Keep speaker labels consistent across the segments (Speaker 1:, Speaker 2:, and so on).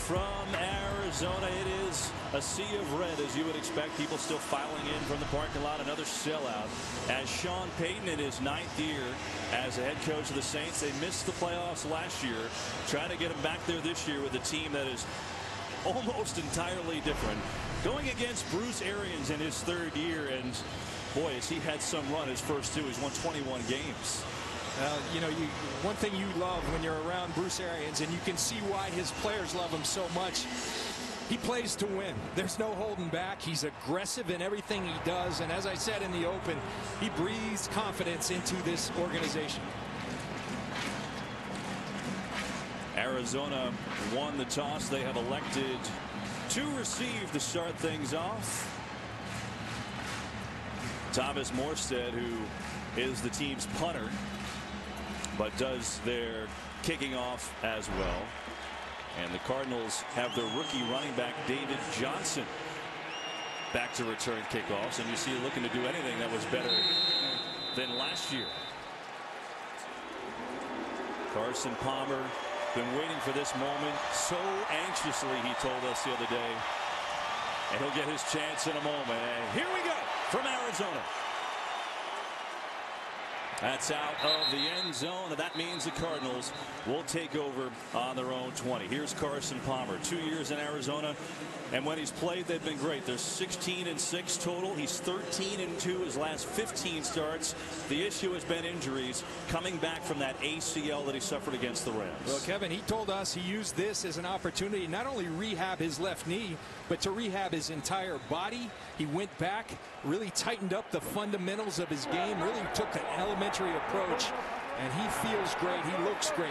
Speaker 1: from Arizona. It is a sea of red, as you would expect. People still filing in from the parking lot. Another sellout as Sean Payton in his 9th year as a head coach of the Saints. They missed the playoffs last year. Trying to get him back there this year with a team that is almost entirely different. Going against Bruce Arians in his 3rd year, and boy, has he had some run his first 2. He's won 21 games.
Speaker 2: You know, one thing you love when you're around Bruce Arians, and you can see why his players love him so much, he plays to win. There's no holding back. He's aggressive in everything he does, and as I said in the open, he breathes confidence into this organization.
Speaker 1: Arizona won the toss. They have elected to receive to start things off. Thomas Morstead, who is the team's punter, but does their kicking off as well. And the Cardinals have their rookie running back David Johnson back to return kickoffs, and you see looking to do anything that was better than last year. Carson Palmer been waiting for this moment so anxiously, he told us the other day, and he'll get his chance in a moment. And here we go from Arizona. That's out of the end zone, and that means the Cardinals will take over on their own 20. Here's Carson Palmer, 2 years in Arizona, and when he's played, they've been great. They're 16-6 total. He's 13-2 his last 15 starts. The issue has been injuries, coming back from that ACL that he suffered against the Rams.
Speaker 2: Well, Kevin, he told us he used this as an opportunity to not only rehab his left knee, but to rehab his entire body. He went back, really tightened up the fundamentals of his game, really took an elementary approach, and he feels great. He looks great.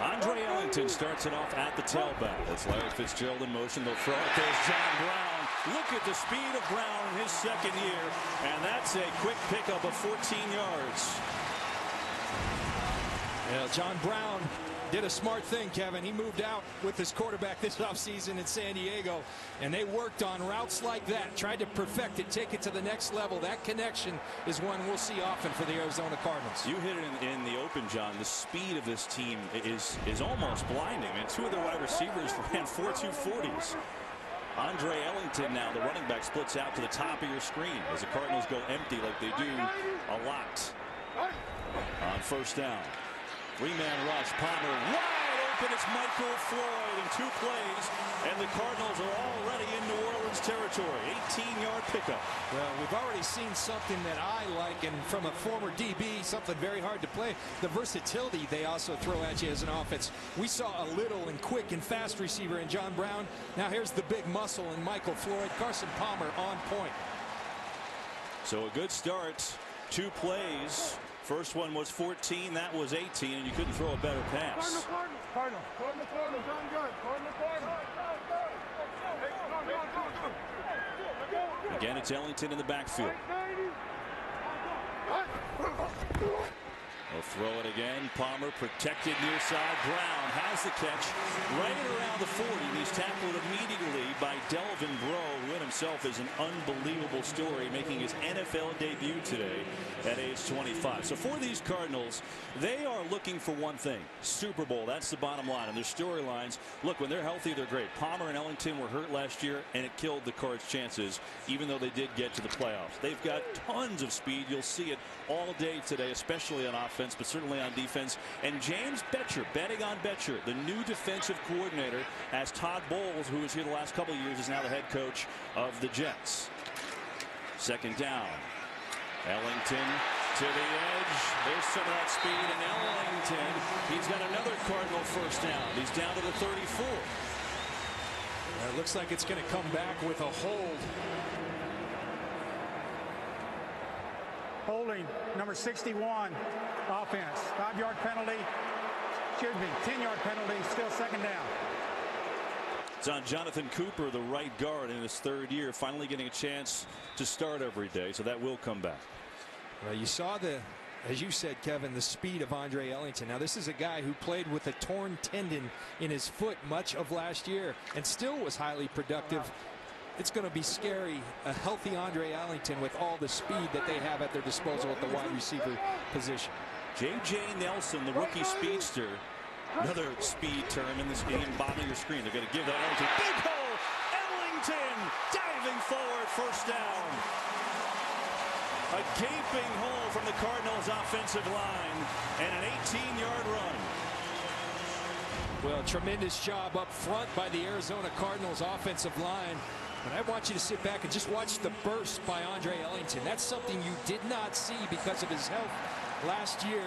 Speaker 1: Andre Ellington starts it off at the tailback. That's Larry Fitzgerald in motion. They'll throw it. There's John Brown. Look at the speed of Brown in his 2nd year, and that's a quick pickup of 14 yards.
Speaker 2: Yeah, John Brown did a smart thing, Kevin. He moved out with his quarterback this offseason in San Diego, and they worked on routes like that, tried to perfect it, take it to the next level. That connection is one we'll see often for the Arizona Cardinals.
Speaker 1: You hit it in the open, John. The speed of this team is almost blinding. And 2 of their wide receivers ran 4.2 40s. Andre Ellington now, the running back, splits out to the top of your screen as the Cardinals go empty like they do a lot on 1st down. 3-man rush. Palmer wide open. It's Michael Floyd in 2 plays, and the Cardinals are already in New Orleans territory. 18-yard pickup.
Speaker 2: Well, we've already seen something that I like, and from a former DB, something very hard to play. The versatility they also throw at you as an offense. We saw a little and quick and fast receiver in John Brown. Now here's the big muscle in Michael Floyd. Carson Palmer on point.
Speaker 1: So a good start. 2 plays. First one was 14, that was 18, and you couldn't throw a better pass.
Speaker 3: Cardinal.
Speaker 1: Again, it's Ellington in the backfield. They'll throw it again. Palmer protected near side. Brown has the catch right around the 40. And he's tackled immediately by Delvin Breaux, who in himself is an unbelievable story, making his NFL debut today at age 25. So for these Cardinals, they are looking for one thing: Super Bowl. That's the bottom line. And their storylines, look, when they're healthy, they're great. Palmer and Ellington were hurt last year, and it killed the Cards' chances, even though they did get to the playoffs. They've got tons of speed. You'll see it all day today, especially on offense, but certainly on defense. And James Bettcher, betting on Bettcher, the new defensive coordinator, as Todd Bowles, who was here the last couple of years, is now the head coach of the Jets. 2nd down. Ellington to the edge. There's some of that speed, and Ellington, he's got another Cardinal 1st down. He's down to the 34.
Speaker 2: It looks like it's going to come back with a hold.
Speaker 3: Holding, number 61, offense. 5-yard penalty. Excuse me, 10-yard penalty, still 2nd down.
Speaker 1: It's on Jonathan Cooper, the right guard, in his 3rd year, finally getting a chance to start every day, so that will come back.
Speaker 2: Well, you saw as you said, Kevin, the speed of Andre Ellington. Now, this is a guy who played with a torn tendon in his foot much of last year and still was highly productive. It's going to be scary, a healthy Andre Ellington with all the speed that they have at their disposal at the wide receiver position.
Speaker 1: J.J. Nelson, the rookie speedster, Another speed term in this game, bottom of your screen. They're going to give that Ellington. Big hole! Ellington diving forward, first down. A gaping hole from the Cardinals' offensive line and an 18-yard run.
Speaker 2: Well, tremendous job up front by the Arizona Cardinals offensive line. But I want you to sit back and just watch the burst by Andre Ellington. That's something you did not see because of his health last year.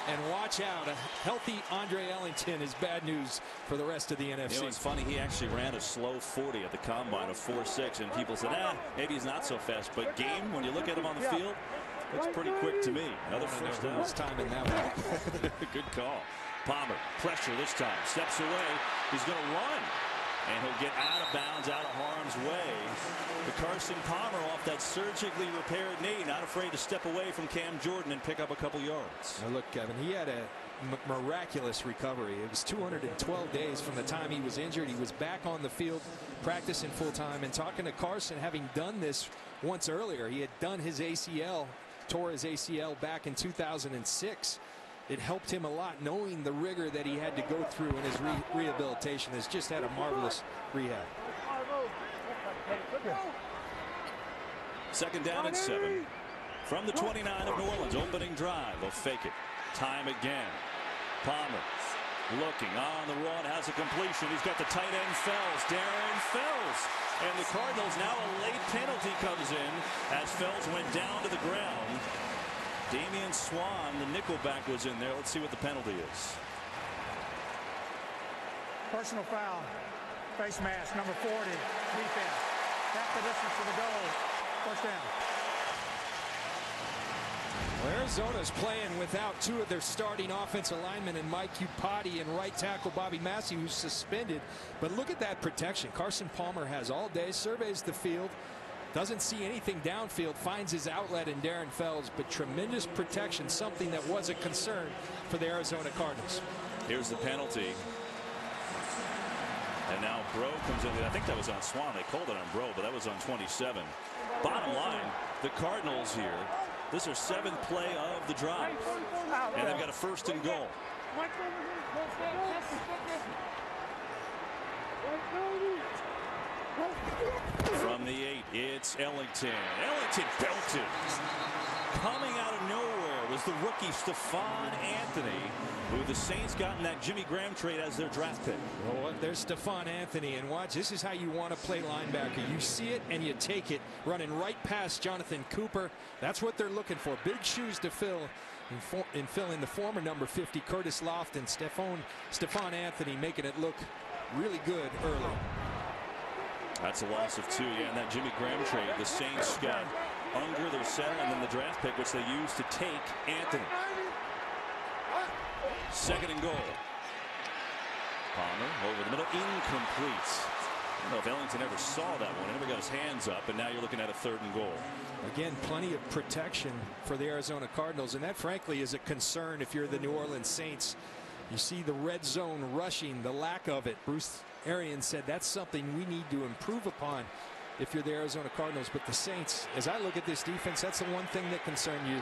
Speaker 2: And watch out, a healthy Andre Ellington is bad news for the rest of the NFC.
Speaker 1: You know, it's funny, he actually ran a slow 40 at the combine of 4.6, and people said, maybe he's not so fast. But game, when you look at him on the field, looks pretty quick to me. Another first down.
Speaker 2: Time in that one.
Speaker 1: Good call. Palmer, pressure this time, steps away. He's going to run, and he'll get out of bounds, out of harm's way. The Carson Palmer off that surgically repaired knee, not afraid to step away from Cam Jordan and pick up a couple yards.
Speaker 2: Now look, Kevin, he had a miraculous recovery. It was 212 days from the time he was injured. He was back on the field practicing full time, and talking to Carson, having done this once earlier. He had done his ACL, tore his ACL back in 2006. It helped him a lot, knowing the rigor that he had to go through in his rehabilitation. Has just had a marvelous rehab.
Speaker 1: Second down and 7 from the 29 of New Orleans. Opening drive. They'll fake it. Time again. Palmer looking on the run, has a completion. He's got the tight end Fells, Darren Fells. And the Cardinals, now a late penalty comes in as Fells went down to the ground. Damian Swan, the nickelback, was in there. Let's see what the penalty is.
Speaker 3: Personal foul. Face mask, number 40. Defense. Half the distance to the goal. First down.
Speaker 2: Well, Arizona's playing without two of their starting offensive linemen, and Mike Upati and right tackle Bobby Massey, who's suspended. But look at that protection. Carson Palmer has all day, surveys the field, doesn't see anything downfield, finds his outlet in Darren Fells, but tremendous protection, something that was a concern for the Arizona Cardinals.
Speaker 1: Here's the penalty. And now Bro comes in. I think that was on Swan. They called it on Bro, but that was on 27. Bottom line, the Cardinals here, this is their 7th play of the drive. And they've got a first and goal. From the 8, it's Ellington. Ellington belted. Coming out of nowhere was the rookie Stephon Anthony, who the Saints got in that Jimmy Graham trade as their draft pick.
Speaker 2: Well, there's Stephon Anthony, and watch, this is how you want to play linebacker. You see it and you take it, running right past Jonathan Cooper. That's what they're looking for. Big shoes to fill. And fill in the former number 50, Curtis Lofton. Stephon Anthony making it look really good early.
Speaker 1: That's a loss of 2. Yeah, and that Jimmy Graham trade, the Saints got Unger, their center, and then the draft pick, which they used to take Anthony. Second and goal. Palmer over the middle, incomplete. I don't know if Ellington ever saw that one. He never got his hands up, and now you're looking at a 3rd and goal.
Speaker 2: Again, plenty of protection for the Arizona Cardinals, and that frankly is a concern if you're the New Orleans Saints. You see the red zone rushing, the lack of it. Bruce Arians said that's something we need to improve upon if you're the Arizona Cardinals. But the Saints, as I look at this defense, that's the one thing that concerns you.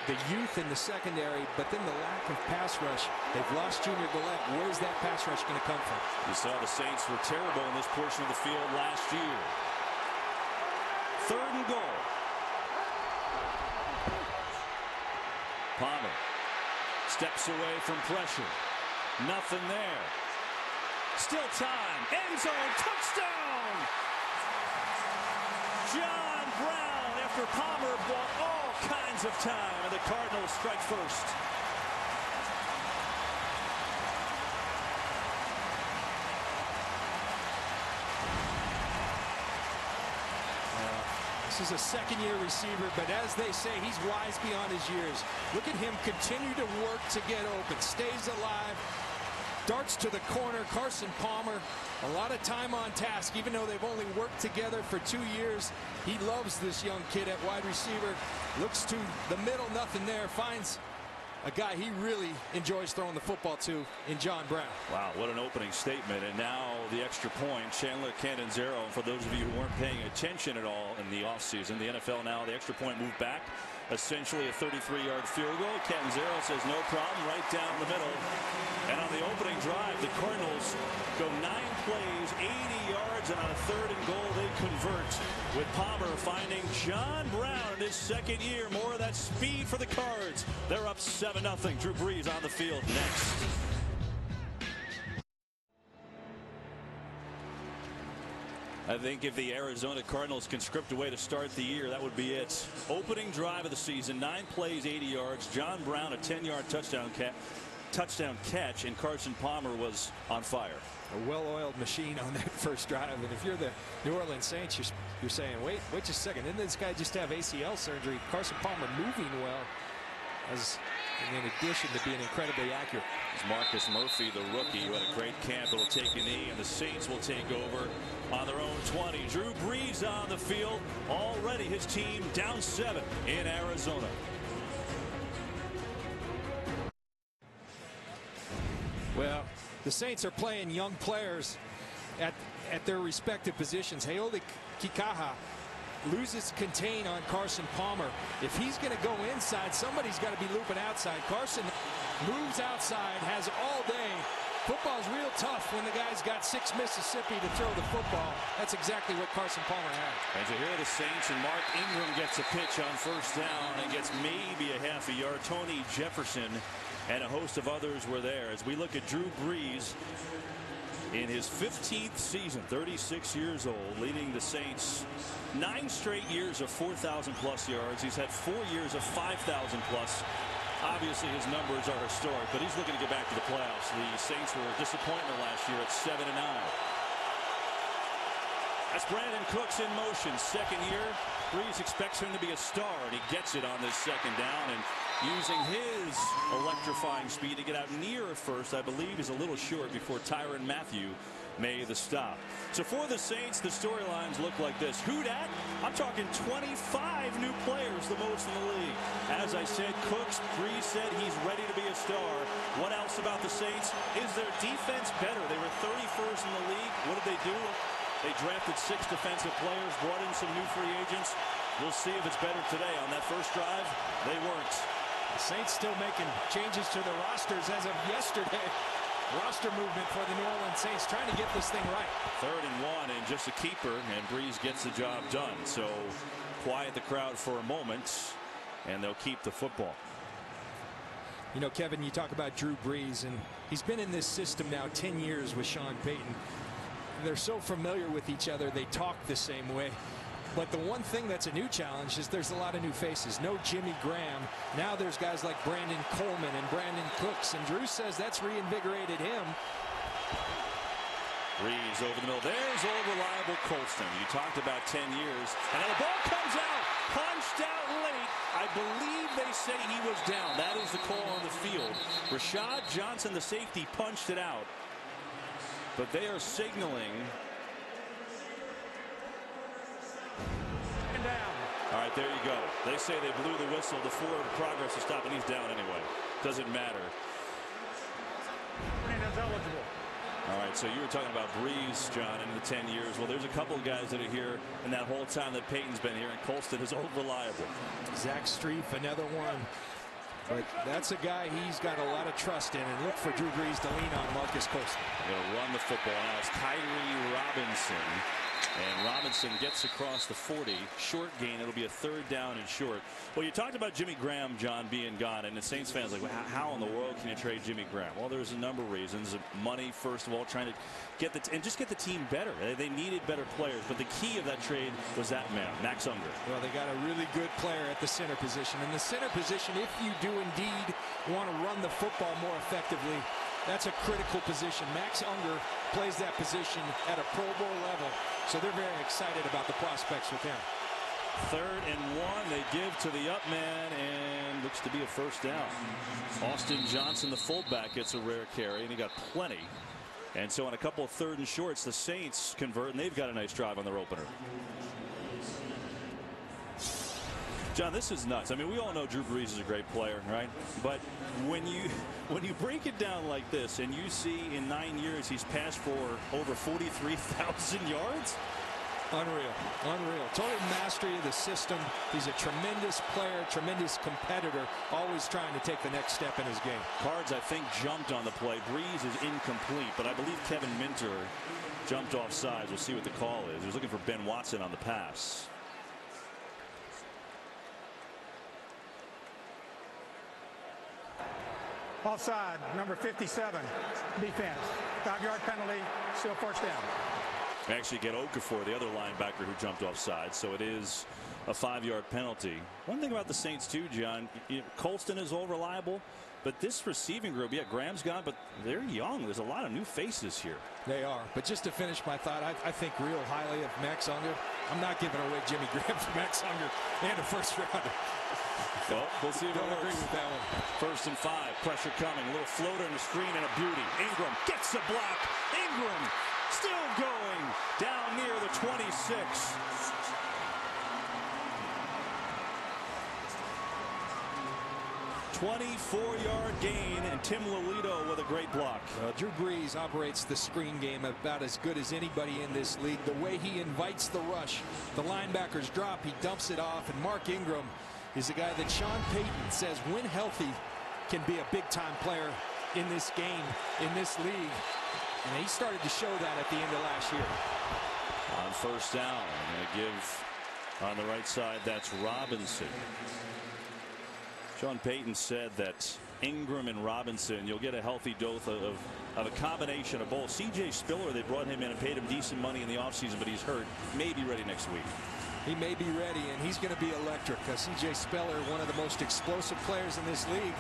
Speaker 2: The youth in the secondary, but then the lack of pass rush. They've lost Junior Gillette. Where's that pass rush going to come from?
Speaker 1: You saw the Saints were terrible in this portion of the field last year. 3rd and goal. Palmer steps away from pressure. Nothing there. Still time. End zone. Touchdown. John Brown, after Palmer bought all kinds of time, and the Cardinals strike first.
Speaker 2: This is a second-year receiver, but as they say, he's wise beyond his years. Look at him continue to work to get open. Stays alive. Darts to the corner. Carson Palmer, a lot of time on task, even though they've only worked together for 2 years. He loves this young kid at wide receiver. Looks to the middle, nothing there. Finds a guy he really enjoys throwing the football to in John Brown.
Speaker 1: Wow, what an opening statement. And now the extra point, Chandler Catanzaro. For those of you who weren't paying attention at all in the offseason, the NFL now, the extra point moved back. Essentially a 33-yard field goal. Catanzaro says no problem, right down the middle. And on the opening drive. The Cardinals go 9 plays, 80 yards, and on a 3rd and goal, they convert with Palmer finding John Brown in his 2nd year. More of that speed for the Cards. They're up 7-0. Drew Brees on the field next. I think if the Arizona Cardinals can script a way to start the year, that would be it. Opening drive of the season, 9 plays, 80 yards. John Brown, a 10-yard touchdown catch, and Carson Palmer was on fire.
Speaker 2: A well-oiled machine on that first drive. And if you're the New Orleans Saints, you're saying, wait just a second. Didn't this guy just have ACL surgery? Carson Palmer moving well, in addition to being incredibly accurate.
Speaker 1: Marcus Murphy, the rookie, who had a great camp, will take a knee, and the Saints will take over on their own 20. Drew Brees on the field. Already his team down 7 in Arizona.
Speaker 2: Well, the Saints are playing young players at their respective positions. Haoli Kikaha loses contain on Carson Palmer. If he's going to go inside, somebody's got to be looping outside. Carson moves outside, has all day. Football's real tough when the guy's got 6 Mississippi to throw the football. That's exactly what Carson Palmer had.
Speaker 1: And to hear the Saints, and Mark Ingram gets a pitch on 1st down and gets maybe a half a yard. Tony Jefferson and a host of others were there. As we look at Drew Brees in his 15th season, 36 years old, leading the Saints 9 straight years of 4,000+ yards. He's had 4 years of 5,000+. Obviously, his numbers are historic, but he's looking to get back to the playoffs. The Saints were a disappointment last year at 7-9. That's Brandon Cooks in motion. 2nd year. Brees expects him to be a star, and he gets it on this 2nd down. And using his electrifying speed to get out near first, I believe he's a little short before Tyrann Mathieu made the stop. So for the Saints, the storylines look like this. Who dat? I'm talking 25 new players, the most in the league. As I said, Cooks, Brees said he's ready to be a star. What else about the Saints? Is their defense better? They were 31st in the league. What did they do? They drafted 6 defensive players, brought in some new free agents. We'll see if it's better today. On that first drive, they weren't.
Speaker 2: The Saints still making changes to the rosters as of yesterday. Roster movement for the New Orleans Saints, trying to get this thing right.
Speaker 1: 3rd and 1 and just a keeper, and Brees gets the job done. So quiet the crowd for a moment, and they'll keep the football.
Speaker 2: You know, Kevin, you talk about Drew Brees, and he's been in this system now 10 years with Sean Payton. They're so familiar with each other, they talk the same way. But the one thing that's a new challenge is there's a lot of new faces. No Jimmy Graham. Now there's guys like Brandon Coleman and Brandon Cooks, and Drew says that's reinvigorated him.
Speaker 1: Brees over the middle. There's old reliable Colston. You talked about 10 years. And now the ball comes out, punched out late. I believe they say he was down. That is the call on the field. Rashad Johnson, the safety, punched it out. But they are signaling. All right, there you go. They say they blew the whistle. The forward progress is stopped, and he's down anyway. Doesn't matter.
Speaker 3: Eligible.
Speaker 1: All right, so you were talking about Brees, John, in the 10 years. Well, there's a couple of guys that are here in that whole time that Payton's been here, and Colston is reliable.
Speaker 2: Zach Streif, another one. But that's a guy he's got a lot of trust in, and look for Drew Brees to lean on Marcus Colston.
Speaker 1: They're going to run the football now. It's Kyrie Robinson. And Robinson gets across the 40. Short gain. It'll be a 3rd down and short. Well, you talked about Jimmy Graham, John, being gone. And the Saints fans like, well, how in the world can you trade Jimmy Graham? Well, there's a number of reasons. Money, first of all, trying to get just get the team better. They needed better players. But the key of that trade was that man, Max Unger.
Speaker 2: Well, they got a really good player at the center position. And the center position, if you do indeed want to run the football more effectively, that's a critical position. Max Unger plays that position at a Pro Bowl level. So they're very excited about the prospects with him.
Speaker 1: 3rd and 1. They give to the up man, and looks to be a 1st down. Austin Johnson, the fullback, gets a rare carry, and he got plenty. And so on a couple of 3rd and shorts, the Saints convert, and they've got a nice drive on their opener. John, this is nuts. I mean, we all know Drew Brees is a great player, right? But when you break it down like this, and you see in 9 years he's passed for over 43,000 yards,
Speaker 2: Unreal. Unreal. Total mastery of the system. He's a tremendous player, tremendous competitor, always trying to take the next step in his game.
Speaker 1: Cards, I think, jumped on the play. Breeze is incomplete, but I believe Kevin Minter jumped off sides. We'll see what the call is. He was looking for Ben Watson on the pass.
Speaker 3: Offside, number 57, defense. 5-yard penalty, still first down.
Speaker 1: We actually get Okafor, the other linebacker who jumped offside, so it is a 5-yard penalty. One thing about the Saints too, John, Colston is all reliable, but this receiving group, yeah, Graham's gone, but they're young. There's a lot of new faces here.
Speaker 2: They are. But just to finish my thought, I think real highly of Max Unger. I'm not giving away Jimmy Graham for Max Unger and a first rounder.
Speaker 1: Well, we'll see if it
Speaker 2: Don't
Speaker 1: works.
Speaker 2: agree with that one.
Speaker 1: 1st and 5, pressure coming, a little floater and a screen and a beauty. Ingram gets the block. Ingram still going down near the 26. "24-yard gain," and Tim Lolito with a great block.
Speaker 2: Drew Brees operates the screen game about as good as anybody in this league. The way he invites the rush, the linebackers drop, he dumps it off, and Mark Ingram is a guy that Sean Payton says, when healthy, can be a big-time player in this game, in this league. And he started to show that at the end of last year.
Speaker 1: On 1st down, I'm going to give on the right side, that's Robinson. Sean Payton said that Ingram and Robinson, you'll get a healthy dose of a combination of both. C.J. Spiller, they brought him in and paid him decent money in the offseason, but he's hurt. May be ready next week.
Speaker 2: He may be ready, and he's going to be electric. C.J. Spiller, one of the most explosive players in this league.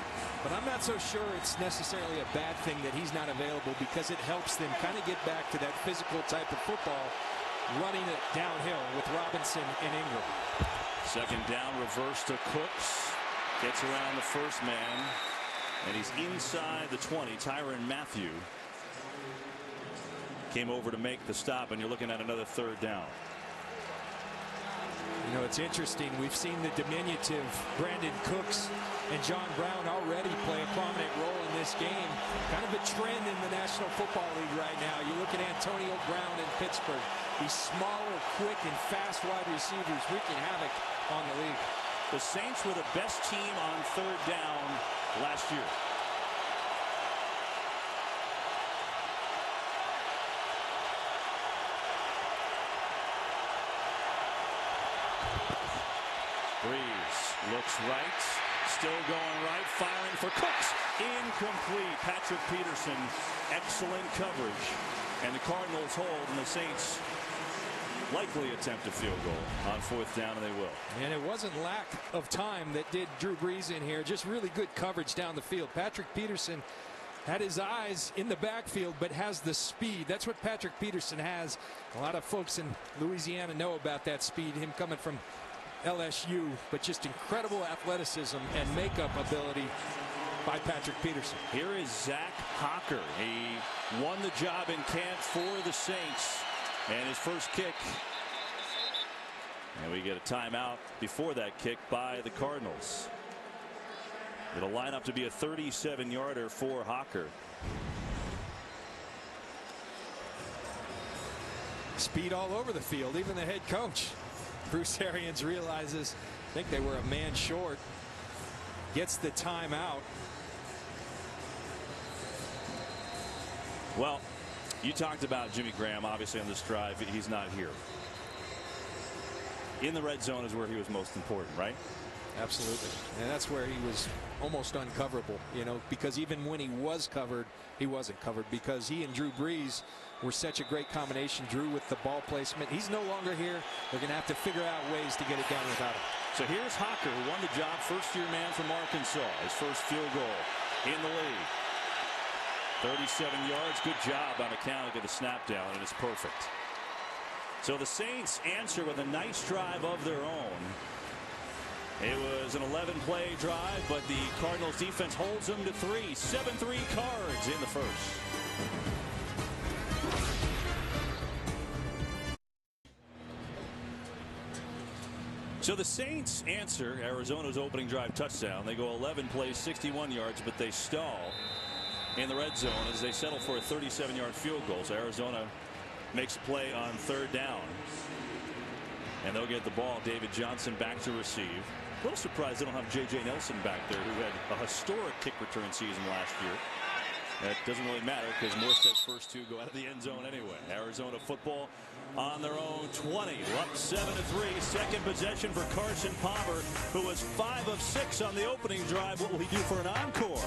Speaker 2: But I'm not so sure it's necessarily a bad thing that he's not available, because it helps them kind of get back to that physical type of football, running it downhill with Robinson and Ingram.
Speaker 1: 2nd down, reverse to Cooks. Gets around the first man, and he's inside the 20. Tyrann Mathieu came over to make the stop, and you're looking at another 3rd down.
Speaker 2: You know, it's interesting. We've seen the diminutive Brandon Cooks and John Brown already play a prominent role in this game. Kind of a trend in the National Football League right now. You look at Antonio Brown in Pittsburgh. These smaller, quick, and fast wide receivers wreaking havoc on the league.
Speaker 1: The Saints were the best team on 3rd down last year. Breeze looks right, still going right, firing for Cooks. Incomplete. Patrick Peterson, excellent coverage. And the Cardinals hold, and the Saints likely attempt a field goal on 4th down, and they will.
Speaker 2: And it wasn't lack of time that did Drew Brees in here. Just really good coverage down the field. Patrick Peterson had his eyes in the backfield, but has the speed. That's what Patrick Peterson has. A lot of folks in Louisiana know about that speed, him coming from LSU, but just incredible athleticism and makeup ability by Patrick Peterson.
Speaker 1: Here is Zach Hocker. He won the job in camp for the Saints, and his first kick. And we get a timeout before that kick by the Cardinals. It'll line up to be a 37-yarder for Hocker.
Speaker 2: Speed all over the field, even the head coach. Bruce Arians realizes, I think they were a man short. Gets the timeout.
Speaker 1: Well, you talked about Jimmy Graham, obviously, on this drive. He's not here. In the red zone is where he was most important, right?
Speaker 2: Absolutely. And that's where he was almost uncoverable, you know, because even when he was covered, he wasn't covered, because he and Drew Brees were such a great combination. Drew with the ball placement. He's no longer here. They're going to have to figure out ways to get it done without him.
Speaker 1: So here's Hocker, who won the job, first-year man from Arkansas. His first field goal in the league. 37 yards. Good job on the count to get the snap down, and it's perfect. So the Saints answer with a nice drive of their own. It was an 11-play drive, but the Cardinals defense holds them to 3. 7-3 Cards in the first. So the Saints answer Arizona's opening drive touchdown. They go 11 plays, 61 yards, but they stall in the red zone as they settle for a 37-yard field goal. So Arizona makes a play on 3rd down. And they'll get the ball. David Johnson back to receive. A little surprised they don't have J.J. Nelson back there, who had a historic kick return season last year. That doesn't really matter because Morstead's first two go out of the end zone anyway. Arizona football on their own 20. Up 7-3. Second possession for Carson Palmer, who was 5 of 6 on the opening drive. What will he do for an encore?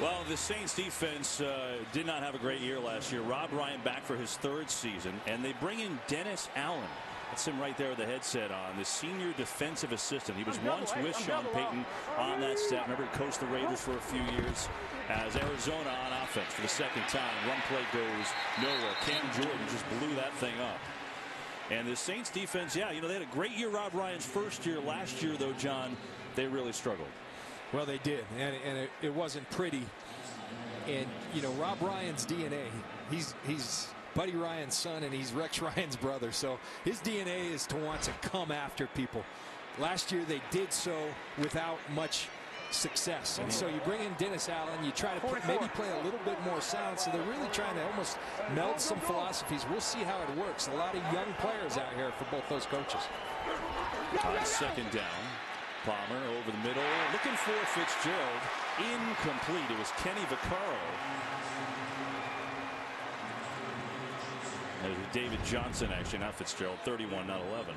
Speaker 1: Well, the Saints defense did not have a great year last year. Rob Ryan back for his 3rd season, and they bring in Dennis Allen. That's him right there with the headset on, the senior defensive assistant. He was once with Sean Payton on that staff. Remember, he coached the Raiders for a few years. As Arizona on offense for the 2nd time, run play goes nowhere. Cam Jordan just blew that thing up. And the Saints defense, yeah, you know, they had a great year, Rob Ryan's first year. Last year, though, John, they really struggled.
Speaker 2: Well, they did, and it wasn't pretty. And, you know, Rob Ryan's DNA, he's Buddy Ryan's son, and he's Rex Ryan's brother. So his DNA is to want to come after people. Last year they did so without much success. And so you bring in Dennis Allen, you try to maybe play a little bit more sound. So they're really trying to almost meld some philosophies. We'll see how it works. A lot of young players out here for both those coaches.
Speaker 1: On 2nd down, Palmer over the middle, looking for Fitzgerald. Incomplete. It was Kenny Vaccaro. It was David Johnson, actually, not Fitzgerald. 31, not 11.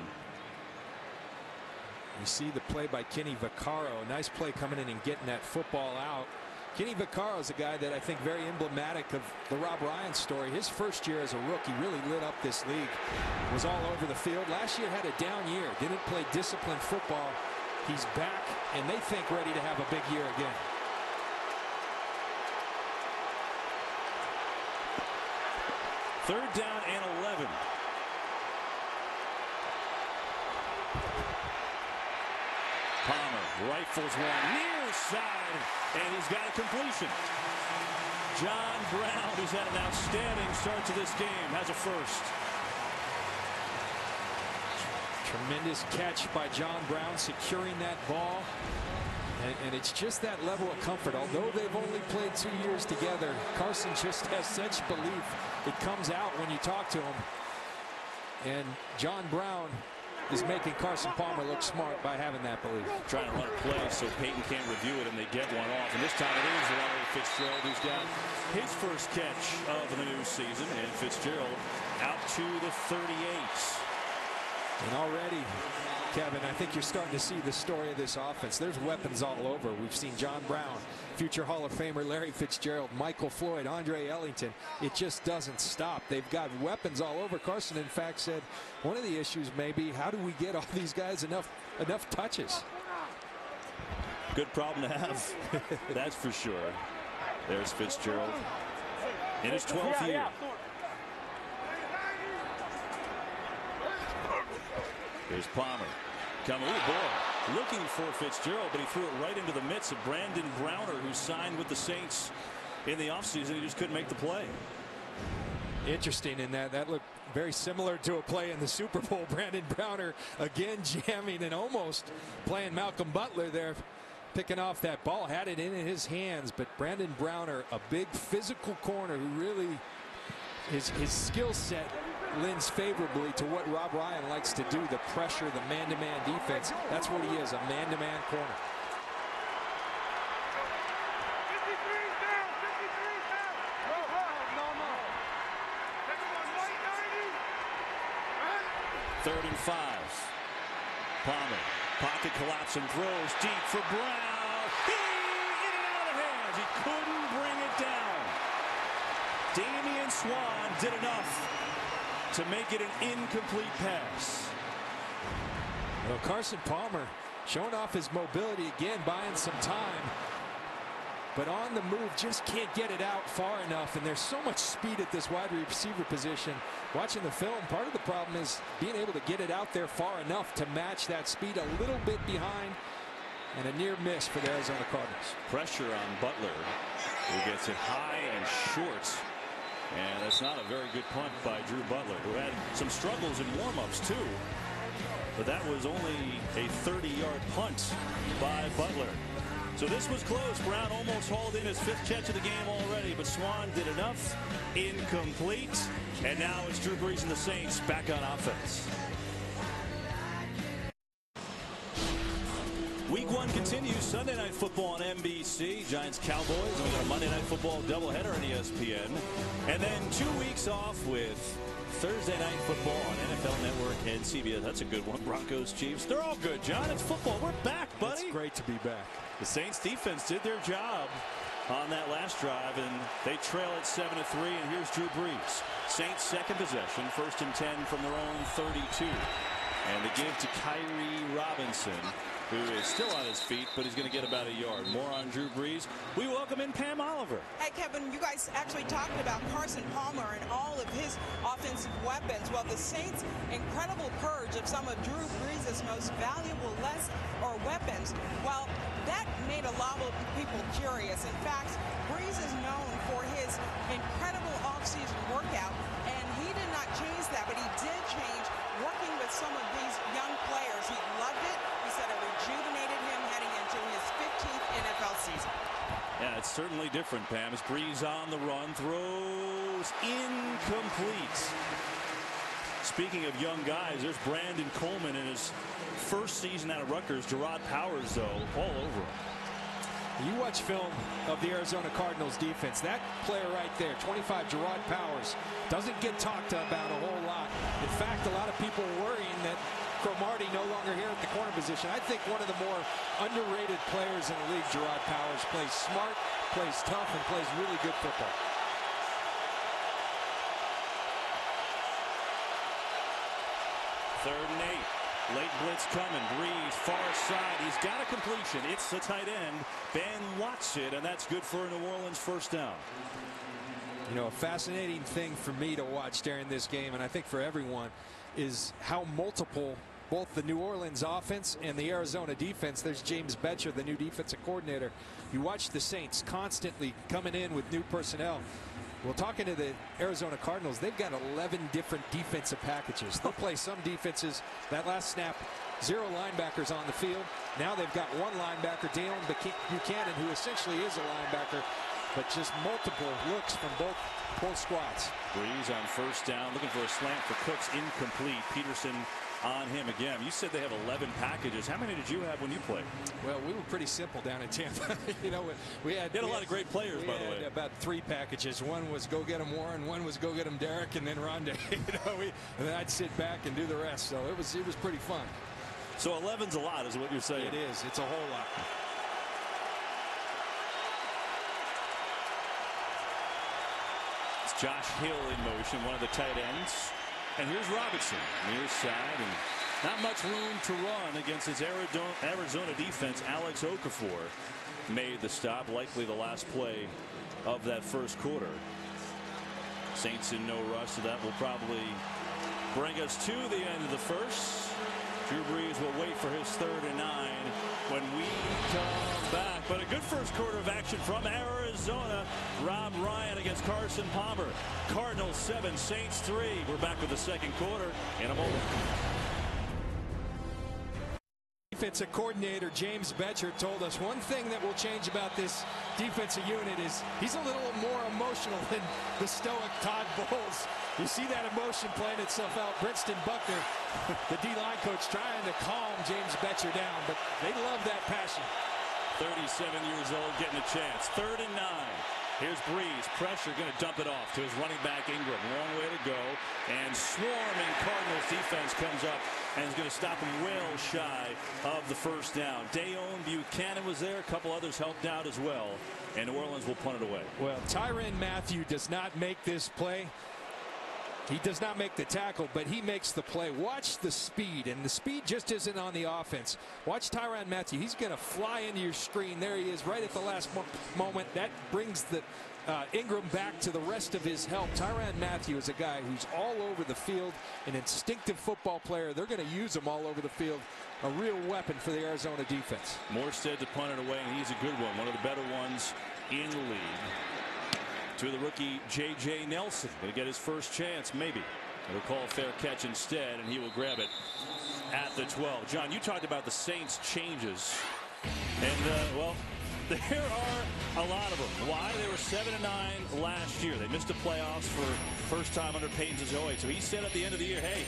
Speaker 2: You see the play by Kenny Vaccaro. Nice play coming in and getting that football out. Kenny Vaccaro is a guy that I think very emblematic of the Rob Ryan story. His first year as a rookie really lit up this league. Was all over the field. Last year had a down year. Didn't play disciplined football. He's back, and they think ready to have a big year again.
Speaker 1: Third down and 11. Palmer rifles one near side, and he's got a completion. John Brown, who's had an outstanding start to this game, has a first.
Speaker 2: Tremendous catch by John Brown, securing that ball. And it's just that level of comfort. Although they've only played 2 years together, Carson just has such belief. It comes out when you talk to him. And John Brown is making Carson Palmer look smart by having that belief.
Speaker 1: Trying to run a play so Payton can't review it, and they get one off. And this time it is Larry Fitzgerald, who's got his first catch of the new season. And Fitzgerald out to the 38.
Speaker 2: And already, Kevin, I think you're starting to see the story of this offense. There's weapons all over. We've seen John Brown, future Hall of Famer Larry Fitzgerald, Michael Floyd, Andre Ellington. It just doesn't stop. They've got weapons all over. Carson, in fact, said one of the issues may be how do we get all these guys enough touches?
Speaker 1: Good problem to have. That's for sure. There's Fitzgerald in his 12th year. Here's Palmer coming. Oh boy, looking for Fitzgerald, but he threw it right into the midst of Brandon Browner, who signed with the Saints in the offseason. He just couldn't make the play.
Speaker 2: Interesting in that looked very similar to a play in the Super Bowl. Brandon Browner again jamming and almost playing Malcolm Butler there, picking off that ball, had it in his hands. But Brandon Browner, a big physical corner who really his skill set lends favorably to what Rob Ryan likes to do, the pressure, the man-to-man defense. That's what he is, a man-to-man corner.
Speaker 1: Third and 5. Palmer, pocket collapse and throws deep for Brown. In and out of hands. He couldn't bring it down. Damian Swan did enough to make it an incomplete pass.
Speaker 2: Well, Carson Palmer showing off his mobility again, buying some time. But on the move, just can't get it out far enough. And there's so much speed at this wide receiver position. Watching the film, part of the problem is being able to get it out there far enough to match that speed a little bit behind. And a near miss for the Arizona Cardinals.
Speaker 1: Pressure on Butler, who gets it high and short. And that's not a very good punt by Drew Butler, who had some struggles in warm-ups too. But that was only a 30-yard punt by Butler. So this was close. Brown almost hauled in his 5th catch of the game already, but Swan did enough. Incomplete. And now it's Drew Brees and the Saints back on offense. Week 1 continues. Sunday Night Football on NBC. Giants Cowboys. And we got a Monday Night Football doubleheader on ESPN. And then 2 weeks off with Thursday Night Football on NFL Network and CBS. That's a good one. Broncos, Chiefs. They're all good, John. It's football. We're back, buddy.
Speaker 2: It's great to be back.
Speaker 1: The Saints defense did their job on that last drive, and they trail at 7-3. And here's Drew Brees. Saints' second possession, 1st and 10 from their own 32. And the give to Kyrie Robinson, who is still on his feet, but he's going to get about a yard. More on Drew Brees. We welcome in Pam Oliver.
Speaker 4: Hey, Kevin, you guys actually talked about Carson Palmer and all of his offensive weapons. Well, the Saints' incredible purge of some of Drew Brees' most valuable weapons, well, that made a lot of people curious. In fact, Brees is known for his incredible offseason workout, and he did not change that, but he did change working with some of these young players. He loved it. He said it rejuvenated him heading into his 15th NFL season.
Speaker 1: Yeah, it's certainly different, Pam. As Brees on the run, throws incomplete. Speaking of young guys, there's Brandon Coleman in his first season out of Rutgers. Gerard Powers, though, all over him.
Speaker 2: You watch film of the Arizona Cardinals defense. That player right there, 25, Gerard Powers, doesn't get talked about a whole lot. In fact, a lot of people are worrying that Cromartie no longer here at the corner position. I think one of the more underrated players in the league, Gerard Powers, plays smart, plays tough, and plays really good football.
Speaker 1: Third and 8. Late blitz coming. Brees, far side. He's got a completion. It's the tight end, Ben Watson, and that's good for a New Orleans first down.
Speaker 2: You know, a fascinating thing for me to watch during this game, and I think for everyone, is how multiple both the New Orleans offense and the Arizona defense. There's James Betcher, the new defensive coordinator. You watch the Saints constantly coming in with new personnel. Well, talking to the Arizona Cardinals, they've got 11 different defensive packages. They'll play some defenses. That last snap, 0 linebackers on the field. Now they've got 1 linebacker, Dalen Buchanan, who essentially is a linebacker, but just multiple looks from both squads.
Speaker 1: Brees on first down, looking for a slant for Cooks, incomplete. Peterson on him again. You said they have 11 packages. How many did you have when you played?
Speaker 2: Well, we were pretty simple down in Tampa. You know, we had
Speaker 1: a lot of great players, by the way.
Speaker 2: About 3 packages. One was go get him Warren, one was go get him Derek, and then Rondé. You know, and then I'd sit back and do the rest. So it was pretty fun.
Speaker 1: So 11's a lot, is what you're saying?
Speaker 2: It is. It's a whole lot.
Speaker 1: It's Josh Hill in motion, one of the tight ends. And here's Robinson, near side, and not much room to run against his Arizona defense. Alex Okafor made the stop, likely the last play of that first quarter. Saints in no rush, so that will probably bring us to the end of the first. Drew Brees will wait for his 3rd and 9 when we come back. But a good first quarter of action from Arizona. Rob Ryan against Carson Palmer. Cardinals 7, Saints 3. We're back with the second quarter in a moment.
Speaker 2: Defensive coordinator James Betcher told us one thing that will change about this defensive unit is he's a little more emotional than the stoic Todd Bowles. You see that emotion playing itself out. Brinston Buckner, the D-line coach, trying to calm James Betcher down, but they love that passion.
Speaker 1: 37 years old, getting a chance. 3rd and 9. Here's Brees. Pressure, going to dump it off to his running back Ingram. Long way to go. And swarming Cardinals defense comes up and is going to stop him well shy of the first down. Dalen Buchanan was there. A couple others helped out as well. And New Orleans will punt it away.
Speaker 2: Well, Tyrann Mathieu does not make this play. He does not make the tackle, but he makes the play. Watch the speed, and the speed just isn't on the offense. Watch Tyrann Mathieu. He's going to fly into your screen. There he is right at the last moment. That brings the Ingram back to the rest of his help. Tyrann Mathieu is a guy who's all over the field, an instinctive football player. They're going to use him all over the field. A real weapon for the Arizona defense.
Speaker 1: Morstead to punt it away, and he's a good one. One of the better ones in the league. To the rookie J.J. Nelson. Going to get his first chance, maybe. He'll call a fair catch instead, and he will grab it at the 12. John, you talked about the Saints changes. And, well, There are a lot of them. Why? They were 7-9 last year. They missed the playoffs for first time under Payton's 08. So he said at the end of the year, hey,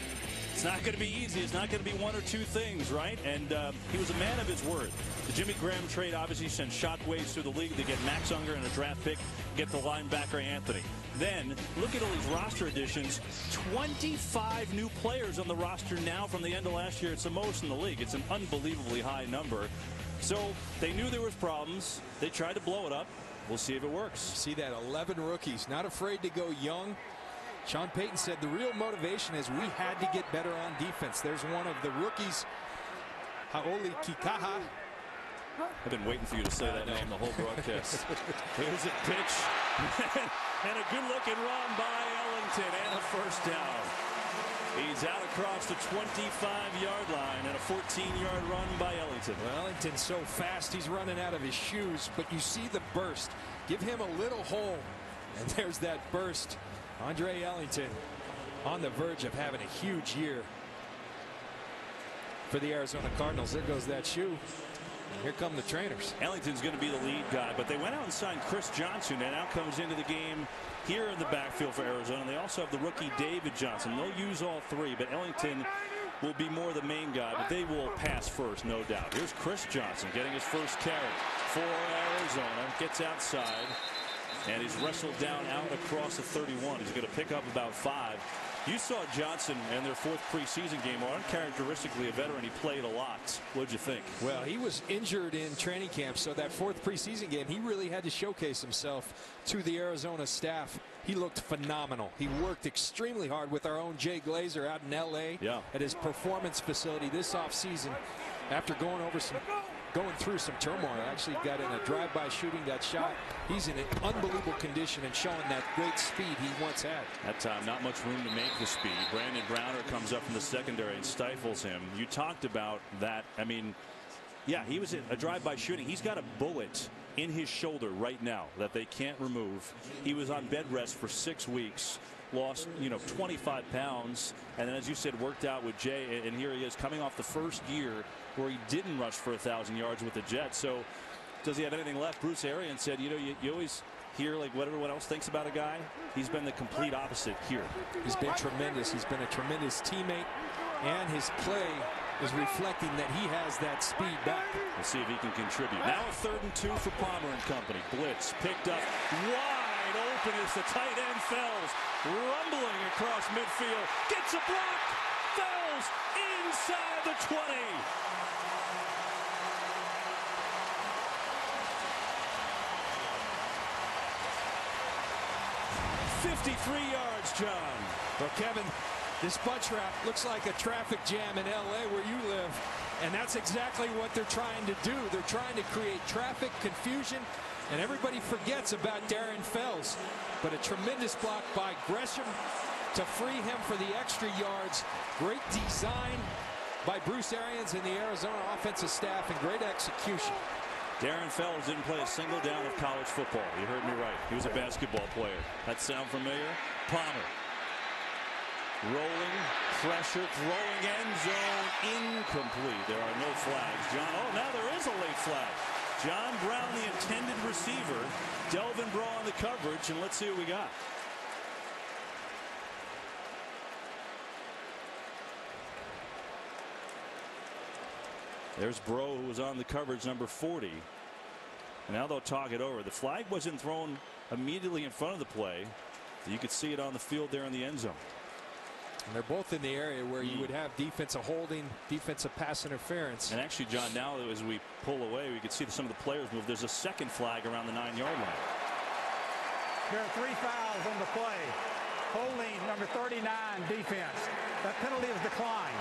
Speaker 1: it's not going to be easy. It's not going to be one or two things, right? And he was a man of his word. The Jimmy Graham trade obviously sent shockwaves through the league. They get Max Unger and a draft pick, get the linebacker Anthony. Then look at all these roster additions. 25 new players on the roster now from the end of last year. It's the most in the league. It's an unbelievably high number. So they knew there was problems. They tried to blow it up. We'll see if it works.
Speaker 2: You see that 11 rookies, not afraid to go young. Sean Payton said the real motivation is we had to get better on defense. There's one of the rookies, Haoli Kikaha.
Speaker 1: I've been waiting for you to say that name the whole broadcast. Here's a pitch and a good-looking run by Ellington and a first down. He's out across the 25-yard line and a 14-yard run by Ellington.
Speaker 2: Well, Ellington's so fast he's running out of his shoes, but you see the burst. Give him a little hole, and there's that burst. Andre Ellington on the verge of having a huge year for the Arizona Cardinals. There goes that shoe. Here come the trainers.
Speaker 1: Ellington's going to be the lead guy, but they went out and signed Chris Johnson, and now comes into the game here in the backfield for Arizona. They also have the rookie David Johnson. They'll use all three, but Ellington will be more the main guy, but they will pass first, no doubt. Here's Chris Johnson getting his first carry for Arizona. Gets outside, and he's wrestled down out across the 31. He's going to pick up about 5. You saw Johnson in their 4th preseason game. Uncharacteristically a veteran. He played a lot. What'd you think?
Speaker 2: Well, he was injured in training camp, so that 4th preseason game, he really had to showcase himself to the Arizona staff. He looked phenomenal. He worked extremely hard with our own Jay Glazer out in L.A. At his performance facility this offseason. After going through some turmoil, actually got in a drive-by shooting, got shot. He's in an unbelievable condition and showing that great speed he once had.
Speaker 1: That time, not much room to make the speed. Brandon Browner comes up from the secondary and stifles him. You talked about that. I mean, yeah, he was in a drive-by shooting. He's got a bullet in his shoulder right now that they can't remove. He was on bed rest for 6 weeks. Lost 25 pounds, and then, as you said, worked out with Jay, and here he is coming off the first year where he didn't rush for 1,000 yards with the Jets. So does he have anything left? Bruce Arians said, you always hear like what everyone else thinks about a guy. He's been the complete opposite here.
Speaker 2: He's been tremendous. He's been a tremendous teammate, and his play is reflecting that he has that speed back.
Speaker 1: We'll see if he can contribute. Now a 3rd and 2 for Palmer and company. Blitz picked up wide open as the tight end Fells rumbling across midfield. Gets a block. Fells inside the 20. 53 yards, John.
Speaker 2: Well, Kevin, this bunch wrap looks like a traffic jam in L.A. where you live, and that's exactly what they're trying to do. They're trying to create traffic, confusion, and everybody forgets about Darren Fells. But a tremendous block by Gresham to free him for the extra yards. Great design by Bruce Arians and the Arizona offensive staff, and great execution.
Speaker 1: Darren Fells didn't play a single down of college football. You heard me right. He was a basketball player. That sound familiar? Palmer. Rolling, pressure, throwing end zone, incomplete. There are no flags. John, now there is a late flag. John Brown, the intended receiver. Delvin Breaux on the coverage, and let's see what we got. There's Breaux, who was on the coverage, number 40. And now they'll talk it over. The flag wasn't thrown immediately in front of the play. You could see it on the field there in the end zone.
Speaker 2: And they're both in the area where you would have defensive holding, defensive pass interference.
Speaker 1: And actually, John, now as we pull away, we can see some of the players move. There's a second flag around the 9-yard line.
Speaker 3: There are 3 fouls on the play. Holding number 39, defense. That penalty is declined.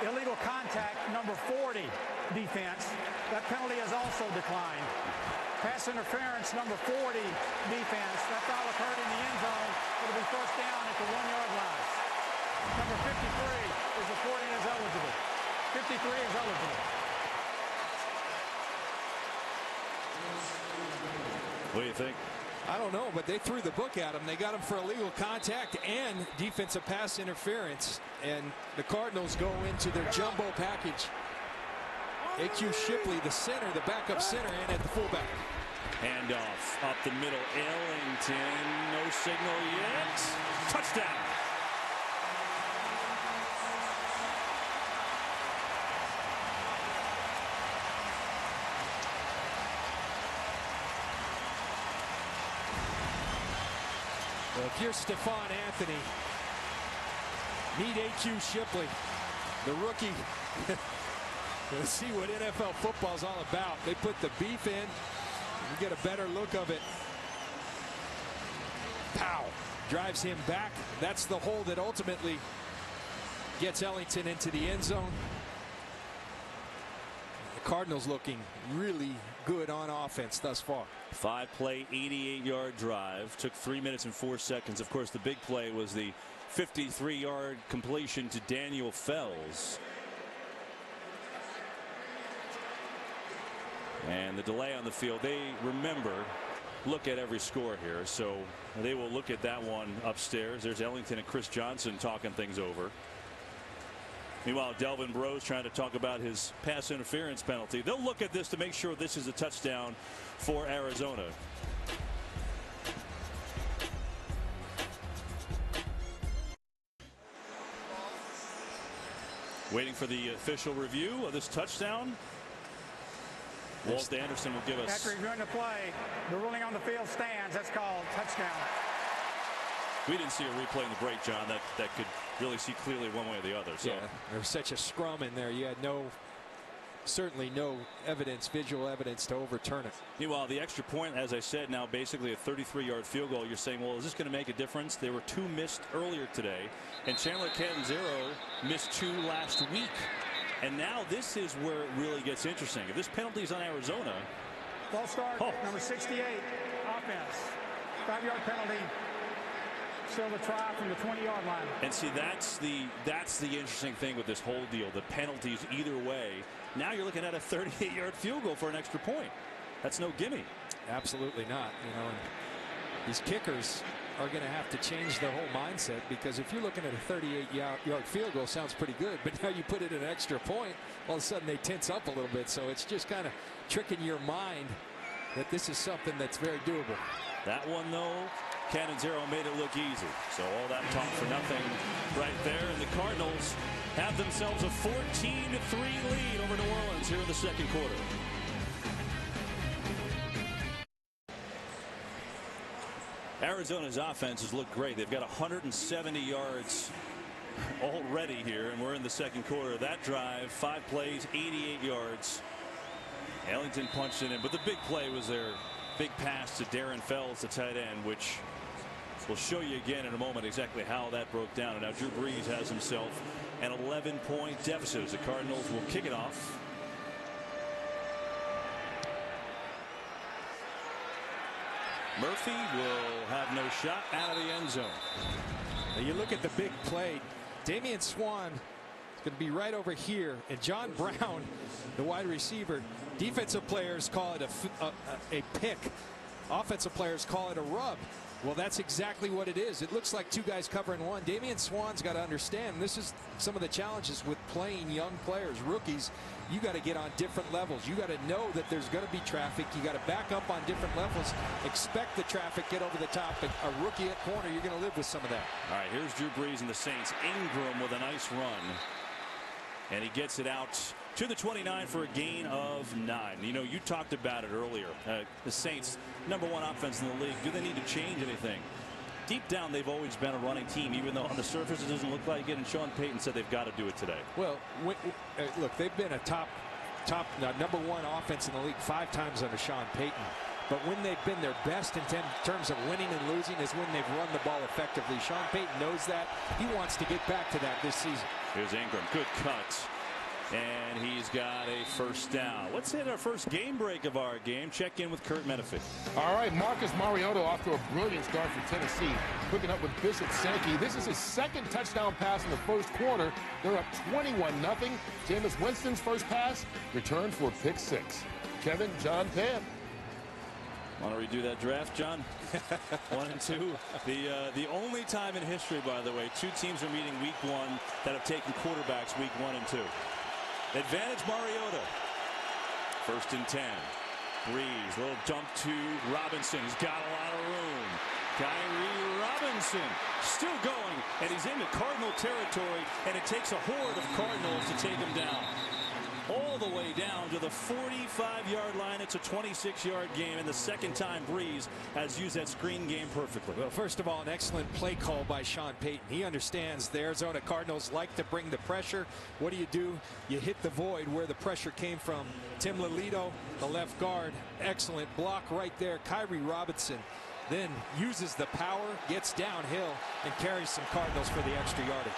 Speaker 3: Illegal contact number 40, defense. That penalty is also declined. Pass interference number 40, defense. That foul occurred in the end zone. It'll be first down at the 1-yard line. Number 53 is reporting as eligible. 53 is eligible.
Speaker 1: What do you think?
Speaker 2: I don't know, but they threw the book at him. They got him for illegal contact and defensive pass interference. And the Cardinals go into their jumbo package. A.Q. Shipley, the center, the backup center, and at the fullback.
Speaker 1: Handoff up the middle. Ellington, no signal yet. Touchdown.
Speaker 2: Well, if you're Stephon Anthony, meet A.Q. Shipley, the rookie. Let's see what NFL football's all about. They put the beef in. You get a better look of it. Pow! Drives him back. That's the hole that ultimately gets Ellington into the end zone. The Cardinals looking really good on offense thus far.
Speaker 1: 5-play, 88-yard drive. Took 3 minutes and 4 seconds. Of course, the big play was the 53-yard completion to Daniel Fells. And the delay on the field, they look at every score here, so they will look at that one upstairs. There's Ellington and Chris Johnson talking things over. Meanwhile, Delvin Breaux's trying to talk about his pass interference penalty. They'll look at this to make sure this is a touchdown for Arizona. Waiting for the official review of this touchdown. Walt Anderson will give us.
Speaker 3: After reviewing the play, the ruling on the field stands. That's called touchdown.
Speaker 1: We didn't see a replay in the break, John, that could really see clearly one way or the other. So.
Speaker 2: Yeah, there was such a scrum in there. You had certainly no evidence, visual evidence to overturn it.
Speaker 1: Meanwhile, the extra point, as I said, now basically a 33-yard field goal. You're saying, well, is this going to make a difference? There were 2 missed earlier today, and Chandler Catanzaro missed 2 last week. And now this is where it really gets interesting. If this penalty is on Arizona.
Speaker 3: Ball start, number 68, offense. 5-yard penalty. Still the try from the 20-yard line.
Speaker 1: And see, that's the interesting thing with this whole deal. The penalties either way. Now you're looking at a 38-yard field goal for an extra point. That's no gimme.
Speaker 2: Absolutely not. You know, and these kickers are going to have to change their whole mindset, because if you're looking at a 38-yard field goal, sounds pretty good, but now you put it in an extra point, all of a sudden they tense up a little bit. So it's just kind of tricking your mind that this is something that's very doable.
Speaker 1: That one, though, Catanzaro made it look easy. So all that talk for nothing right there. And the Cardinals have themselves a 14-3 lead over New Orleans here in the second quarter. Arizona's offense has looked great. They've got 170 yards already here, and we're in the second quarter. That drive, 5 plays, 88 yards. Ellington punched it in, but the big play was their big pass to Darren Fells, the tight end, which we'll show you again in a moment exactly how that broke down. And now Drew Brees has himself an 11-point deficit as the Cardinals will kick it off. Murphy will have no shot out of the end zone.
Speaker 2: Now you look at the big play. Damian Swann is going to be right over here, and John Brown, the wide receiver. Defensive players call it a pick. Offensive players call it a rub. Well, that's exactly what it is. It looks like 2 guys covering one. Damian Swann's got to understand this is some of the challenges with playing young players, rookies. You got to get on different levels. You got to know that there's going to be traffic. You got to back up on different levels. Expect the traffic, get over the top. A rookie at corner, you're going to live with some of that.
Speaker 1: All right, here's Drew Brees and the Saints. Ingram with a nice run. And he gets it out to the 29 for a gain of 9. You know, you talked about it earlier. The Saints, #1 offense in the league. Do they need to change anything? Deep down, they've always been a running team, even though on the surface it doesn't look like it. And Sean Payton said they've got to do it today.
Speaker 2: Well, look, they've been a top #1 offense in the league 5 times under Sean Payton. But when they've been their best in terms of winning and losing is when they've run the ball effectively. Sean Payton knows that. He wants to get back to that this season.
Speaker 1: Here's Ingram. Good cut. And he's got a first down. Let's hit our first game break of our game. Check in with Kurt Menefee.
Speaker 5: All right, Marcus Mariota off to a brilliant start for Tennessee, hooking up with Bishop Sankey. This is his 2nd touchdown pass in the first quarter. They're up 21-0. Jameis Winston's first pass returned for pick 6. Kevin, John, Pam.
Speaker 1: Want to redo that draft, John? 1 and 2. The only time in history, by the way, 2 teams are meeting week 1 that have taken quarterbacks week 1 and 2. Advantage Mariota. First and 10. Breeze, little dump to Robinson. He's got a lot of room. Kyrie Robinson still going, and he's into Cardinal territory, and it takes a horde of Cardinals to take him down. All the way down to the 45-yard line. It's a 26-yard game, and the second time Breeze has used that screen game perfectly.
Speaker 2: Well, first of all, an excellent play call by Sean Payton. He understands the Arizona Cardinals like to bring the pressure. What do? You hit the void where the pressure came from. Tim Lelito, the left guard, excellent block right there. Kyrie Robinson then uses the power, gets downhill, and carries some Cardinals for the extra yardage.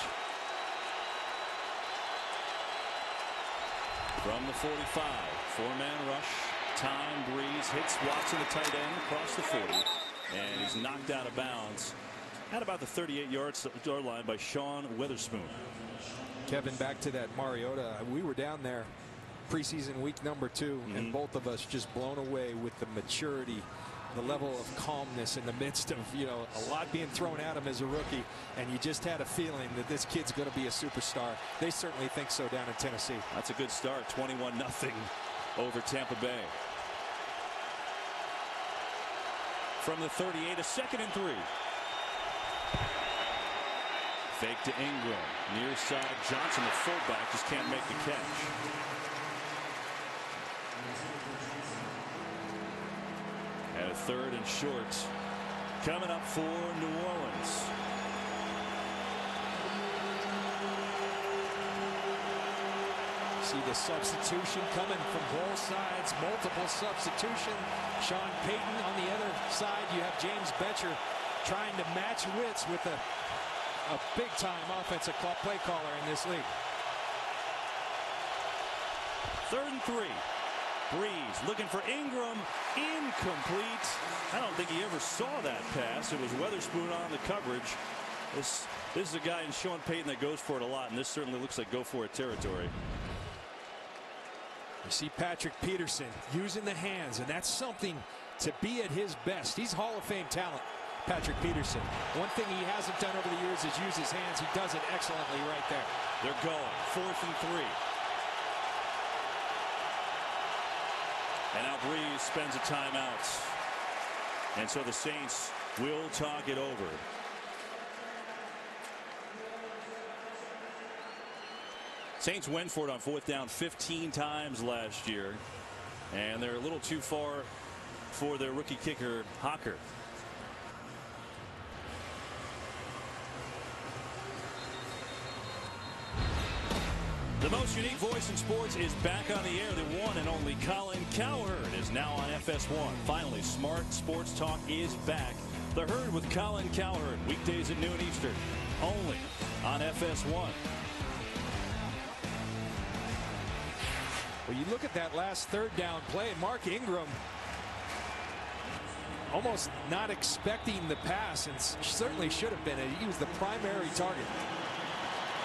Speaker 1: From the 45, four-man rush. Time, Breeze hits Watson, the tight end, across the 40, and he's knocked out of bounds at about the 38-yard line by Sean Witherspoon.
Speaker 2: Kevin, back to that Mariota. We were down there preseason week number 2, and both of us just blown away with the maturity, the level of calmness in the midst of, a lot being thrown at him as a rookie, and you just had a feeling that this kid's going to be a superstar. They certainly think so down in Tennessee.
Speaker 1: That's a good start, 21-0 over Tampa Bay. From the 38, a 2nd and 3. Fake to Ingram, near side. Johnson, the fullback, just can't make the catch. And a 3rd and short coming up for New Orleans.
Speaker 2: See the substitution coming from both sides, multiple substitution. Sean Payton on the other side. You have James Bettcher trying to match wits with a big-time offensive play caller in this league.
Speaker 1: 3rd and 3. Breeze looking for Ingram, incomplete. I don't think he ever saw that pass. It was Witherspoon on the coverage. This is a guy in Sean Payton that goes for it a lot, and this certainly looks like go for it territory.
Speaker 2: You see Patrick Peterson using the hands, and that's something to be at his best. He's Hall of Fame talent, Patrick Peterson. One thing he hasn't done over the years is use his hands. He does it excellently right there.
Speaker 1: They're going 4th and 3. And now Breeze spends a timeout. And so the Saints will talk it over. Saints went for it on 4th down 15 times last year. And they're a little too far for their rookie kicker, Hocker. The most unique voice in sports is back on the air. The one and only Colin Cowherd is now on FS1. Finally, smart sports talk is back. The Herd with Colin Cowherd, weekdays at noon Eastern, only on FS1.
Speaker 2: Well, you look at that last 3rd down play, Mark Ingram almost not expecting the pass, and certainly should have been. He was the primary target.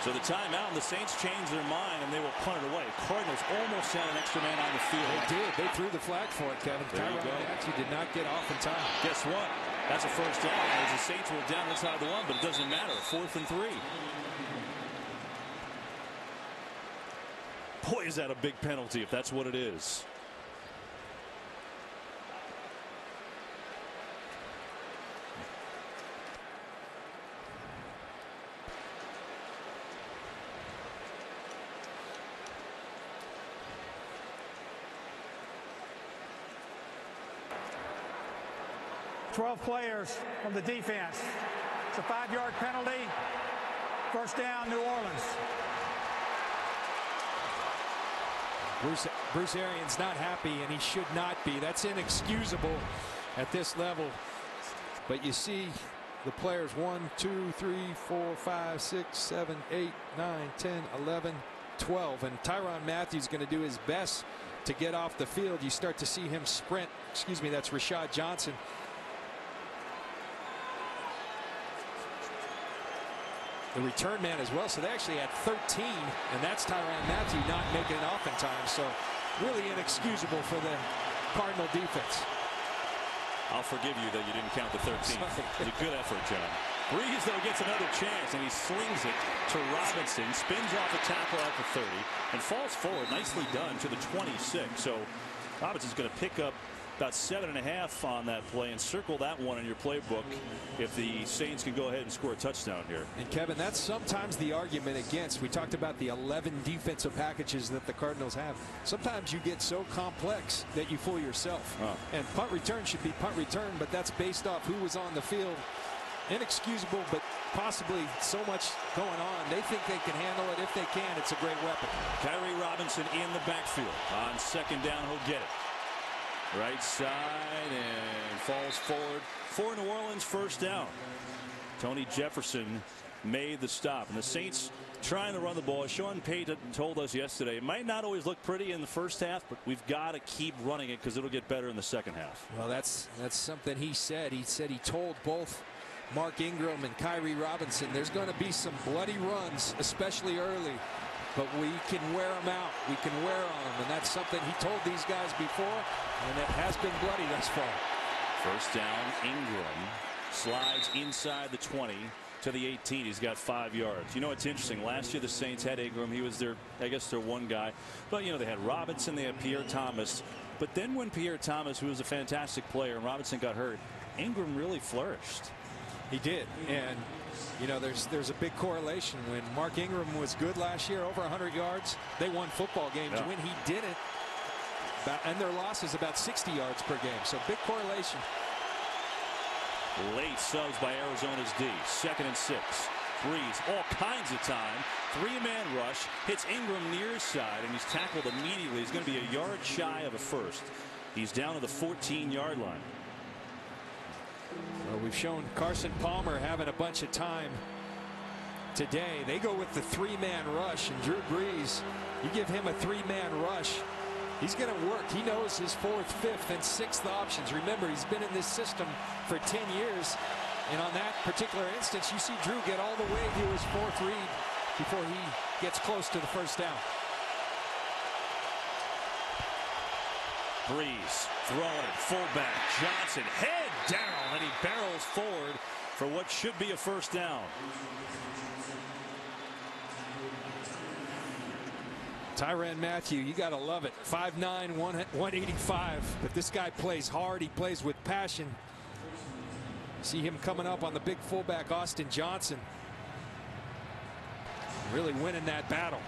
Speaker 1: So the timeout, and the Saints changed their mind, and they will punt it away. Cardinals almost had an extra man on the field.
Speaker 2: They did. They threw the flag for it, Kevin.
Speaker 1: There you go.
Speaker 2: Actually did not get off in time.
Speaker 1: Guess what? That's a 1st down, as the Saints were down inside the 1, but it doesn't matter. 4th and 3. Boy, is that a big penalty if that's what it is.
Speaker 3: Twelve players from the defense. It's a 5-yard penalty. 1st down, New Orleans.
Speaker 2: Bruce Arians not happy, and he should not be. That's inexcusable at this level. But you see the players 1, 2, 3, 4, 5, 6, 7, 8, 9, 10, 11, 12. And Tyrann Mathieu going to do his best to get off the field. You start to see him sprint. Excuse me, that's Rashad Johnson. The return man as well, so they actually had 13, and that's Tyrann Mathieu not making it off in time. So really inexcusable for the Cardinal defense.
Speaker 1: I'll forgive you that you didn't count the 13. It was a good effort, John. Breeze, though, gets another chance, and he slings it to Robinson, spins off a tackle at the 30, and falls forward, nicely done, to the 26. So Robinson's going to pick up about 7.5 on that play and circle that one in your playbook if the Saints can go ahead and score a touchdown here.
Speaker 2: And Kevin, that's sometimes the argument against. We talked about the 11 defensive packages that the Cardinals have. Sometimes you get so complex that you fool yourself. And punt return should be punt return, but that's based off who was on the field. Inexcusable, but possibly so much going on. They think they can handle it. If they can, it's a great weapon.
Speaker 1: Kyrie Robinson in the backfield. On second down, he'll get it. Right side and falls forward for New Orleans, first down. Tony Jefferson made the stop, and the Saints trying to run the ball. Sean Payton told us yesterday it might not always look pretty in the first half, but we've got to keep running it because it'll get better in the second half.
Speaker 2: Well, that's something he said. He said he told both Mark Ingram and Kyrie Robinson there's going to be some bloody runs, especially early. But we can wear them out. We can wear on them. And that's something he told these guys before. And it has been bloody thus far.
Speaker 1: First down, Ingram slides inside the 20 to the 18. He's got 5 yards. You know, it's interesting. Last year the Saints had Ingram. He was their, I guess, their one guy. But, you know, they had Robinson. They had Pierre Thomas. But then when Pierre Thomas, who was a fantastic player, and Robinson got hurt, Ingram really flourished.
Speaker 2: He did. And you know, there's a big correlation. When Mark Ingram was good last year, over 100 yards, they won football games.
Speaker 1: Yeah.
Speaker 2: When he didn't, and their loss is about 60 yards per game. So big correlation.
Speaker 1: Late subs by Arizona's D. 2nd and 6. Breeze all kinds of time. 3-man rush. Hits Ingram near side, and he's tackled immediately. He's going to be a yard shy of a first. He's down to the 14-yard line.
Speaker 2: Well, we've shown Carson Palmer having a bunch of time today. They go with the 3-man rush, and Drew Brees, you give him a 3-man rush, he's going to work. He knows his 4th, 5th, and 6th options. Remember, he's been in this system for 10 years. And on that particular instance, you see Drew get all the way to his 4th read before he gets close to the first down.
Speaker 1: Breeze throwing it, fullback Johnson, head down, and he barrels forward for what should be a first down.
Speaker 2: Tyrann Mathieu, you got to love it. 5'9", 185. But this guy plays hard. He plays with passion. See him coming up on the big fullback, Austin Johnson. Really winning that battle.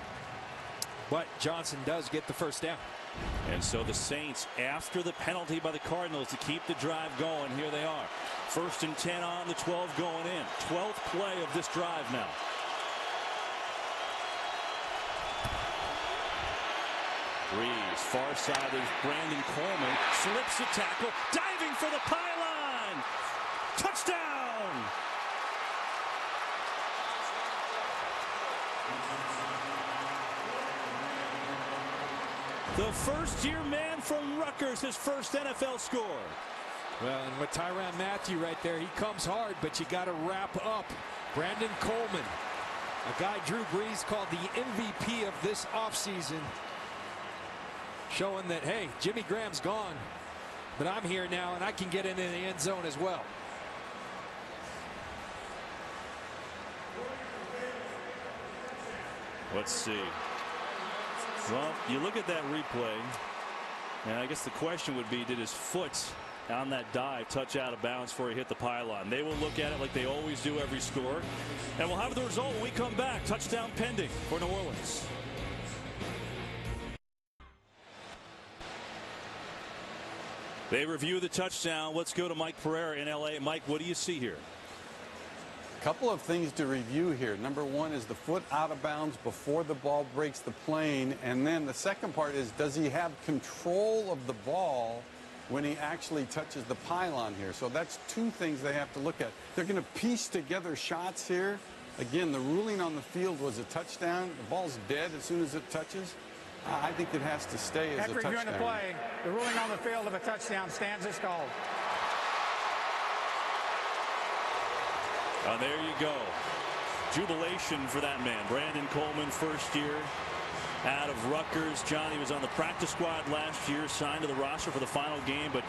Speaker 2: But Johnson does get the first down.
Speaker 1: And so the Saints, after the penalty by the Cardinals to keep the drive going, here they are. 1st and 10 on the 12 going in. 12th play of this drive now. Breeze, far side, there's Brandon Coleman, slips the tackle, diving for the pylon. Touchdown! The first-year man from Rutgers, his first NFL score.
Speaker 2: Well, and with Tyrann Mathieu right there, he comes hard, but you got to wrap up. Brandon Coleman, a guy Drew Brees called the MVP of this offseason, showing that, hey, Jimmy Graham's gone, but I'm here now, and I can get into the end zone as well.
Speaker 1: Let's see. Well, you look at that replay, and I guess the question would be, did his foot on that dive touch out of bounds before he hit the pylon? They will look at it like they always do every score, and we'll have the result when we come back. Touchdown pending for New Orleans. They review the touchdown. Let's go to Mike Pereira in L.A. Mike, what do you see here?
Speaker 6: Couple of things to review here. Number one is the foot out of bounds before the ball breaks the plane. And then the second part is, does he have control of the ball when he actually touches the pylon here? So that's 2 things they have to look at. They're going to piece together shots here. Again, the ruling on the field was a touchdown. The ball's dead as soon as it touches. I think it has to stay as a touchdown.
Speaker 3: After reviewing the play, the ruling on the field of a touchdown stands as called.
Speaker 1: There you go. Jubilation for that man. Brandon Coleman, first year out of Rutgers. Johnny was on the practice squad last year, signed to the roster for the final game, but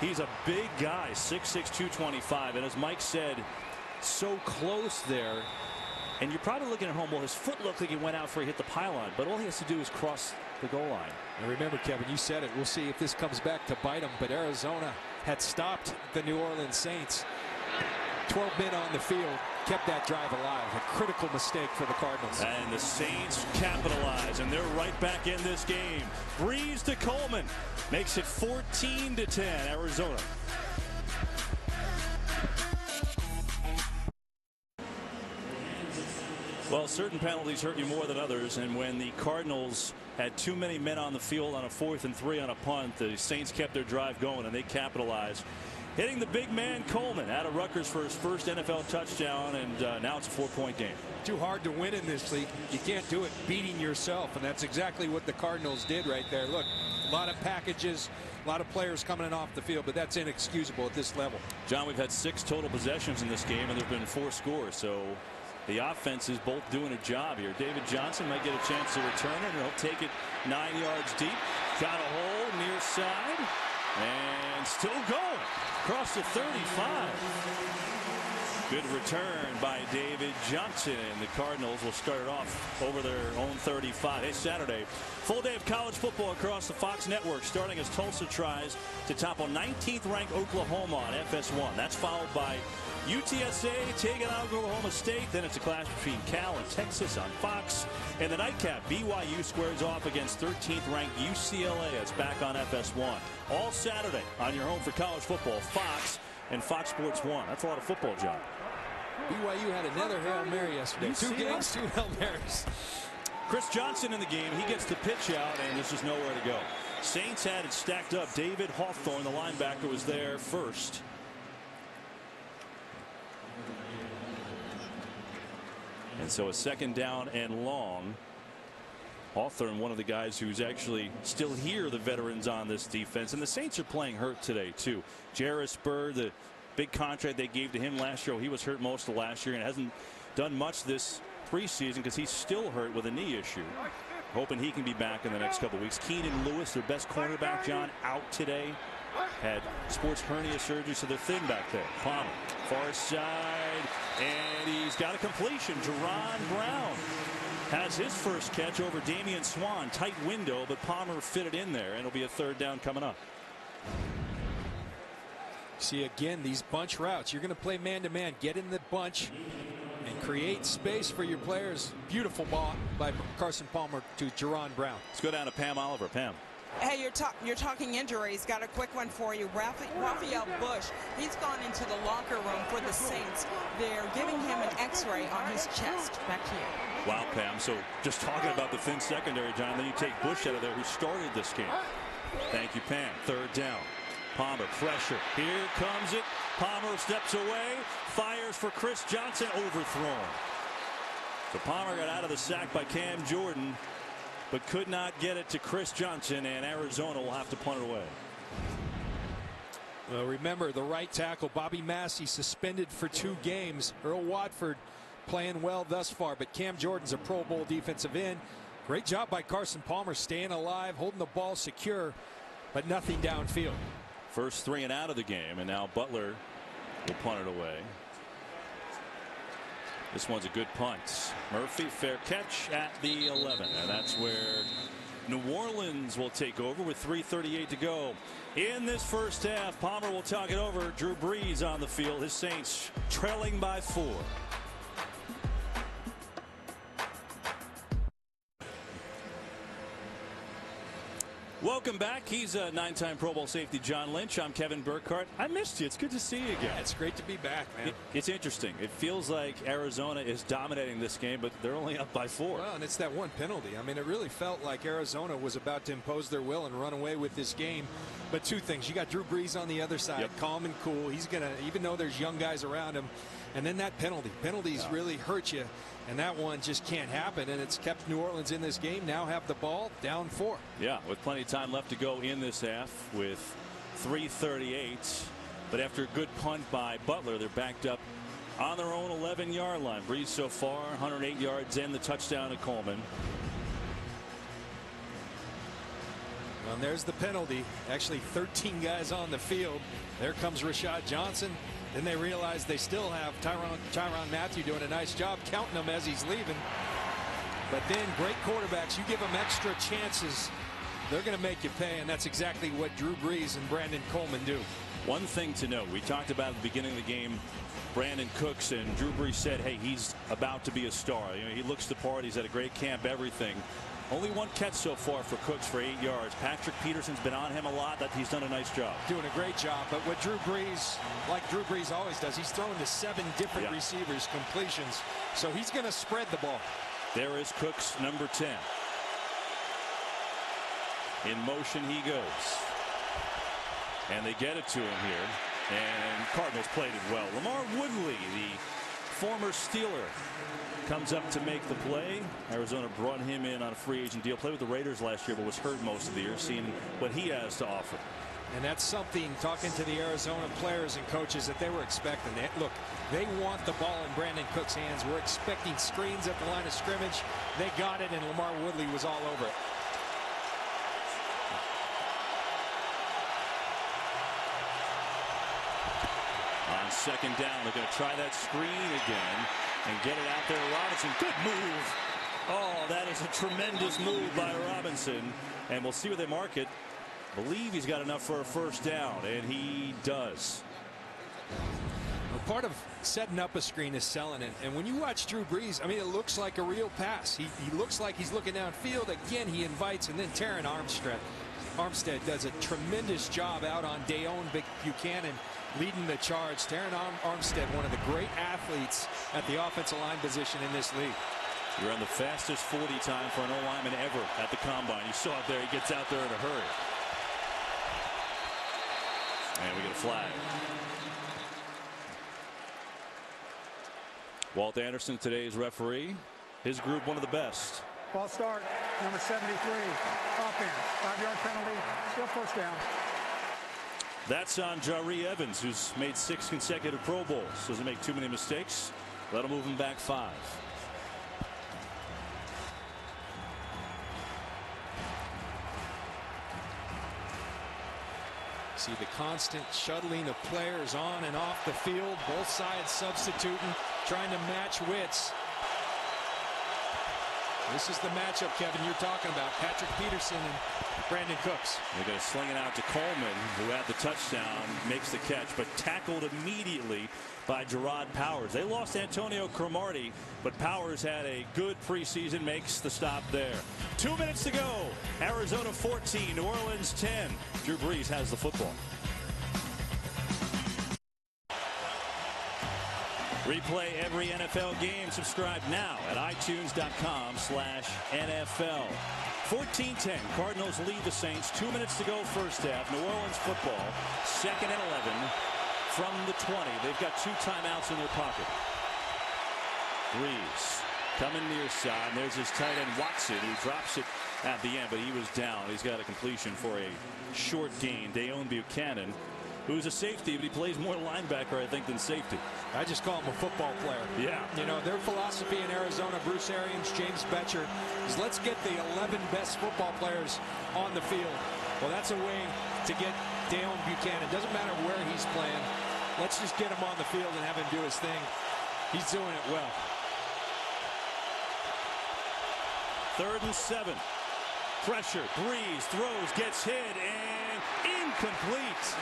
Speaker 1: he's a big guy, 6'6", 225. And as Mike said, so close there. And you're probably looking at home, well, his foot looked like he went out before he hit the pylon, but all he has to do is cross the goal line.
Speaker 2: And remember, Kevin, you said it. We'll see if this comes back to bite them. But Arizona had stopped the New Orleans Saints. 12 men on the field, kept that drive alive. A critical mistake for the Cardinals.
Speaker 1: And the Saints capitalize, and they're right back in this game. Breeze to Coleman makes it 14-10, Arizona. Well, certain penalties hurt you more than others, and when the Cardinals had too many men on the field on a 4th and 3 on a punt, the Saints kept their drive going, and they capitalized. Hitting the big man Coleman out of Rutgers for his first NFL touchdown, and now it's a 4-point game.
Speaker 2: Too hard to win in this league. You can't do it beating yourself, and that's exactly what the Cardinals did right there. Look, a lot of packages, a lot of players coming in off the field, but that's inexcusable at this level.
Speaker 1: John, we've had 6 total possessions in this game, and there have been 4 scores, so the offense is both doing a job here. David Johnson might get a chance to return it, and he'll take it 9 yards deep. Got a hole near side, and still going across the 35. Good return by David Johnson, and the Cardinals will start it off over their own 35. Hey, Saturday, full day of college football across the Fox network, starting as Tulsa tries to topple 19th ranked Oklahoma on FS1. That's followed by UTSA taking out Oklahoma State. Then it's a clash between Cal and Texas on Fox. And the nightcap, BYU squares off against 13th ranked UCLA. It's back on FS1. All Saturday on your home for college football, Fox and Fox Sports 1. That's a lot of football, John.
Speaker 2: BYU had another Hail Mary yesterday. 2 games, 2 Hail Marys.
Speaker 1: Chris Johnson in the game. He gets the pitch out, and there's just nowhere to go. Saints had it stacked up. David Hawthorne, the linebacker, was there first. And so a 2nd down and long. Hawthorne, one of the guys who's actually still here, the veterans on this defense. And the Saints are playing hurt today, too. Jarris Bird, the big contract they gave to him last year, he was hurt most of last year and hasn't done much this preseason because he's still hurt with a knee issue. Hoping he can be back in the next couple of weeks. Keenan Lewis, their best cornerback, John, out today. Had sports hernia surgery, so they're thin back there. Palmer, far side, and he's got a completion. Jerron Brown has his first catch over Damian Swan. Tight window, but Palmer fit it in there, and it'll be a 3rd down coming up.
Speaker 2: See, again, these bunch routes. You're going to play man-to-man. Get in the bunch and create space for your players. Beautiful ball by Carson Palmer to Jerron Brown.
Speaker 1: Let's go down to Pam Oliver. Pam.
Speaker 4: Hey, you're talking injuries. Got a quick one for you. Raphael Bush, he's gone into the locker room for the Saints. They're giving him an X-ray on his chest. Back to you.
Speaker 1: Wow, Pam. So just talking about the thin secondary, John, then you take Bush out of there, who started this game. Thank you, Pam. 3rd down. Palmer, pressure. Here comes it. Palmer steps away, fires for Chris Johnson, overthrown. So Palmer got out of the sack by Cam Jordan, but could not get it to Chris Johnson, and Arizona will have to punt it away.
Speaker 2: Well, remember, the right tackle, Bobby Massey, suspended for 2 games. Earl Watford playing well thus far, but Cam Jordan's a Pro Bowl defensive end. Great job by Carson Palmer staying alive, holding the ball secure, but nothing downfield.
Speaker 1: First 3 and out of the game, and now Butler will punt it away. This one's a good punt. Murphy, fair catch at the 11, and that's where New Orleans will take over with 3:38 to go in this first half. Palmer will talk it over. Drew Brees on the field. His Saints trailing by 4. Welcome back. He's a 9-time Pro Bowl safety, John Lynch. I'm Kevin Burkhardt. I missed you. It's good to see you again.
Speaker 2: Yeah, it's great to be back, man.
Speaker 1: It's interesting. It feels like Arizona is dominating this game, but they're only up by 4.
Speaker 2: Well, and it's that one penalty. I mean, it really felt like Arizona was about to impose their will and run away with this game. But 2 things. You got Drew Brees on the other side, calm and cool. He's going to, even though there's young guys around him, and then that penalty. Penalties really hurt you. And that one just can't happen, and it's kept New Orleans in this game. Now have the ball, down 4.
Speaker 1: Yeah, with plenty of time left to go in this half with 3:38. But after a good punt by Butler, they're backed up on their own 11-yard line. Brees so far 108 yards and the touchdown to Coleman.
Speaker 2: Well, and there's the penalty. Actually 13 guys on the field. There comes Rashad Johnson. Then they realize they still have Tyrann Mathieu doing a nice job counting them as he's leaving. But then great quarterbacks, you give them extra chances, they're going to make you pay, and that's exactly what Drew Brees and Brandon Coleman do.
Speaker 1: One thing to note, we talked about at the beginning of the game, Brandon Cooks, and Drew Brees said, hey, he's about to be a star. You know, he looks the part. He's at a great camp, everything. Only one catch so far for Cooks for 8 yards. Patrick Peterson's been on him a lot. He's done a nice job.
Speaker 2: Doing a great job. But what Drew Brees, like Drew Brees always does, he's thrown to 7 different receivers, completions. So he's going to spread the ball. There is Cooks, number 10. In motion he goes. And they get it to him here. And Cardinals played it well. Lamar Woodley, the former Steeler, comes up to make the play. Arizona brought him in on a free agent deal. Played with the Raiders last year, but was hurt most of the year. Seeing what he has to offer. And that's something, talking to the Arizona players and coaches, that they were expecting. Look, they want the ball in Brandon Cooks' hands. We're expecting screens at the line of scrimmage. They got it, and Lamar Woodley was all over it. On second down, they're going to try that screen again and get it out there. Robinson, good move. Oh, that is a tremendous move by Robinson. And we'll see where they mark it. Believe he's got enough for a first down, and he does. Well, part of setting up a screen is selling it. And when you watch Drew Brees, I mean, it looks like a real pass. He looks like he's looking downfield. Again, he invites, and then Terron Armstead does a tremendous job out on Neion Buchanan, leading the charge. Terron Armstead, one of the great athletes at the offensive line position in this league. He ran the fastest 40 time for an O-lineman ever at the combine. You saw it there. He gets out there in a hurry. And we get a flag. Walt Anderson, today's referee. His group, one of the best.
Speaker 3: Ball start, number 73, offense, 5-yard penalty, still first down.
Speaker 1: That's on Jaree Evans, who's made 6 consecutive Pro Bowls. Doesn't make too many mistakes. That'll move him back 5. See the constant shuttling of players on and off the field, both sides substituting, trying to match wits. This is the matchup, Kevin, you're talking about. Patrick Peterson and Brandon Cooks. They're going to sling it out to Coleman, who had the touchdown, makes the catch, but tackled immediately by Gerard Powers. They lost Antonio Cromartie, but Powers had a good preseason, makes the stop there. 2 minutes to go. Arizona 14, New Orleans 10. Drew Brees has the football. Replay every NFL game. Subscribe now at iTunes.com/NFL. 14-10. Cardinals lead the Saints. 2 minutes to go first half. New Orleans football. 2nd and 11 from the 20. They've got 2 timeouts in their pocket. Brees coming near side. And there's his tight end Watson, who drops it at the end, but he was down. He's got a completion for a short gain. Neion Buchanan, who's a safety, but he plays more linebacker, I think, than safety. I just call him a football player. Yeah. You know, their philosophy in Arizona, Bruce Arians, James Betcher, is let's get the 11 best football players on the field. Well, that's a way to get Neion Buchanan. Doesn't matter where he's playing. Let's just get him on the field and have him do his thing. He's doing it well. 3rd and 7. Pressure. Brees throws, gets hit, and incomplete.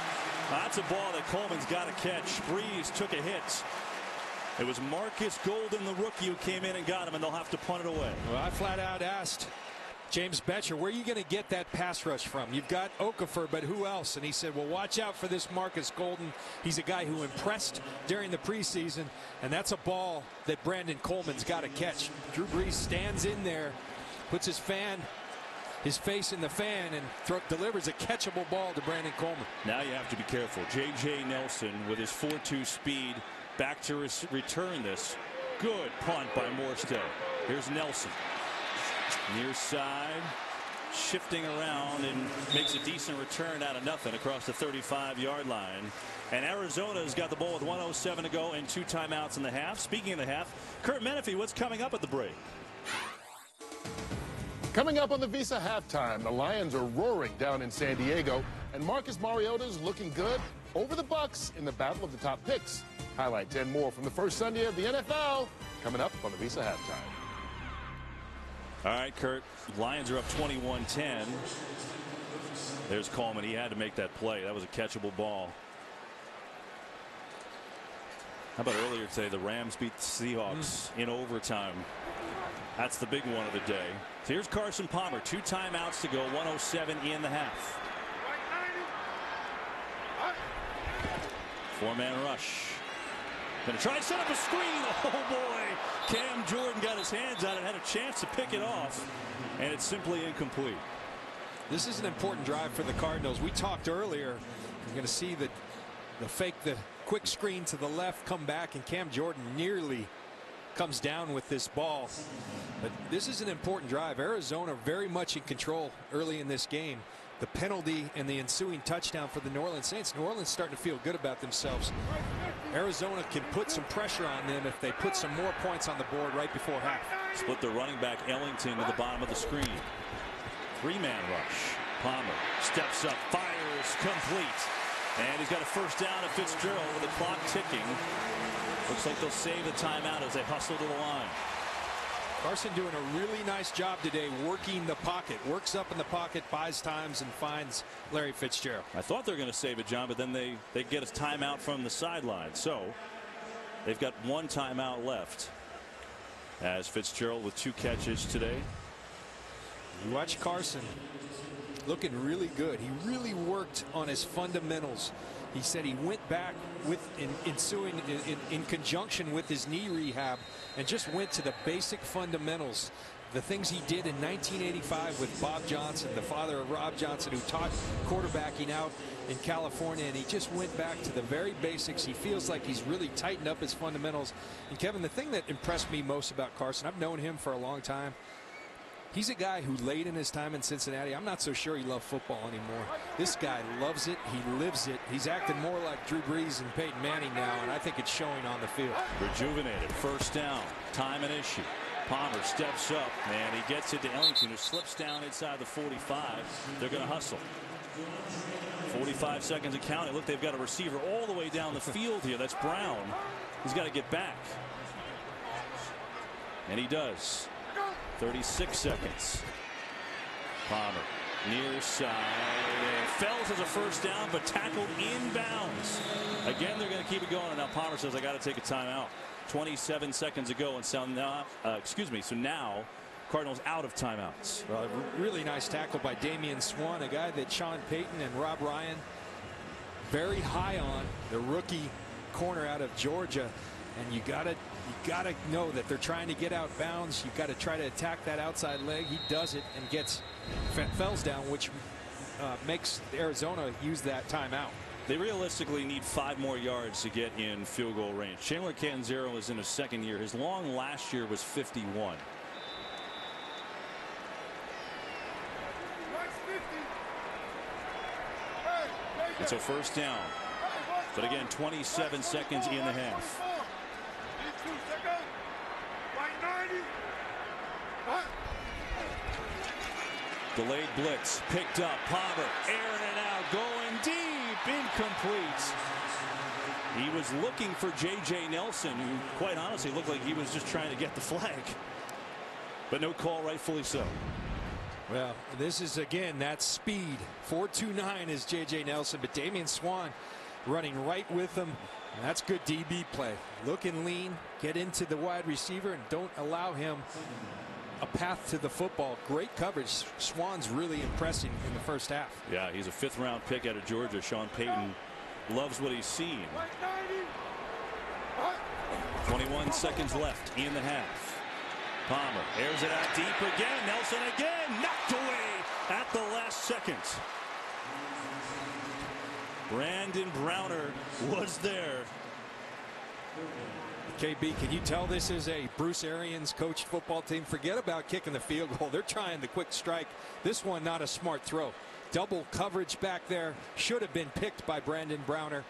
Speaker 1: That's a ball that Coleman's got to catch. Brees took a hit. It was Marcus Golden, the rookie, who came in and got him, and they'll have to punt it away. Well, I flat out asked James Betcher, where are you going to get that pass rush from? You've got Okafor, but who else? And he said, well, watch out for this Marcus Golden. He's a guy who impressed during the preseason, and that's a ball that Brandon Coleman's got to catch. Drew Brees stands in there, puts his face in the fan, and delivers a catchable ball to Brandon Coleman. Now you have to be careful. J.J. Nelson with his 4.2 speed back to return this. Good punt by Morstead. Here's Nelson. Near side, shifting around, and makes a decent return out of nothing across the 35-yard line. And Arizona's got the ball with 1:07 to go and 2 timeouts in the half. Speaking of the half, Kurt Menefee, what's coming up at the break?
Speaker 5: Coming up on the Visa halftime, the Lions are roaring down in San Diego, and Marcus Mariota's looking good over the Bucs in the battle of the top picks. Highlights and more from the first Sunday of the NFL coming up on the Visa halftime.
Speaker 1: All right, Kurt. Lions are up 21-10. There's Coleman. He had to make that play. That was a catchable ball. How about earlier today, the Rams beat the Seahawks in overtime. That's the big one of the day. So here's Carson Palmer. 2 timeouts to go. 1:07 in the half. 4-man rush. Going to try to set up a screen. Oh, boy. Cam Jordan got his hands on it, had a chance to pick it off, and it's simply incomplete.
Speaker 2: This is an important drive for the Cardinals. We talked earlier. You're going to see the quick screen to the left come back, and Cam Jordan nearly comes down with this ball. But this is an important drive. Arizona very much in control early in this game. The penalty and the ensuing touchdown for the New Orleans Saints. New Orleans starting to feel good about themselves. Arizona can put some pressure on them if they put some more points on the board right before half.
Speaker 1: Split the running back Ellington to the bottom of the screen. 3-man rush. Palmer steps up, fires, complete. And he's got a first down to Fitzgerald with the clock ticking. Looks like they'll save the timeout as they hustle to the line.
Speaker 2: Carson doing a really nice job today working the pocket. Works up in the pocket, buys times, and finds Larry Fitzgerald.
Speaker 1: I thought they were going to save it, John, but then they get a timeout from the sideline. So they've got 1 timeout left as Fitzgerald with 2 catches today.
Speaker 2: You watch Carson looking really good. He really worked on his fundamentals. He said he went back with in conjunction with his knee rehab and just went to the basic fundamentals. The things he did in 1985 with Bob Johnson, the father of Rob Johnson, who taught quarterbacking out in California, and he just went back to the very basics. He feels like he's really tightened up his fundamentals. And Kevin, the thing that impressed me most about Carson, I've known him for a long time. He's a guy who late in his time in Cincinnati, I'm not so sure he loved football anymore. This guy loves it. He lives it. He's acting more like Drew Brees and Peyton Manning now, and I think it's showing on the field.
Speaker 1: Rejuvenated. First down. Time and issue. Palmer steps up, and he gets it to Ellington, who slips down inside the 45. They're going to hustle. 45 seconds to count. Look, they've got a receiver all the way down the field here. That's Brown. He's got to get back. And he does. 36 seconds. Palmer near side. Fells has a first down, but tackled inbounds. Again, they're going to keep it going. And now Palmer says, I got to take a timeout. 27 seconds ago, and so now, so now Cardinals out of timeouts.
Speaker 2: Well, really nice tackle by Damian Swann, a guy that Sean Payton and Rob Ryan very high on, the rookie corner out of Georgia. And you gotta know that they're trying to get out bounds. You got to try to attack that outside leg. He does it and gets Fells down, which makes Arizona use that timeout.
Speaker 1: They realistically need 5 more yards to get in field goal range. Chandler Catanzaro is in his 2nd year. His long last year was 51. It's a first down. But again, 27 seconds in the half. Delayed blitz, picked up, Palmer, airing it out, going deep, incomplete. He was looking for J.J. Nelson, who quite honestly looked like he was just trying to get the flag. But no call, rightfully so.
Speaker 2: Well, this is, again, that speed. 4.29 is J.J. Nelson, but Damian Swann running right with him. And that's good DB play. Look and lean, get into the wide receiver, and don't allow him a path to the football. Great coverage. Swann's really impressing in the first half.
Speaker 1: Yeah, he's a 5th-round pick out of Georgia. Sean Payton loves what he's seen. 21 seconds left in the half. Palmer airs it out deep again. Nelson again, knocked away at the last second. Brandon Browner was there.
Speaker 2: KB, can you tell this is a Bruce Arians coached football team? Forget about kicking the field goal. They're trying the quick strike. This one not a smart throw. Double coverage back there. Should have been picked by Brandon Browner.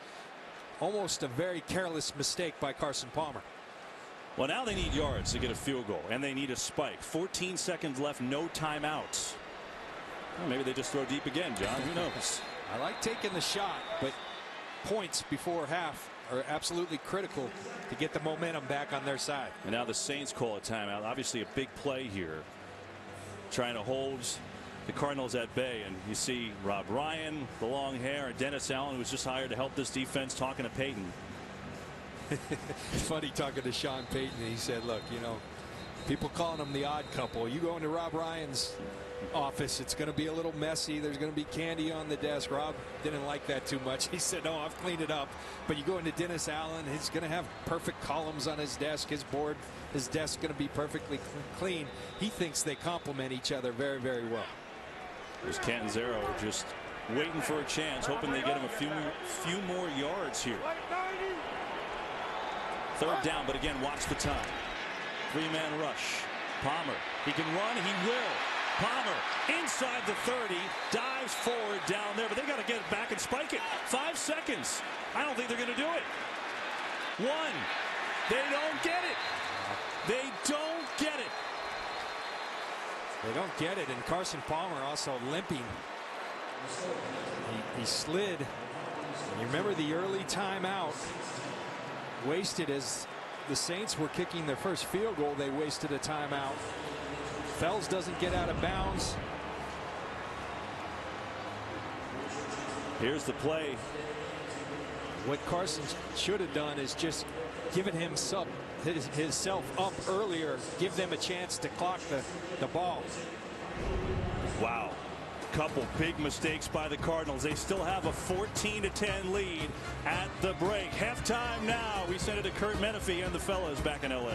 Speaker 2: Almost a very careless mistake by Carson Palmer.
Speaker 1: Well, now they need yards to get a field goal, and they need a spike. 14 seconds left, no timeouts. Well, maybe they just throw deep again, John. Who knows?
Speaker 2: I like taking the shot, but points before half are absolutely critical to get the momentum back on their side.
Speaker 1: And now the Saints call a timeout. Obviously a big play here. trying to hold the Cardinals at bay. And you see Rob Ryan, the long hair, and Dennis Allen, who was just hired to help this defense, talking to Peyton.
Speaker 2: It's funny talking to Sean Payton. He said, look, you know, people calling him the odd couple. You go into Rob Ryan's office, it's going to be a little messy. There's going to be candy on the desk. Rob didn't like that too much. He said, no, I've cleaned it up. But you go into Dennis Allen, he's going to have perfect columns on his desk. His board, his desk going to be perfectly clean. He thinks they complement each other very, very well.
Speaker 1: There's Catanzaro just waiting for a chance, hoping they get him a few more yards here. Third down, but again, watch the time. Three-man rush. Palmer, he can run, he will. Palmer inside the 30, dives forward down there, but they got to get it back and spike it. 5 seconds. I don't think they're going to do it. 1. They don't get it. They don't get it.
Speaker 2: They don't get it, and Carson Palmer also limping. He slid. You remember the early timeout wasted as the Saints were kicking their first field goal. They wasted a timeout. Fells doesn't get out of bounds.
Speaker 1: Here's the play.
Speaker 2: What Carson should have done is just given himself up earlier, give them a chance to clock the ball.
Speaker 1: Wow. Couple big mistakes by the Cardinals. They still have a 14-10 lead at the break. Halftime now. We send it to Kurt Menefee and the fellas back in LA.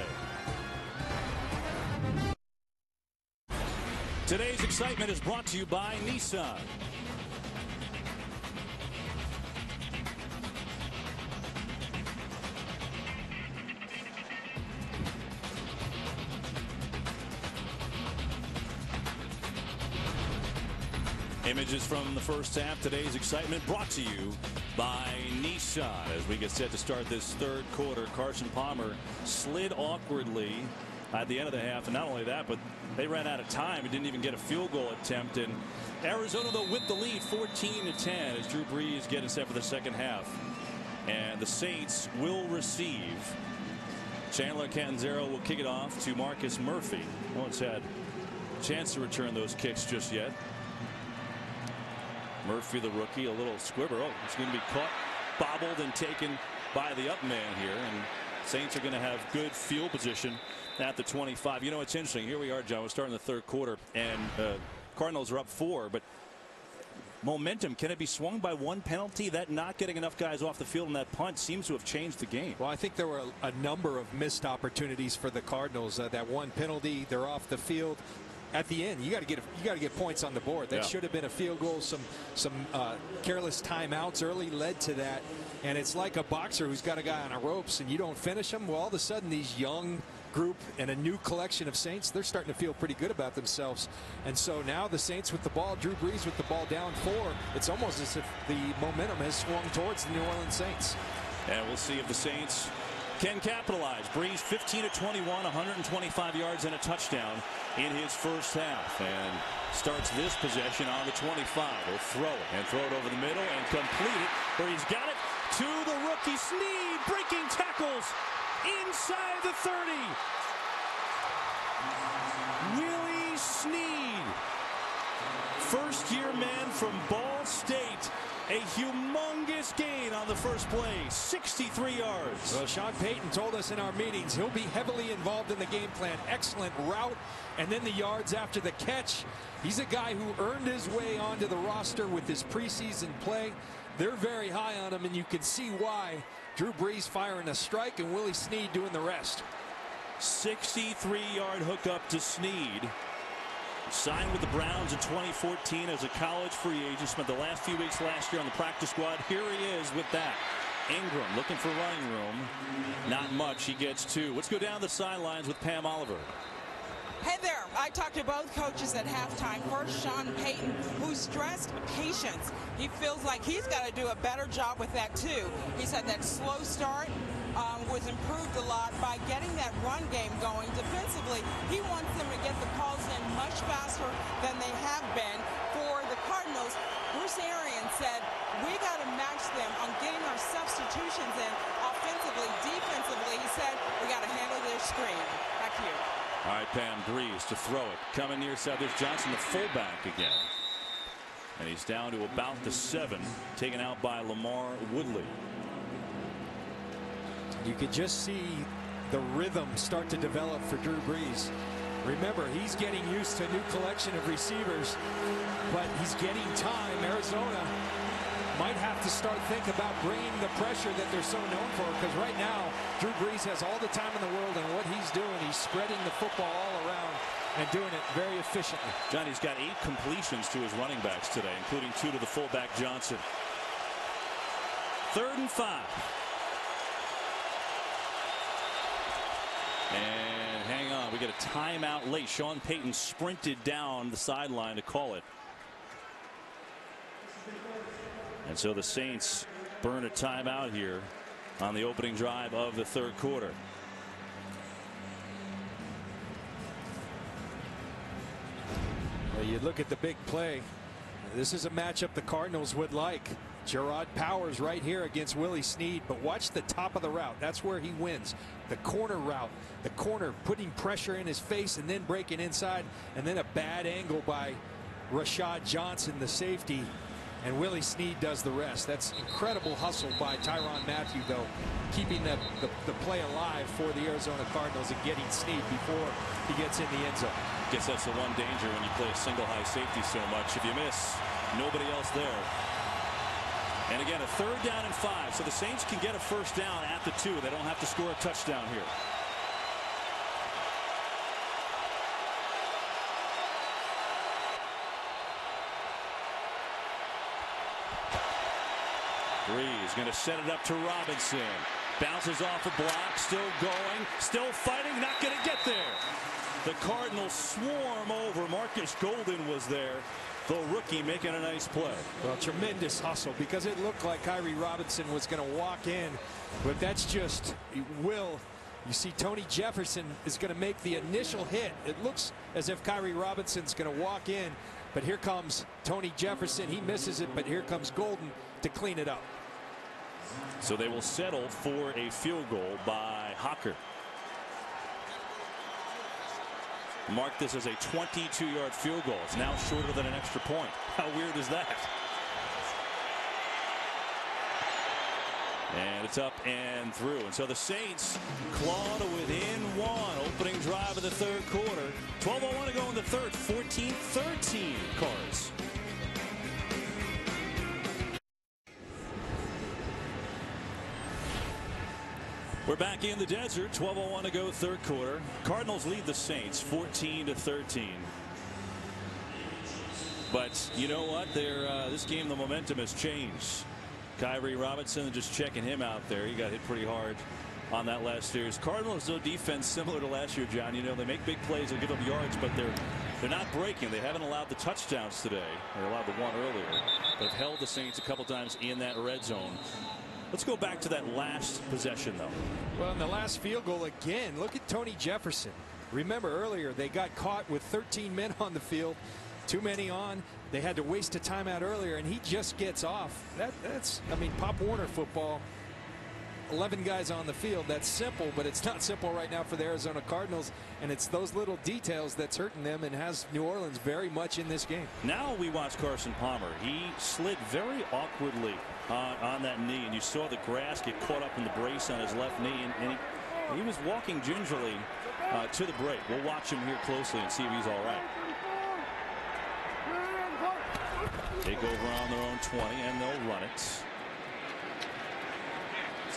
Speaker 1: Today's excitement is brought to you by Nissan. Images from the first half. Today's excitement brought to you by Nissan. As we get set to start this third quarter, Carson Palmer slid awkwardly at the end of the half. And not only that, but they ran out of time. He didn't even get a field goal attempt. And Arizona, though, with the lead, 14-10, as Drew Brees getting set for the second half. And the Saints will receive. Chandler Catanzaro will kick it off to Marcus Murphy. No one's had a chance to return those kicks just yet. Murphy, the rookie, a little squibber. Oh, it's going to be caught, bobbled, and taken by the up man here. And Saints are going to have good field position at the 25. You know, it's interesting. Here we are, John. We're starting the third quarter, and Cardinals are up 4. But momentum, can it be swung by one penalty? That not getting enough guys off the field and that punt seems to have changed the game.
Speaker 2: Well, I think there were a number of missed opportunities for the Cardinals. That one penalty, they're off the field. At the end, you got to get points on the board. That should have been a field goal. Some careless timeouts early led to that. And it's like a boxer who's got a guy on the ropes and you don't finish him. Well, all of a sudden, these young group and a new collection of Saints, they're starting to feel pretty good about themselves. And so now the Saints with the ball, Drew Brees with the ball down 4. It's almost as if the momentum has swung towards the New Orleans Saints.
Speaker 1: And we'll see if the Saints can capitalize. Brees 15-21, 125 yards and a touchdown in his first half, and starts this possession on the 25. He'll throw it over the middle and complete it, where he's got it to the rookie Snead, breaking tackles inside the 30. Willie Snead, first-year man from Ball State. A humongous gain on the first play, 63 yards.
Speaker 2: Well, Sean Payton told us in our meetings he'll be heavily involved in the game plan. Excellent route, and then the yards after the catch. He's a guy who earned his way onto the roster with his preseason play. They're very high on him, and you can see why. Drew Brees firing a strike and Willie Snead doing the rest.
Speaker 1: 63-yard hookup to Snead. Signed with the Browns in 2014 as a college free agent. Spent the last few weeks last year on the practice squad. Here he is with that. Ingram looking for running room. Not much. He gets 2. Let's go down the sidelines with Pam Oliver.
Speaker 4: Hey there. I talked to both coaches at halftime. First, Sean Payton, who stressed patience. He feels like he's got to do a better job with that, too. He said that slow start was improved a lot by getting that run game going. Defensively, he wants them to get the calls in much faster than they have been. For the Cardinals, Bruce Arians said, we got to match them on getting our substitutions in offensively. Defensively, he said, we got to handle their screen. Back to you.
Speaker 1: All right, Pam, Breeze to throw it. Coming near side. There's Johnson, the fullback again. And he's down to about the 7, taken out by Lamar Woodley.
Speaker 2: You could just see the rhythm start to develop for Drew Brees. Remember, he's getting used to a new collection of receivers, but he's getting time. Arizona might have to start thinking about bringing the pressure that they're so known for, because right now Drew Brees has all the time in the world, and what he's doing, he's spreading the football all around and doing it very efficiently.
Speaker 1: Johnny's got 8 completions to his running backs today, including 2 to the fullback Johnson. 3rd and 5. And hang on, we get a timeout late. Sean Payton sprinted down the sideline to call it. And so the Saints burn a timeout here on the opening drive of the 3rd quarter.
Speaker 2: Well, you look at the big play. This is a matchup the Cardinals would like. Gerard Powers right here against Willie Snead, but watch the top of the route. That's where he wins. The corner route, the corner putting pressure in his face and then breaking inside, and then a bad angle by Rashad Johnson, the safety, and Willie Snead does the rest. That's incredible hustle by Tyrann Mathieu, though, keeping the play alive for the Arizona Cardinals and getting Snead before he gets in the end zone.
Speaker 1: Guess that's the one danger when you play a single high safety so much. If you miss, nobody else there. And again, a 3rd down and 5. So the Saints can get a 1st down at the 2. They don't have to score a touchdown here. Breeze going to set it up to Robinson. Bounces off a block. Still going. Still fighting. Not going to get there. The Cardinals swarm over. Marcus Golden was there. The rookie making a nice play.
Speaker 2: Well, tremendous hustle, because it looked like Kyrie Robinson was going to walk in, but that's just will. You see Tony Jefferson is going to make the initial hit. It looks as if Kyrie Robinson's going to walk in, but here comes Tony Jefferson. He misses it, but here comes Golden to clean it up.
Speaker 1: So they will settle for a field goal by Hocker. Mark this as a 22-yard field goal. It's now shorter than an extra point. How weird is that? And it's up and through. And so the Saints claw to within 1. Opening drive of the 3rd quarter. 12:01 to go in the 3rd. 14-13 Cards. We're back in the desert. 12:01 to go 3rd quarter. Cardinals lead the Saints 14-13. But you know what? This game, the momentum has changed. Kyrie Robinson, just checking him out there. He got hit pretty hard on that last series. Cardinals, no defense similar to last year, John. You know, they make big plays, they give up yards, but they're not breaking. They haven't allowed the touchdowns today. They allowed the one earlier, but have held the Saints a couple times in that red zone. Let's go back to that last possession, though.
Speaker 2: Well, in the last field goal again, look at Tony Jefferson. Remember earlier, they got caught with 13 men on the field, too many on. They had to waste a timeout earlier, and he just gets off. That's, I mean, Pop Warner football. 11 guys on the field. That's simple, but it's not simple right now for the Arizona Cardinals, and it's those little details that's hurting them and has New Orleans very much in this game.
Speaker 1: Now we watch Carson Palmer. He slid very awkwardly on that knee, and you saw the grass get caught up in the brace on his left knee, and he was walking gingerly to the break. We'll watch him here closely and see if he's all right. Take over on their own 20, and they'll run it.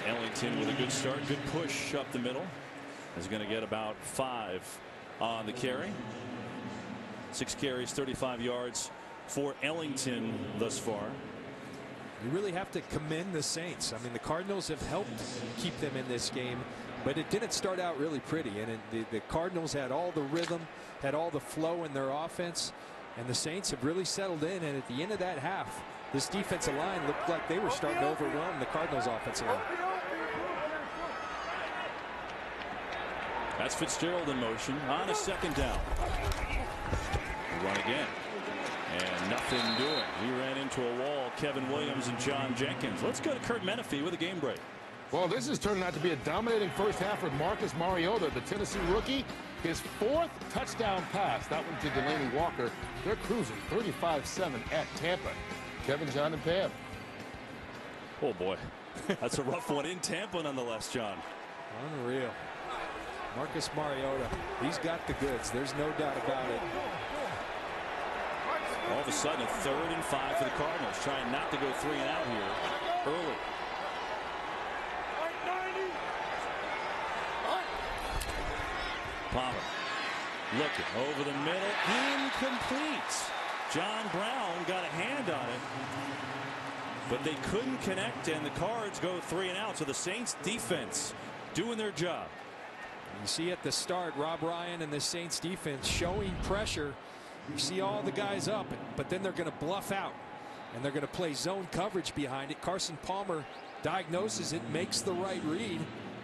Speaker 1: Ellington with a good start, good push up the middle. Is going to get about 5 on the carry. 6 carries, 35 yards for Ellington thus far.
Speaker 2: You really have to commend the Saints. I mean, the Cardinals have helped keep them in this game, but it didn't start out really pretty. And the Cardinals had all the rhythm, had all the flow in their offense, and the Saints have really settled in. And at the end of that half, this defensive line looked like they were starting to overwhelm the Cardinals offensive line.
Speaker 1: That's Fitzgerald in motion on a 2nd down. Run again. And nothing doing. He ran into a wall. Kevin Williams and John Jenkins. Let's go to Kurt Menefee with a game break.
Speaker 5: Well, this is turning out to be a dominating first half for Marcus Mariota, the Tennessee rookie. His 4th touchdown pass, that one to Delaney Walker. They're cruising 35-7 at Tampa. Kevin, John, and Pam.
Speaker 1: Oh, boy. That's a rough one in Tampa, nonetheless, John.
Speaker 2: Unreal. Marcus Mariota, he's got the goods. There's no doubt about it.
Speaker 1: All of a sudden, a 3rd and 5 for the Cardinals, trying not to go 3 and out here early. Palmer looking over the middle, incomplete. John Brown got a hand on it, but they couldn't connect, and the Cards go 3 and out. So the Saints defense doing their job.
Speaker 2: You see at the start, Rob Ryan and the Saints defense showing pressure. You see all the guys up, but then they're going to bluff out, and they're going to play zone coverage behind it. Carson Palmer diagnoses it, makes the right read.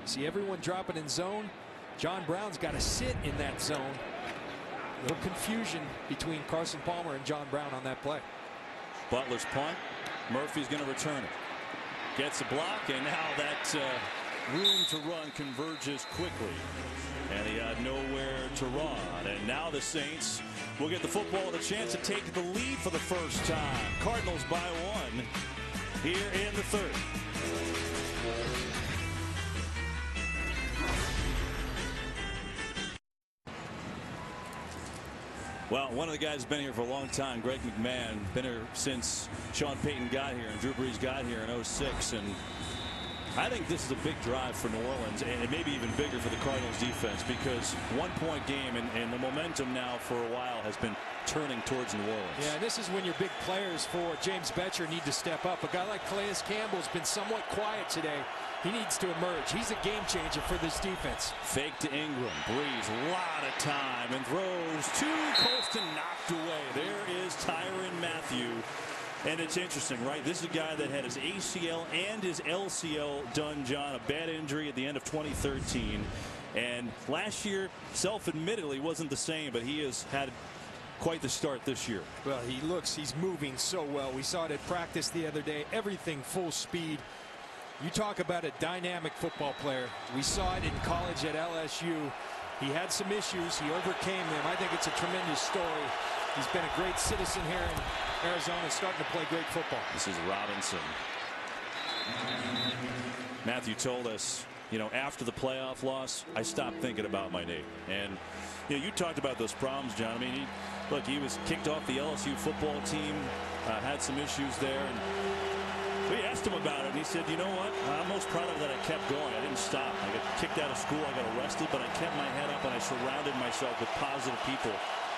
Speaker 2: See everyone dropping in zone. John Brown's got to sit in that zone. A little confusion between Carson Palmer and John Brown on that play.
Speaker 1: Butler's punt. Murphy's going to return it. Gets a block, and now that room to run converges quickly. And he had nowhere to run. And now the Saints will get the football and a chance to take the lead for the first time. Cardinals by 1 here in the 3rd. Well, one of the guys has been here for a long time, Greg McMahon, been here since Sean Payton got here and Drew Brees got here in 06. And I think this is a big drive for New Orleans, and maybe even bigger for the Cardinals defense, because 1-point game and the momentum now for a while has been turning towards New Orleans.
Speaker 2: Yeah, this is when your big players for James Betcher need to step up. A guy like Calais Campbell's been somewhat quiet today. He needs to emerge. He's a game changer for this defense.
Speaker 1: Fake to Ingram. Breeze, a lot of time, and throws to Colston, knocked away. There is Tyrann Mathieu. And it's interesting, right? This is a guy that had his ACL and his LCL done, John. A bad injury at the end of 2013. And last year, self-admittedly, wasn't the same, but he has had quite the start this year.
Speaker 2: Well, he's moving so well. We saw it at practice the other day. Everything full speed. You talk about a dynamic football player. We saw it in college at LSU. He had some issues. He overcame them. I think it's a tremendous story. He's been a great citizen here in Arizona, starting to play great football.
Speaker 1: This is Robinson. Mathieu told us, you know, after the playoff loss, I stopped thinking about my knee. And you know, you talked about those problems, John. I mean, he was kicked off the LSU football team, had some issues there, and we asked him about it, and he said, you know what, I'm most proud of that I kept going. I didn't stop. I got kicked out of school, I got arrested, but I kept my head up and I surrounded myself with positive people.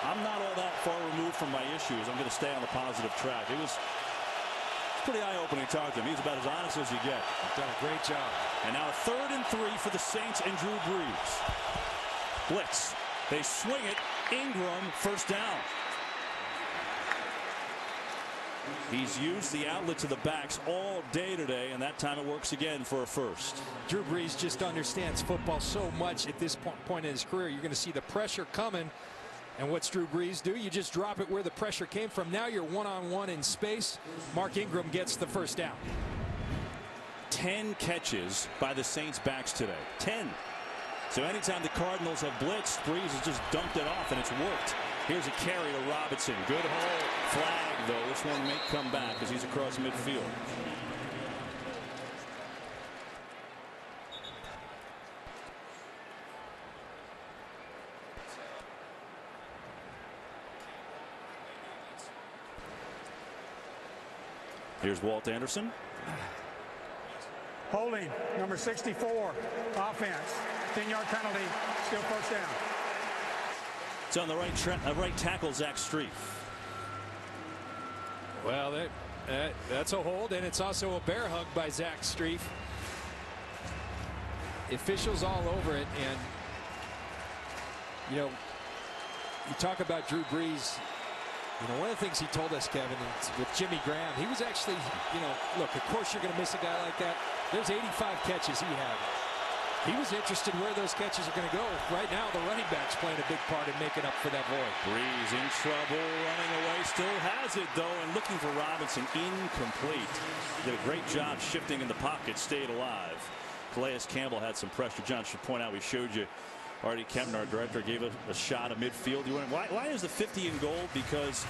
Speaker 1: I'm not all that far removed from my issues. I'm going to stay on the positive track. It was pretty eye-opening to talk to him. He's about as honest as you get.
Speaker 2: He's done a great job.
Speaker 1: And now 3rd and 3 for the Saints and Drew Brees. Blitz. They swing it. Ingram, first down. He's used the outlet to the backs all day today, and that time it works again for a first.
Speaker 2: Drew Brees just understands football so much at this point in his career. You're going to see the pressure coming, and what's Drew Brees do? You just drop it where the pressure came from. Now you're one-on-one in space. Mark Ingram gets the first down.
Speaker 1: 10 catches by the Saints backs today. 10. So anytime the Cardinals have blitzed, Brees has just dumped it off, and it's worked. Here's a carry to Robinson. Good hole. Flag, though. This one may come back as he's across midfield. Here's Walt Anderson.
Speaker 3: Holding, number 64, offense. 10-yard penalty, still first down.
Speaker 1: It's on the right tackle, Zach Strief.
Speaker 2: Well, that's a hold, and it's also a bear hug by Zach Strief. Officials all over it, and you know, you talk about Drew Brees. You know, one of the things he told us, Kevin, with Jimmy Graham, he was actually, you know, look, of course you're going to miss a guy like that. There's 85 catches he had. He was interested where those catches are going to go. Right now, the running back's playing a big part in making up for that void.
Speaker 1: Brees in trouble, running away, still has it, though, and looking for Robinson, incomplete. Did a great job shifting in the pocket, stayed alive. Calais Campbell had some pressure. John should point out we showed you Artie Kempner, our director, gave us a shot of midfield. Why is the 50 in gold? Because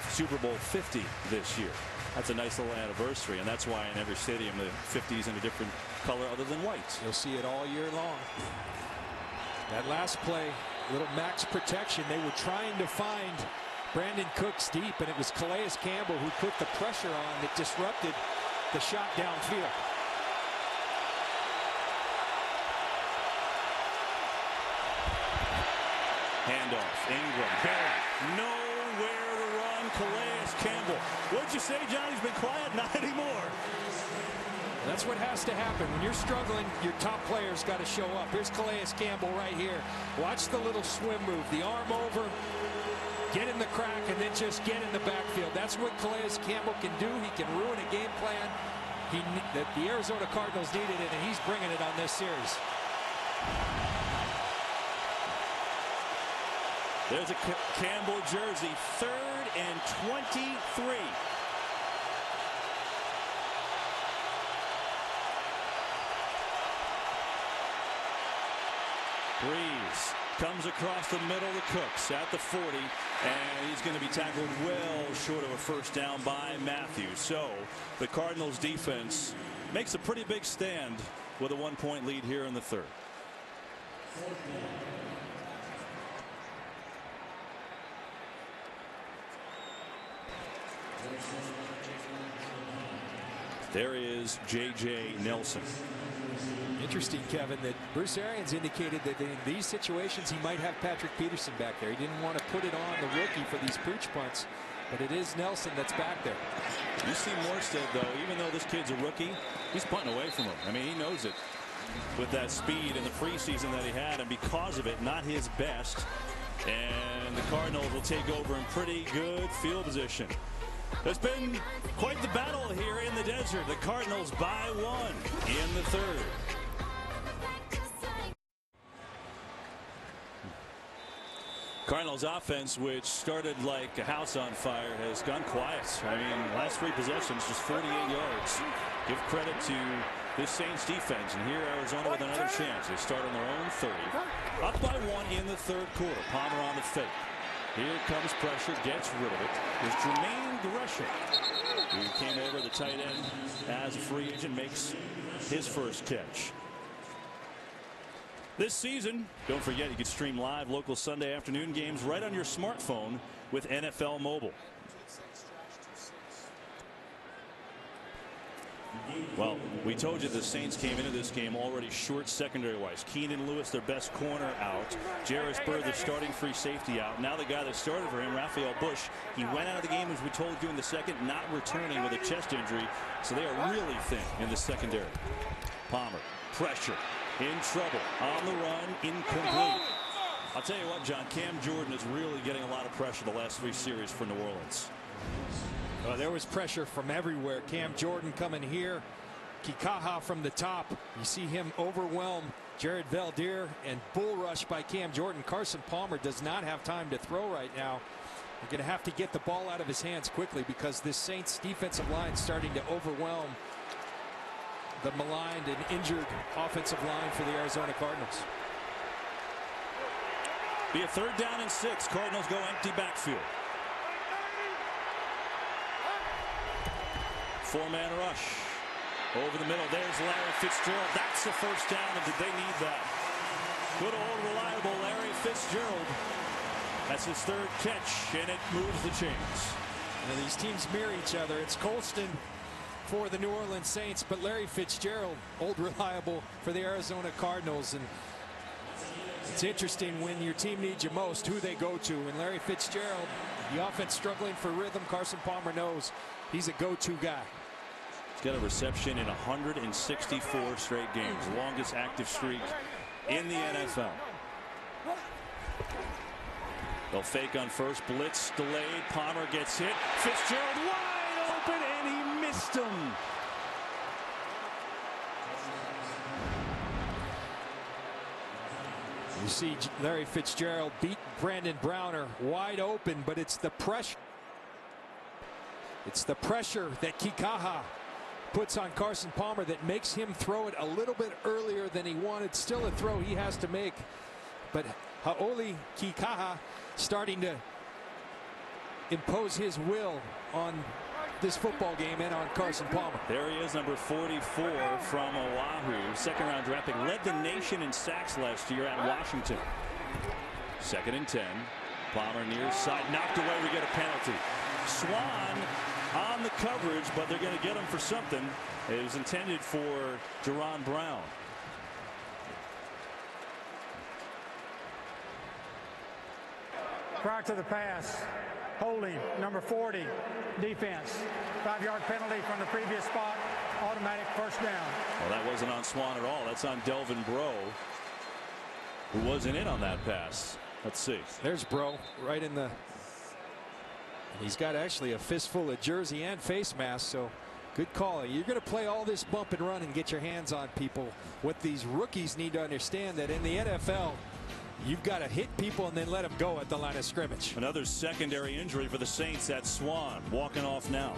Speaker 1: Super Bowl 50 this year. That's a nice little anniversary, and that's why in every stadium the 50 is in a different color other than white.
Speaker 2: You'll see it all year long. That last play, little max protection. They were trying to find Brandon Cooks deep, and it was Calais Campbell who put the pressure on that disrupted the shot downfield.
Speaker 1: Handoff, Ingram, Barry, nowhere to run, Calais Campbell. What'd you say, John? He's been quiet? Not anymore.
Speaker 2: That's what has to happen. When you're struggling, your top player's got to show up. Here's Calais Campbell right here. Watch the little swim move. The arm over, get in the crack, and then just get in the backfield. That's what Calais Campbell can do. He can ruin a game plan. The Arizona Cardinals needed it, and he's bringing it on this series.
Speaker 1: There's a Campbell jersey, 3rd and 23. Breeze comes across the middle of Cooks at the 40, and he's going to be tackled well short of a first down by Matthews. So the Cardinals defense makes a pretty big stand with a 1-point lead here in the 3rd. There is J.J. Nelson.
Speaker 2: Interesting, Kevin, that Bruce Arians indicated that in these situations he might have Patrick Peterson back there. He didn't want to put it on the rookie for these pooch punts, but it is Nelson that's back there.
Speaker 1: You see Morstead, though, even though this kid's a rookie, he's punting away from him. I mean, he knows it with that speed in the preseason that he had, and because of it, not his best. And the Cardinals will take over in pretty good field position. It's been quite the battle here in the desert. The Cardinals by 1 in the 3rd. Cardinals offense, which started like a house on fire, has gone quiet. I mean, last 3 possessions, just 48 yards. Give credit to this Saints defense, and here Arizona with another chance. They start on their own 30. Up by 1 in the 3rd quarter. Palmer on the fake. Here comes pressure, gets rid of it. There's Jermaine Gresham, who came over the tight end as a free agent, makes his first catch. This season, don't forget you can stream live local Sunday afternoon games right on your smartphone with NFL Mobile. Well, we told you the Saints came into this game already short secondary-wise. Keenan Lewis, their best corner, out. Jarris Bird, their starting free safety, out. Now the guy that started for him, Raphael Bush, he went out of the game, as we told you in the second, not returning with a chest injury. So they are really thin in the secondary. Palmer, pressure, in trouble, on the run, incomplete. I'll tell you what, John, Cam Jordan is really getting a lot of pressure the last 3 series for New Orleans.
Speaker 2: There was pressure from everywhere. Cam Jordan coming here. Kikaha from the top. You see him overwhelm Jared Valdir and bull rush by Cam Jordan. Carson Palmer does not have time to throw right now. You're going to have to get the ball out of his hands quickly because this Saints defensive line is starting to overwhelm the maligned and injured offensive line for the Arizona Cardinals.
Speaker 1: Be a 3rd down and 6. Cardinals go empty backfield. 4-man rush. Over the middle. There's Larry Fitzgerald. That's the first down, and did they need that? Good old reliable Larry Fitzgerald. That's his 3rd catch, and it moves the chains.
Speaker 2: And these teams mirror each other. It's Colston for the New Orleans Saints, but Larry Fitzgerald, old reliable for the Arizona Cardinals. And it's interesting when your team needs you most, who they go to. And Larry Fitzgerald, the offense struggling for rhythm. Carson Palmer knows he's a go-to guy.
Speaker 1: He's got a reception in 164 straight games, longest active streak in the NFL. They'll fake on first, blitz delayed. Palmer gets hit. Fitzgerald wide open, and he missed him.
Speaker 2: You see Larry Fitzgerald beat Brandon Browner wide open, but it's the pressure. It's the pressure that Kikaha puts on Carson Palmer that makes him throw it a little bit earlier than he wanted. Still a throw he has to make. But Hau'oli Kikaha starting to impose his will on this football game and on Carson Palmer.
Speaker 1: There he is, number 44 from Oahu. Second-round draft pick. Led the nation in sacks last year at Washington. 2nd and 10. Palmer near side. Knocked away. We get a penalty. Swan on the coverage, but they're going to get him for something. It was intended for Jerron Brown.
Speaker 3: Prior to the pass, holding number 40, defense. 5-yard penalty from the previous spot, automatic first down.
Speaker 1: Well, that wasn't on Swan at all. That's on Delvin Breaux, who wasn't in on that pass. Let's see.
Speaker 2: There's Breaux right in the. He's got actually a fistful of jersey and face mask, so good call. You're going to play all this bump and run and get your hands on people. What these rookies need to understand that in the NFL, you've got to hit people and then let them go at the line of scrimmage.
Speaker 1: Another secondary injury for the Saints. That's Swan walking off now.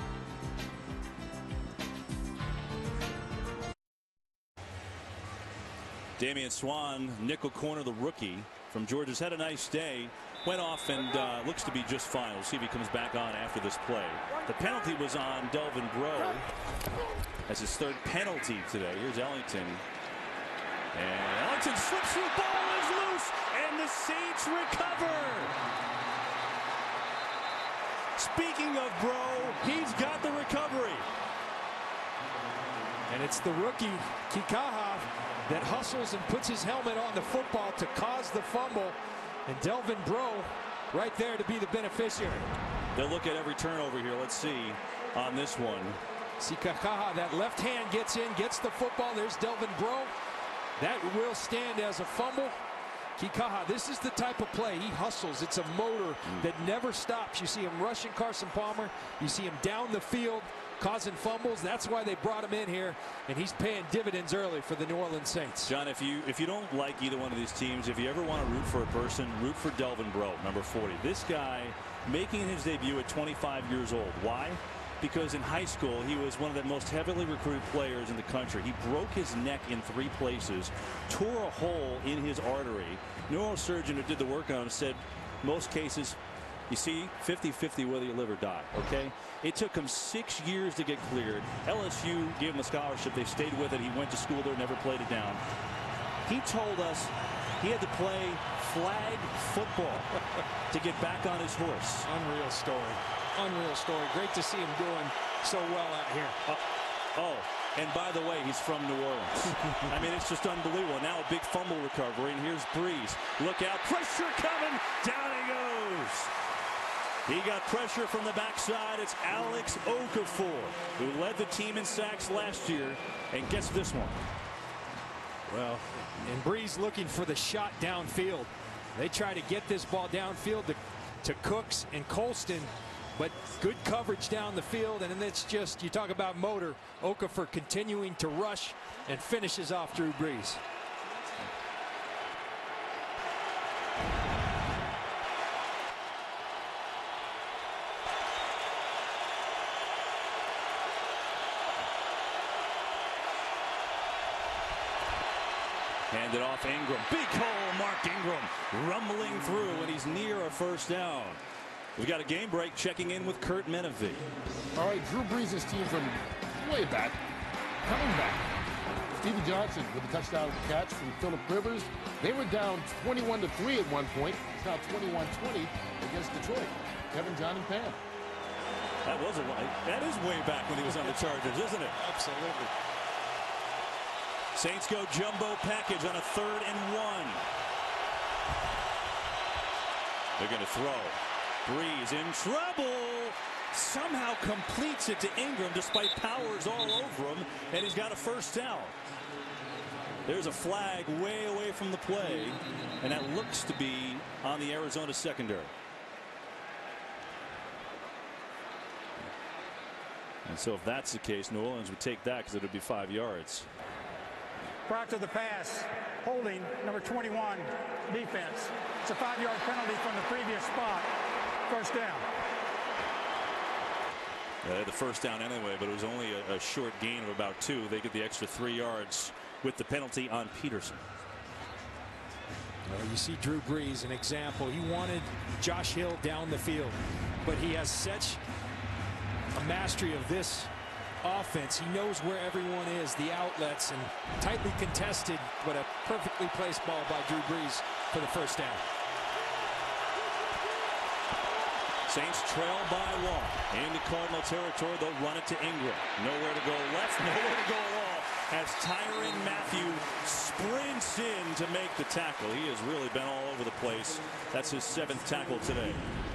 Speaker 1: Damian Swan, nickel corner, the rookie from Georgia's had a nice day. Went off and looks to be just fine. We'll see if he comes back on after this play. The penalty was on Delvin Breaux. That's his 3rd penalty today. Here's Ellington. And Ellington slips through, ball is loose, and the Saints recover. Speaking of Breaux, he's got the recovery.
Speaker 2: And it's the rookie, Kikaha, that hustles and puts his helmet on the football to cause the fumble. And Delvin Breaux right there to be the beneficiary.
Speaker 1: They'll look at every turnover here. Let's see on this one.
Speaker 2: See Kikaha, that left hand gets in, gets the football. There's Delvin Breaux. That will stand as a fumble. Kikaha, this is the type of play. He hustles. It's a motor that never stops. You see him rushing Carson Palmer. You see him down the field causing fumbles. That's why they brought him in here, and he's paying dividends early for the New Orleans Saints.
Speaker 1: John, if you don't like either one of these teams, if you ever want to root for a person, root for Delvin Breaux, number 40. This guy making his debut at 25 years old. Why? Because in high school, he was one of the most heavily recruited players in the country. He broke his neck in 3 places, tore a hole in his artery. Neurosurgeon who did the work on him said, most cases, you see, 50-50 whether you live or die, okay? It took him 6 years to get cleared. LSU gave him a scholarship. They stayed with it. He went to school there, never played it down. He told us he had to play flag football to get back on his horse.
Speaker 2: Unreal story. Unreal story. Great to see him doing so well out here.
Speaker 1: Oh, and by the way, he's from New Orleans. I mean, it's just unbelievable. Now a big fumble recovery, and here's Breeze. Look out, pressure coming. Down he goes. He got pressure from the backside. It's Alex Okafor, who led the team in sacks last year, and gets this one.
Speaker 2: Well, and Breeze looking for the shot downfield. They try to get this ball downfield to Cooks and Colston, but good coverage down the field, and then it's just, you talk about motor. Okafor continuing to rush and finishes off Drew Brees.
Speaker 1: Handed off Ingram. Big hole, Mark Ingram rumbling through, and he's near a first down. We've got a game break. Checking in with Kurt Menefee.
Speaker 5: All right, Drew Brees' team from way back, coming back. Stevie Johnson with a touchdown catch from Phillip Rivers. They were down 21-3 at one point. It's now 21-20 against Detroit. Kevin, John, and Pam.
Speaker 1: That is way back when he was on the Chargers, isn't it?
Speaker 2: Absolutely.
Speaker 1: Saints go jumbo package on a 3rd and 1. They're going to throw. Breeze in trouble. Somehow completes it to Ingram despite Powers all over him, and he's got a first down. There's a flag way away from the play, and that looks to be on the Arizona secondary. And so if that's the case, New Orleans would take that because it would be 5 yards.
Speaker 3: Prior to the pass, holding number 21, defense. It's a 5-yard penalty from the previous spot. First down.
Speaker 1: They had the first down anyway, but it was only a short gain of about 2. They get the extra 3 yards with the penalty on Peterson.
Speaker 2: Well, you see Drew Brees, an example. He wanted Josh Hill down the field, but he has such a mastery of this offense. He knows where everyone is, the outlets, and tightly contested, but a perfectly placed ball by Drew Brees for the first down.
Speaker 1: Saints trail by 1 into Cardinal territory. They'll run it to Ingram. Nowhere to go left, nowhere to go at all, as Tyrann Mathieu sprints in to make the tackle. He has really been all over the place. That's his 7th tackle today.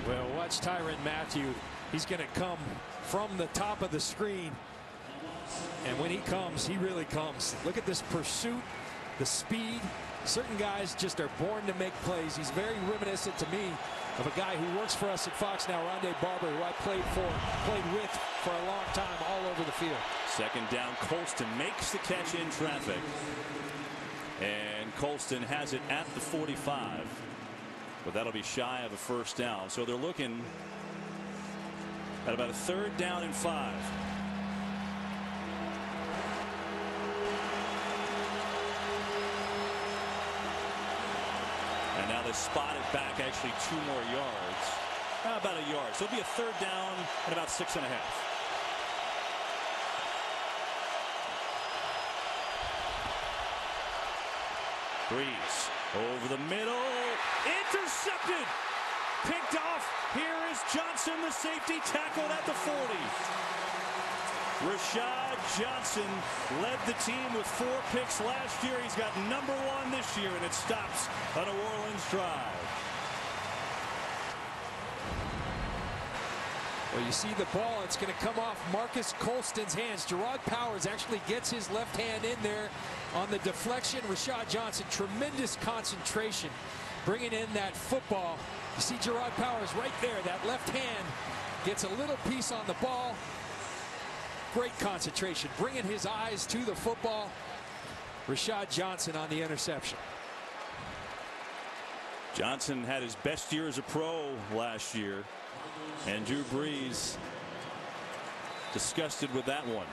Speaker 2: Well, watch Tyrann Mathieu. He's going to come from the top of the screen, and when he comes, he really comes. Look at this pursuit, the speed. Certain guys just are born to make plays. He's very reminiscent to me of a guy who works for us at Fox now, Rondé Barber, who I played with for a long time all over the field.
Speaker 1: 2nd down, Colston makes the catch in traffic. And Colston has it at the 45. But that'll be shy of a first down. So they're looking at about a 3rd down and 5. And now they spot it back actually 2 more yards. About a yard. So it'll be a 3rd down at about 6.5. Brees over the middle. Intercepted. Picked off. Here is Johnson, the safety, tackled at the 40. Rashad Johnson led the team with 4 picks last year. He's got number 1 this year, and it stops a New Orleans drive.
Speaker 2: Well, you see the ball. It's going to come off Marcus Colston's hands. Gerard Powers actually gets his left hand in there on the deflection. Rashad Johnson, tremendous concentration, bringing in that football. You see Gerard Powers right there. That left hand gets a little piece on the ball. Great concentration, bringing his eyes to the football. Rashad Johnson on the interception.
Speaker 1: Johnson had his best year as a pro last year, and Drew Brees disgusted with that one.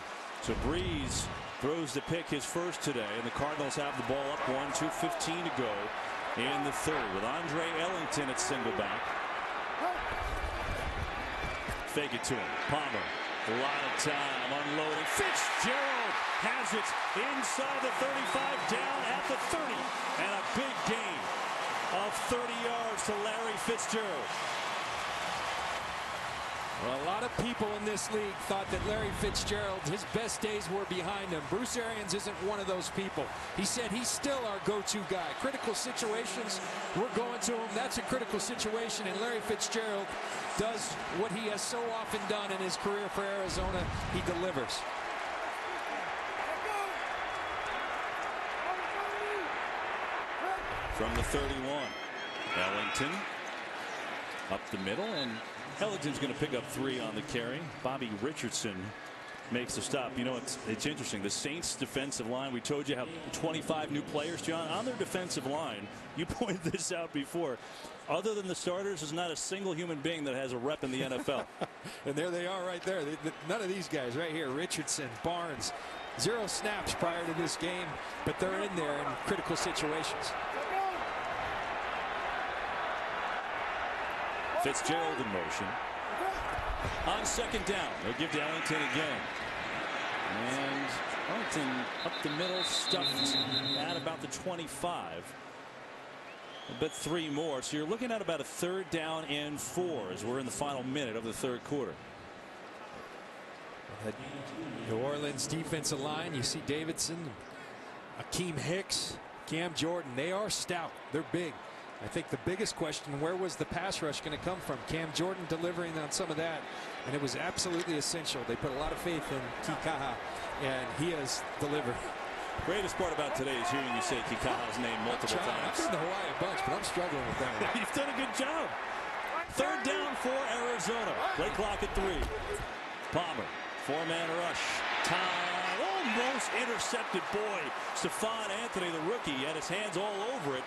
Speaker 1: So Brees throws the pick, his first today, and the Cardinals have the ball up 1, 2:15 to go in the 3rd with Andre Ellington at single back. Fake it to him. Palmer. A lot of time unloading. Fitzgerald has it inside the 35, down at the 30, and a big gain of 30 yards to Larry Fitzgerald.
Speaker 2: Well, a lot of people in this league thought that Larry Fitzgerald, his best days were behind him. Bruce Arians isn't one of those people. He said he's still our go-to guy. Critical situations, we're going to him. That's a critical situation, and Larry Fitzgerald does what he has so often done in his career for Arizona. He delivers.
Speaker 1: From the 31, Ellington up the middle, and Ellington's going to pick up 3 on the carry. Bobby Richardson makes the stop. You know, it's interesting. The Saints defensive line, we told you, have 25 new players, John, on their defensive line. You pointed this out before. Other than the starters, there's not a single human being that has a rep in the NFL.
Speaker 2: And there they are right there. None of these guys right here, Richardson, Barnes, 0 snaps prior to this game, but they're in there in critical situations.
Speaker 1: Fitzgerald in motion. On 2nd down, they'll give to Ellington again. And Ellington up the middle, stuffed at about the 25. But 3 more. So you're looking at about a 3rd down and 4 as we're in the final minute of the 3rd quarter.
Speaker 2: That New Orleans defensive line, you see Davidson, Akeem Hicks, Cam Jordan, they are stout. They're big. I think the biggest question, where was the pass rush going to come from? Cam Jordan delivering on some of that, and it was absolutely essential. They put a lot of faith in Kikaha, and he has delivered.
Speaker 1: Greatest part about today is hearing you say Kikaha's name multiple times.
Speaker 2: I've seen the Hawaii bunch, but I'm struggling with that one.
Speaker 1: You've done a good job. 3rd down for Arizona. Play clock at 3. Palmer, 4-man rush. Time almost intercepted. Boy, Stephon Anthony, the rookie, had his hands all over it.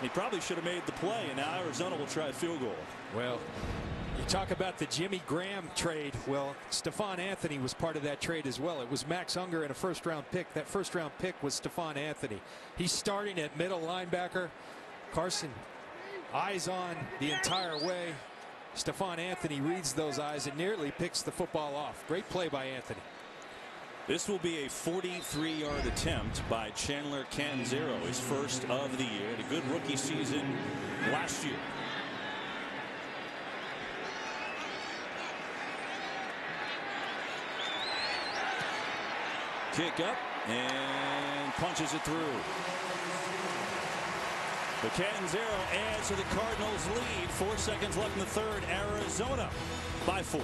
Speaker 1: He probably should have made the play, and now Arizona will try a field goal.
Speaker 2: Well, You talk about the Jimmy Graham trade. Well, Stephon Anthony was part of that trade as well. It was Max Unger and a first-round pick. That first-round pick was Stephon Anthony. He's starting at middle linebacker. Carson, eyes on the entire way. Stephon Anthony reads those eyes and nearly picks the football off. Great play by Anthony.
Speaker 1: This will be a 43-yard attempt by Chandler Catanzaro, his first of the year. A good rookie season last year. Kick up and punches it through. The Catanzaro adds to the Cardinals' lead. 4 seconds left in the third. Arizona by 4.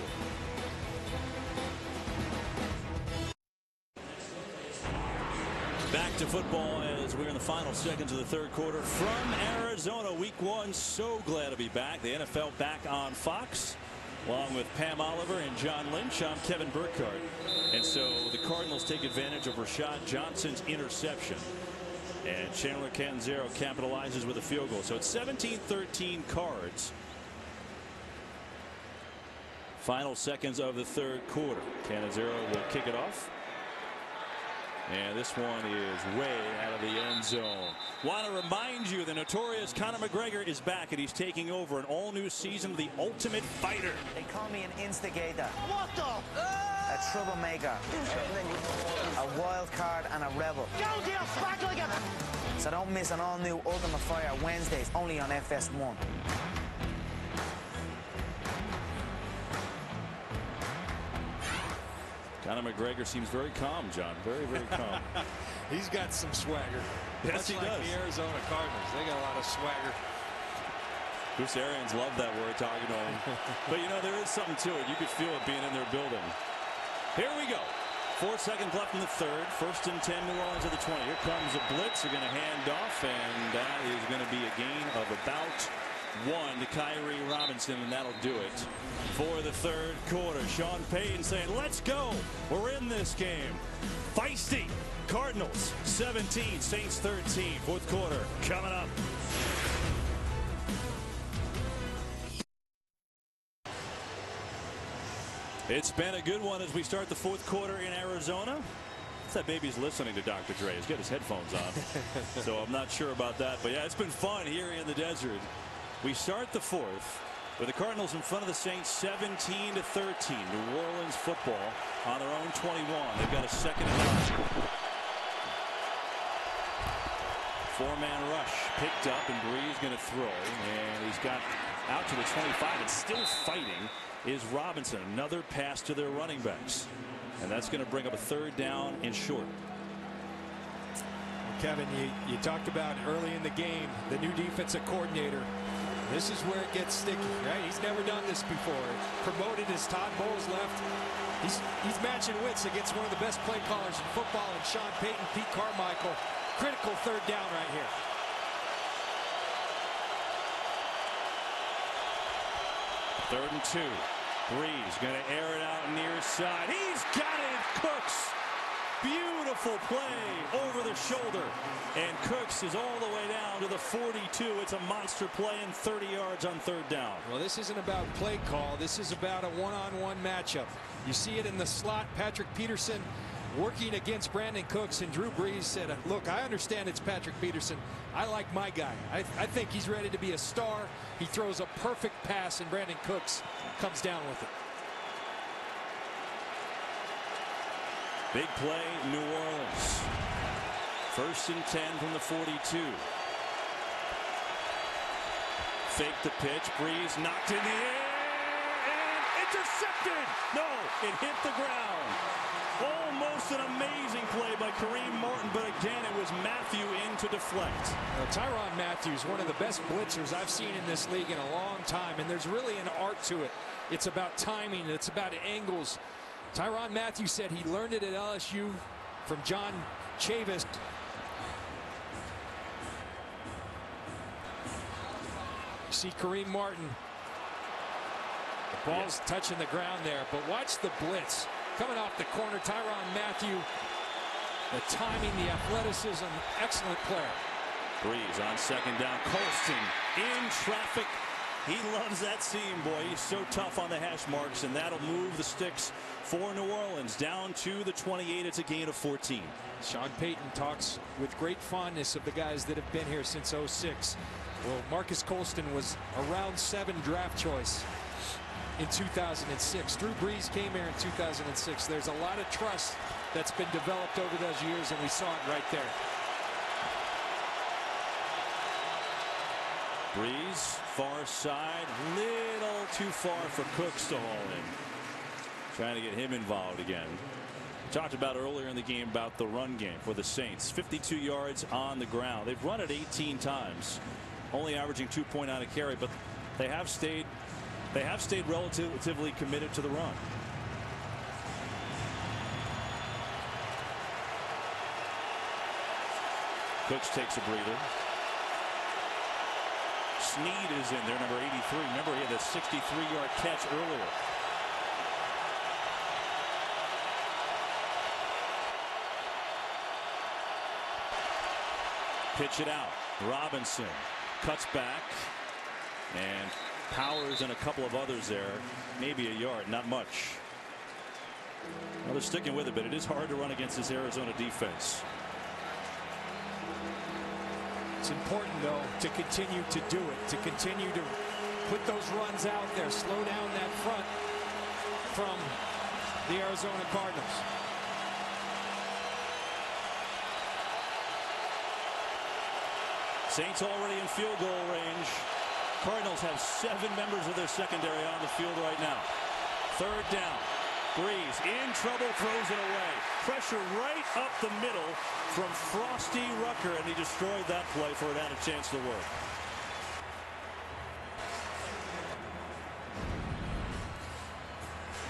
Speaker 1: Back to football as we're in the final seconds of the third quarter from Arizona. Week 1. So glad to be back. The NFL back on Fox. Along with Pam Oliver and John Lynch, I'm Kevin Burkhardt. And so the Cardinals take advantage of Rashad Johnson's interception. And Chandler Catanzaro capitalizes with a field goal. So it's 17-13 Cards. Final seconds of the third quarter. Catanzaro will kick it off. And this one is way out of the end zone. Want to remind you the notorious Conor McGregor is back, and he's taking over an all-new season of The Ultimate Fighter.
Speaker 7: They call me an instigator. What the? A troublemaker. A wild card and a rebel. Go deal, smack like a... So don't miss an all-new Ultimate Fighter Wednesdays, only on FS1.
Speaker 1: Conor McGregor seems very calm, John. Very, very calm.
Speaker 2: He's got some swagger.
Speaker 1: Yes, he does.
Speaker 2: The Arizona Cardinals, they got a lot of swagger.
Speaker 1: Bruce Arians loved that word talking to him. But, you know, there is something to it. You could feel it being in their building. Here we go. 4 seconds left in the third. 1st and 10, New Orleans at the 20. Here comes a blitz. They're going to hand off, and that is going to be a gain of about 1 to Kyrie Robinson, and that'll do it for the third quarter. Sean Payton saying, let's go. We're in this game. Feisty. Cardinals 17, Saints 13. Fourth quarter coming up. It's been a good one as we start the fourth quarter in Arizona. That baby's listening to Dr. Dre. He's got his headphones on. So I'm not sure about that. But yeah, it's been fun here in the desert. We start the fourth with the Cardinals in front of the Saints 17-13. New Orleans football on their own 21. They've got a 2nd and 9. 4-man rush picked up, and Bree's going to throw, and he's got out to the 25, and still fighting is Robinson. Another pass to their running backs, and that's going to bring up a 3rd down and short.
Speaker 2: Kevin, you talked about early in the game the new defensive coordinator. This is where it gets sticky, right? He's never done this before. Promoted as Todd Bowles left. He's matching wits against one of the best play callers in football, and Sean Payton, Pete Carmichael. Critical 3rd down right here.
Speaker 1: Third and 2. Breeze going to air it out near side. He's got it. Cooks. Beautiful play over the shoulder. And Cooks is all the way down to the 42. It's a monster play and 30 yards on 3rd down.
Speaker 2: Well, this isn't about play call. This is about a one-on-one matchup. You see it in the slot. Patrick Peterson working against Brandon Cooks, and Drew Brees said, look, I understand it's Patrick Peterson. I like my guy. I think he's ready to be a star. He throws a perfect pass, and Brandon Cooks comes down with it.
Speaker 1: Big play, New Orleans. 1st and 10 from the 42. Fake the pitch. Breeze knocked in the air and intercepted. No, it hit the ground. Almost an amazing play by Kareem Martin, but again, it was Matthew in to deflect.
Speaker 2: Well, Tyrann Mathieu, one of the best blitzers I've seen in this league in a long time, and there's really an art to it. It's about timing. It's about angles. Tyrann Mathieu said he learned it at LSU from John Chavis. You see Kareem Martin. The ball's touching the ground there, but watch the blitz. Coming off the corner, Tyrann Mathieu. The timing, the athleticism, excellent player.
Speaker 1: Breeze on 2nd down. Colston in traffic He loves that seam, boy. He's so tough on the hash marks, and that'll move the sticks for New Orleans down to the 28. It's a gain of 14.
Speaker 2: Sean Payton talks with great fondness of the guys that have been here since '06. Well, Marcus Colston was a round 7 draft choice in 2006. Drew Brees came here in 2006. There's a lot of trust that's been developed over those years, and we saw it right there.
Speaker 1: Brees, far side, little too far for Cooks to haul in. Trying to get him involved again. Talked about earlier in the game about the run game for the Saints. 52 yards on the ground. They've run it 18 times, only averaging 2.9 a carry, but they have stayed relatively committed to the run. Cooks takes a breather. Snead is in there, number 83. Remember, he had a 63-yard catch earlier. Pitch it out. Robinson cuts back, and Powers and a couple of others there. Maybe a yard, not much. Well, they're sticking with it, but it is hard to run against this Arizona defense.
Speaker 2: It's important, though, to continue to do it, to continue to put those runs out there, slow down that front from the Arizona Cardinals.
Speaker 1: Saints already in field goal range. Cardinals have 7 members of their secondary on the field right now. Third down. Brees in trouble, throws it away. Pressure right up the middle from Frosty Rucker, and he destroyed that play before it had a chance to work.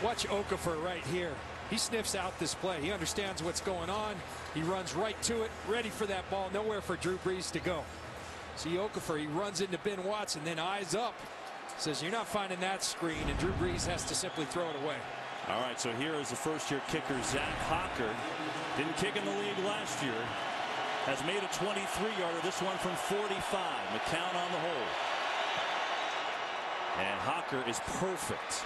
Speaker 2: Watch Okafor right here. He sniffs out this play. He understands what's going on. He runs right to it, ready for that ball. Nowhere for Drew Brees to go. See Okafor, he runs into Ben Watson, then eyes up. Says, you're not finding that screen, and Drew Brees has to simply throw it away.
Speaker 1: All right, so here is the first-year kicker, Zach Hocker. Didn't kick in the league last year. Has made a 23-yarder, this one from 45. McCown on the hole. And Hocker is perfect.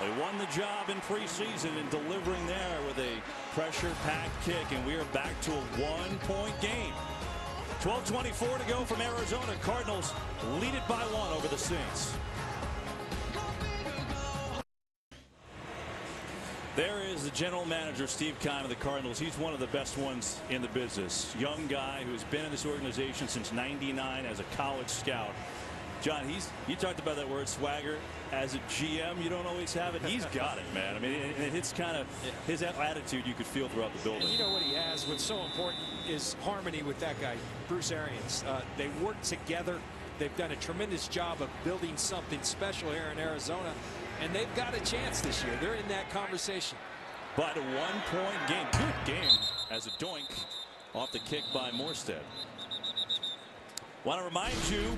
Speaker 1: They won the job in preseason and delivering there with a pressure-packed kick, and we are back to a 1-point game. 12:24 to go from Arizona. Cardinals lead it by 1 over the Saints. There is the general manager, Steve Keim of the Cardinals. He's one of the best ones in the business. Young guy who's been in this organization since '99 as a college scout. John, you talked about that word swagger. As a GM, you don't always have it. He's got it, man. I mean, it's kind of his attitude you could feel throughout the building.
Speaker 2: And you know what he has? What's so important is harmony with that guy, Bruce Arians. They work together. They've done a tremendous job of building something special here in Arizona, and they've got a chance this year. They're in that conversation.
Speaker 1: But a 1-point game. Good game as a doink off the kick by Morstead. Want to remind you,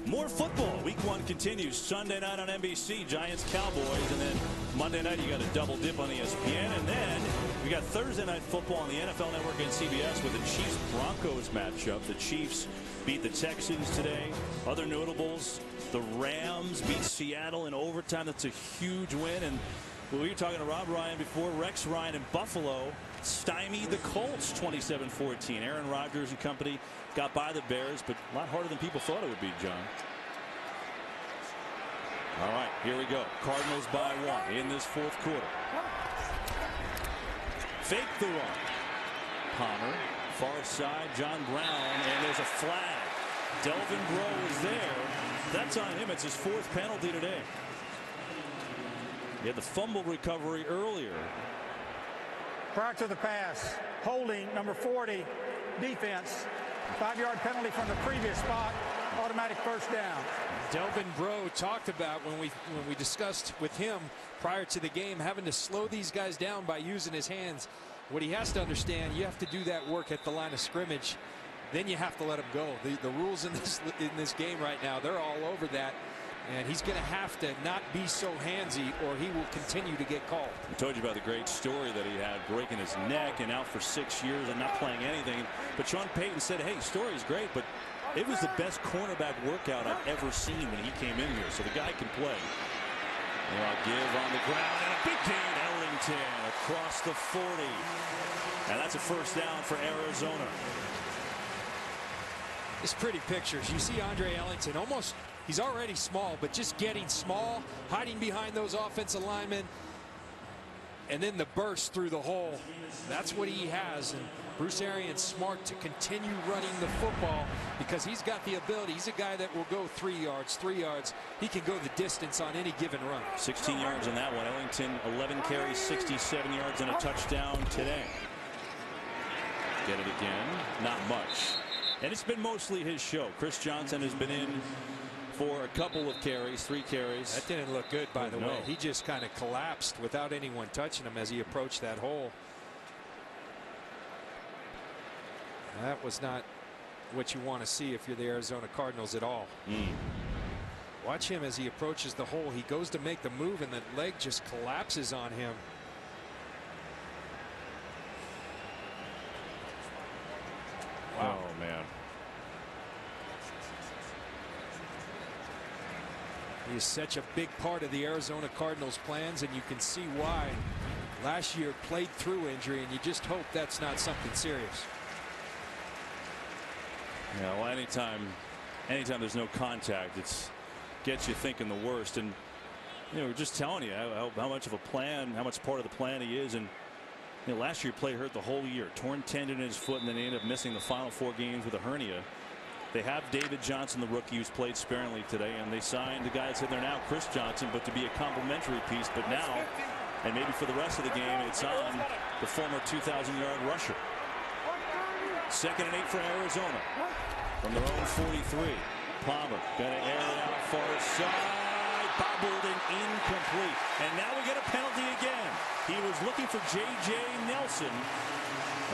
Speaker 1: more football. Week 1 continues Sunday night on NBC, Giants Cowboys, and then Monday night you got a double dip on ESPN, and then we got Thursday night football on the NFL Network and CBS with the Chiefs Broncos matchup. The Chiefs beat the Texans today. Other notables, the Rams beat Seattle in overtime. That's a huge win. And we were talking to Rob Ryan before. Rex Ryan in Buffalo stymied the Colts 27-14. Aaron Rodgers and company got by the Bears, but a lot harder than people thought it would be, John. All right, here we go. Cardinals by 1 in this 4th quarter. Fake the run. Palmer, far side, John Brown, and there's a flag. Delvin Breaux is there. That's on him. It's his 4th penalty today. He had the fumble recovery earlier.
Speaker 3: Prior to the pass, holding number 40, defense. 5-yard penalty from the previous spot, automatic first down.
Speaker 2: Delvin Breaux talked about when we discussed with him prior to the game, having to slow these guys down by using his hands. What he has to understand, you have to do that work at the line of scrimmage. Then you have to let him go. The rules in this game right now, they're all over that. And he's going to have to not be so handsy, or he will continue to get called.
Speaker 1: I told you about the great story that he had, breaking his neck and out for 6 years and not playing anything. But Sean Payton said, hey, story's great, but It was the best cornerback workout I've ever seen when he came in here. So the guy can play. Now give on the ground and a big gain. Ellington across the 40. And that's a first down for Arizona.
Speaker 2: It's pretty pictures. You see Andre Ellington almost, he's already small, but just getting small, hiding behind those offensive linemen, and then the burst through the hole. That's what he has. And Bruce Arians smart to continue running the football because he's got the ability. He's a guy that will go 3 yards, 3 yards. He can go the distance on any given run.
Speaker 1: 16 yards on that one. Ellington, 11 carries, 67 yards and a touchdown today. Get it again. Not much. And it's been mostly his show. Chris Johnson has been in for a couple of carries, 3 carries.
Speaker 2: That didn't look good, by the way. He just kind of collapsed without anyone touching him as he approached that hole. That was not what you want to see if you're the Arizona Cardinals at all. Watch him as he approaches the hole. He goes to make the move and the leg just collapses on him. Wow.
Speaker 1: Oh, man.
Speaker 2: He is such a big part of the Arizona Cardinals' plans, and you can see why. Last year played through injury, and you just hope that's not something serious.
Speaker 1: Yeah, well, anytime there's no contact, it gets you thinking the worst. And you know, we're just telling you how much of a plan, how much part of the plan he is. And you know, last year he played hurt the whole year, torn tendon in his foot, and then he ended up missing the final 4 games with a hernia. They have David Johnson, the rookie, who's played sparingly today, and they signed the guy that's in there now, Chris Johnson, but to be a complimentary piece. But now, and maybe for the rest of the game, it's on the former 2,000-yard rusher. 2nd and 8 for Arizona from their own 43. Palmer got an air out far side, bobbled and incomplete. And now we get a penalty again. He was looking for J.J. Nelson.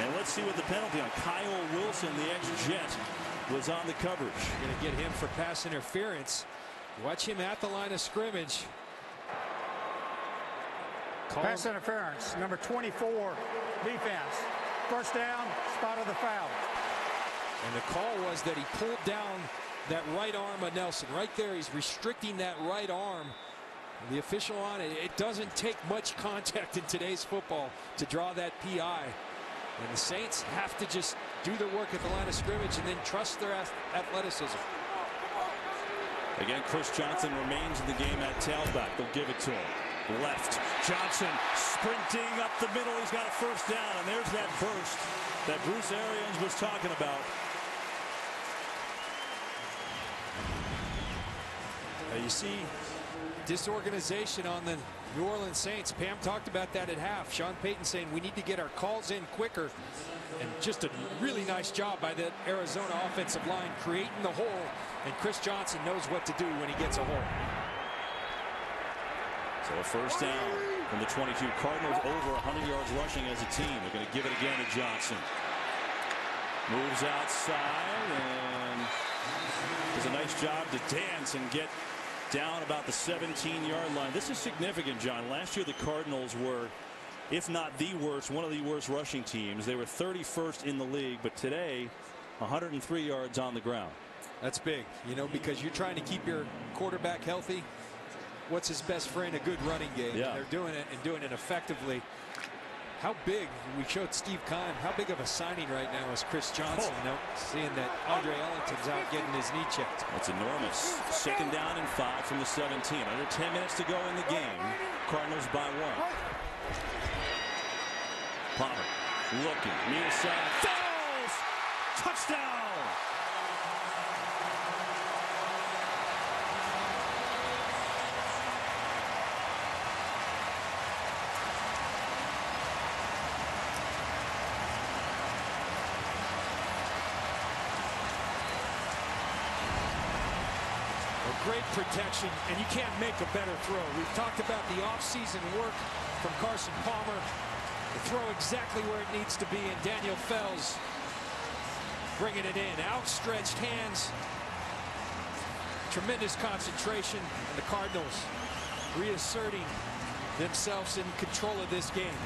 Speaker 1: And let's see what the penalty on Kyle Wilson, the ex-Jet, was on the coverage.
Speaker 2: Going to get him for pass interference. Watch him at the line of scrimmage.
Speaker 3: Pass interference, number 24, defense. First down, spot of the foul.
Speaker 2: And the call was that he pulled down that right arm of Nelson. Right there, he's restricting that right arm. The official on it, it doesn't take much contact in today's football to draw that PI. And the Saints have to just do their work at the line of scrimmage and then trust their athleticism.
Speaker 1: Again, Chris Johnson remains in the game at tailback. They'll give it to him. Left. Johnson sprinting up the middle. He's got a first down, and there's that burst that Bruce Arians was talking about.
Speaker 2: You see disorganization on the New Orleans Saints. Pam talked about that at half. Sean Payton saying we need to get our calls in quicker. And just a really nice job by the Arizona offensive line creating the hole. And Chris Johnson knows what to do when he gets a hole.
Speaker 1: So a first down from the 22. Cardinals over 100 yards rushing as a team. They're going to give it again to Johnson. Moves outside and does a nice job to dance and get down about the 17-yard line. This is significant, John. Last year the Cardinals were, if not the worst, one of the worst rushing teams. They were 31st in the league, but today 103 yards on the ground.
Speaker 2: That's big, you know, because you're trying to keep your quarterback healthy. What's his best friend? A good running game.
Speaker 1: Yeah.
Speaker 2: They're doing it and doing it effectively. How big, we showed Steve Kahn, how big of a signing right now is Chris Johnson? Now, seeing that Andre Ellington's out getting his knee checked.
Speaker 1: That's enormous. 2nd down and 5 from the 17. Under 10 minutes to go in the game. Cardinals by 1. Palmer looking, near side, falls! Touchdown!
Speaker 2: Great protection, and you can't make a better throw. We've talked about the offseason work from Carson Palmer. The throw exactly where it needs to be, and Daniel Fells bringing it in. Outstretched hands. Tremendous concentration, and the Cardinals reasserting themselves in control of this game.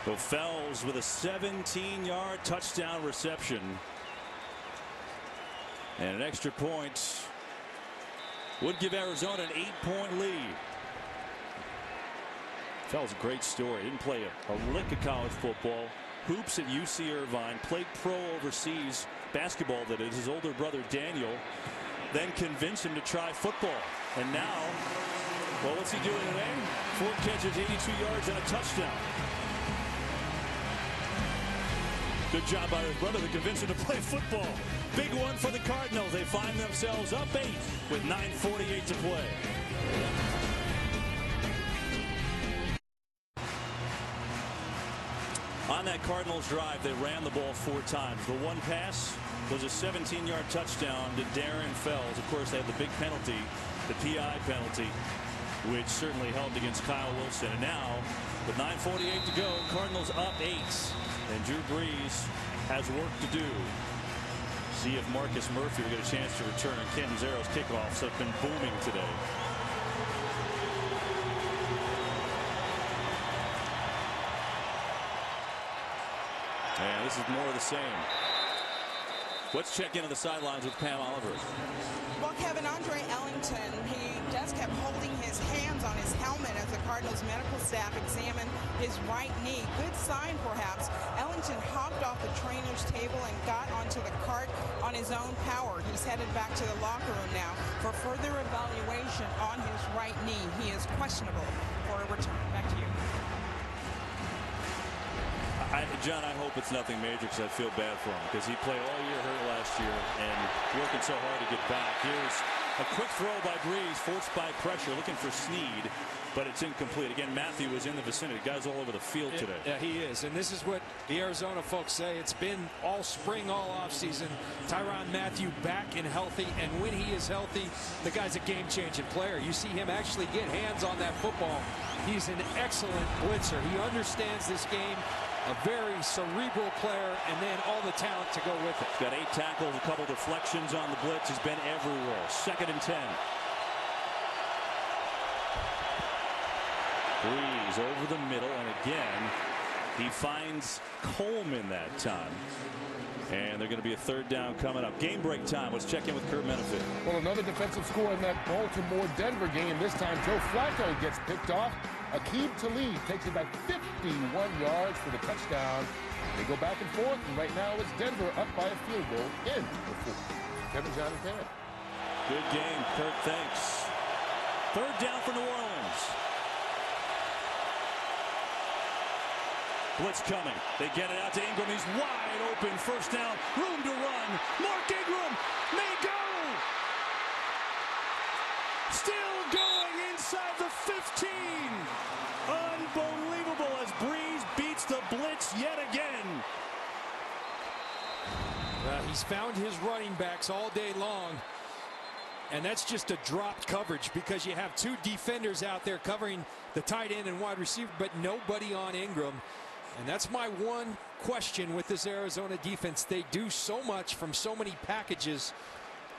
Speaker 1: So Fells with a 17-yard touchdown reception. And an extra point would give Arizona an 8-point lead. Fells a great story. Didn't play a lick of college football. Hoops at UC Irvine. Played pro overseas basketball, that is. His older brother Daniel then convinced him to try football. And now, well, what's he doing today? 4 catches, 82 yards, and a touchdown. Good job by his brother to convince him to play football. Big one for the Cardinals. They find themselves up 8 with 9:48 to play. On that Cardinals drive, they ran the ball 4 times. The one pass was a 17-yard touchdown to Darren Fells. Of course, they had the big penalty, the PI penalty, which certainly helped against Kyle Wilson. And now, with 9:48 to go, Cardinals up 8. And Drew Brees has work to do. See if Marcus Murphy will get a chance to return. Kenton Zero's kickoffs have been booming today. And this is more of the same. Let's check in on the sidelines with Pam Oliver.
Speaker 4: Well, Kevin, Andre Ellington, he just kept holding his hands on his helmet as the Cardinals medical staff examined his right knee. Good sign, perhaps. Ellington hopped off the trainer's table and got onto the cart on his own power. He's headed back to the locker room now for further evaluation on his right knee. He is questionable for a return. Back to you.
Speaker 1: John, I hope it's nothing major because I feel bad for him because he played all year hurt last year and working so hard to get back. Here's a quick throw by Brees, forced by pressure, looking for Snead, but it's incomplete. Again, Matthew was in the vicinity. The guy's all over the field today.
Speaker 2: Yeah, he is. And this is what the Arizona folks say. It's been all spring, all offseason. Tyrann Mathieu back and healthy. And when he is healthy, the guy's a game-changing player. You see him actually get hands on that football. He's an excellent blitzer. He understands this game. A very cerebral player, and then all the talent to go with it.
Speaker 1: He's got 8 tackles, a couple deflections on the blitz. He's been everywhere. 2nd and 10. Brees over the middle, and again, he finds Coleman that time. And they're going to be a 3rd down coming up. Game break time. Let's check in with Kurt Menefee.
Speaker 5: Well, another defensive score in that Baltimore-Denver game. This time, Joe Flacco gets picked off. Aqib Talib takes it back 51 yards for the touchdown. They go back and forth, and right now it's Denver up by a field goal in the 4th. Kevin, John, and Pam.
Speaker 1: Good game, Kurt. Thanks. 3rd down for New Orleans. Blitz coming. They get it out to Ingram. He's wide open. 1st down. Room to run. Mark Ingram may go. Still going inside the 15. Unbelievable as Brees beats the blitz yet again.
Speaker 2: He's found his running backs all day long. And that's just a dropped coverage because you have 2 defenders out there covering the tight end and wide receiver, but nobody on Ingram. And that's my one question with this Arizona defense. They do so much from so many packages.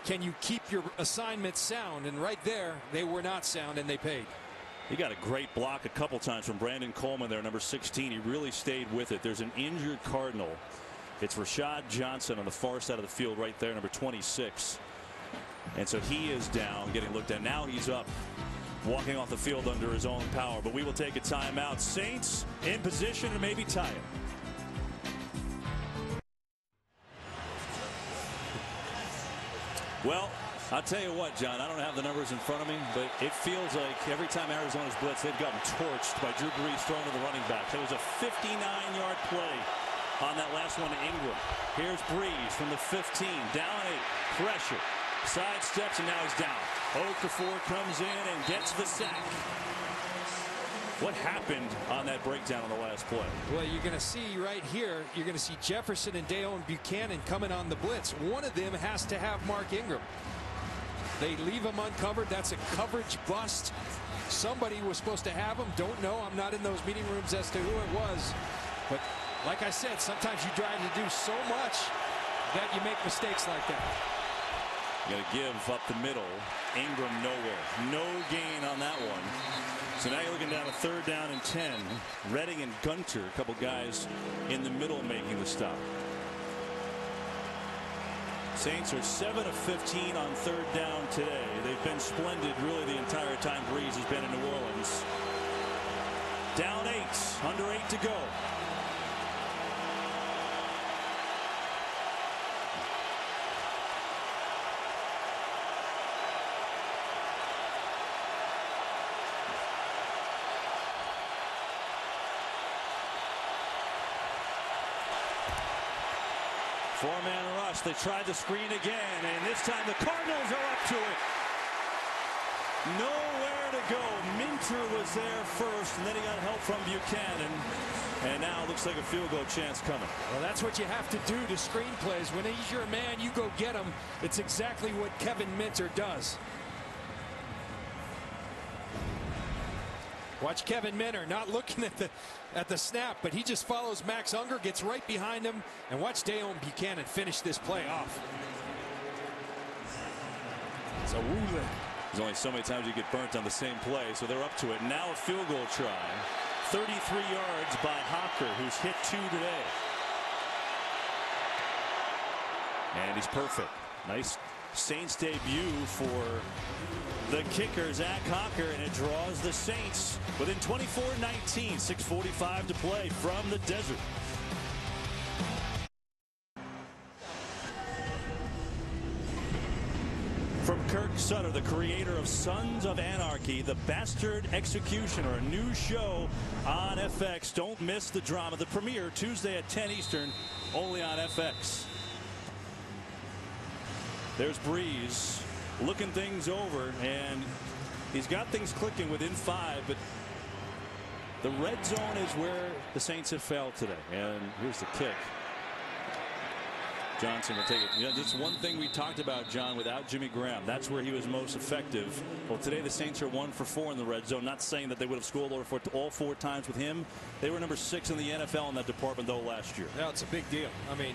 Speaker 2: Can you keep your assignments sound? And right there, they were not sound, and they paid.
Speaker 1: He got a great block a couple times from Brandon Coleman there, number 16. He really stayed with it. There's an injured Cardinal. It's Rashad Johnson on the far side of the field right there, number 26. And so he is down, getting looked at. Now he's up, walking off the field under his own power. But we will take a timeout. Saints in position to maybe tie it. Well, I'll tell you what, John, I don't have the numbers in front of me, but it feels like every time Arizona's blitzed, they've gotten torched by Drew Brees throwing to the running back. There was a 59-yard play on that last one to Ingram. Here's Brees from the 15, down 8, pressure, sidesteps, and now he's down. Okafor comes in and gets the sack. What happened on that breakdown on the last play?
Speaker 2: Well, you're going to see right here, you're going to see Jefferson and Dayon Buchanan coming on the blitz. One of them has to have Mark Ingram. They leave him uncovered. That's a coverage bust. Somebody was supposed to have him. Don't know. I'm not in those meeting rooms as to who it was. But like I said, sometimes you try to do so much that you make mistakes like that.
Speaker 1: Going to give up the middle. Ingram nowhere. No gain on that one. So now you're looking down a 3rd down and 10. Redding and Gunter, a couple guys in the middle making the stop. Saints are 7 of 15 on 3rd down today. They've been splendid really the entire time Breeze has been in New Orleans. Down 8, under 8 to go. Four-man rush. They tried the screen again, and this time the Cardinals are up to it. Nowhere to go. Minter was there first, and then he got help from Buchanan. And now it looks like a field goal chance coming.
Speaker 2: Well, that's what you have to do to screen plays. When he's your man, you go get him. It's exactly what Kevin Minter does. Watch Kevin Minter not looking at the snap, but he just follows Max Unger, gets right behind him, and watch Deon Buchanan finish this play off. So
Speaker 1: there's only so many times you get burnt on the same play, so they're up to it. Now a field goal try. 33 yards by Hocker, who's hit 2 today. And he's perfect. Nice Saints debut for the kicker, Zach Hocker, and it draws the Saints within 24-19, 6:45 to play from the desert. From Kirk Sutter, the creator of Sons of Anarchy, The Bastard Executioner, a new show on FX. Don't miss the drama. The premiere Tuesday at 10 Eastern, only on FX. There's Breeze looking things over, and he's got things clicking within 5, but the red zone is where the Saints have failed today. And here's the kick. Johnson will take it. Yeah, that's one thing we talked about, John, without Jimmy Graham. That's where he was most effective. Well, today the Saints are 1 for 4 in the red zone. Not saying that they would have scored all 4 times with him. They were number 6 in the NFL in that department, though, last year.
Speaker 2: No, it's a big deal. I mean,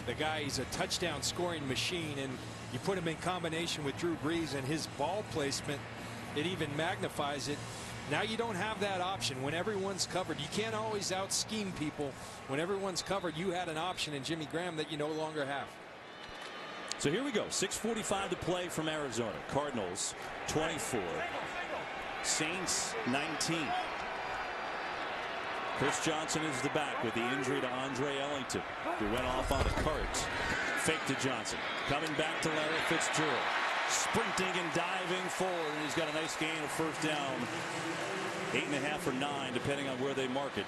Speaker 2: the guy, he's a touchdown scoring machine, and you put him in combination with Drew Brees and his ball placement, it even magnifies it. Now you don't have that option when everyone's covered. You can't always out scheme people. When everyone's covered, you had an option in Jimmy Graham that you no longer have.
Speaker 1: So here we go. 6:45 to play from Arizona. Cardinals 24, Saints 19. Chris Johnson is the back with the injury to Andre Ellington, who went off on a cart. Fake to Johnson. Coming back to Larry Fitzgerald. Sprinting and diving forward, and he's got a nice gain of 1st down. 8.5 or 9, depending on where they mark it.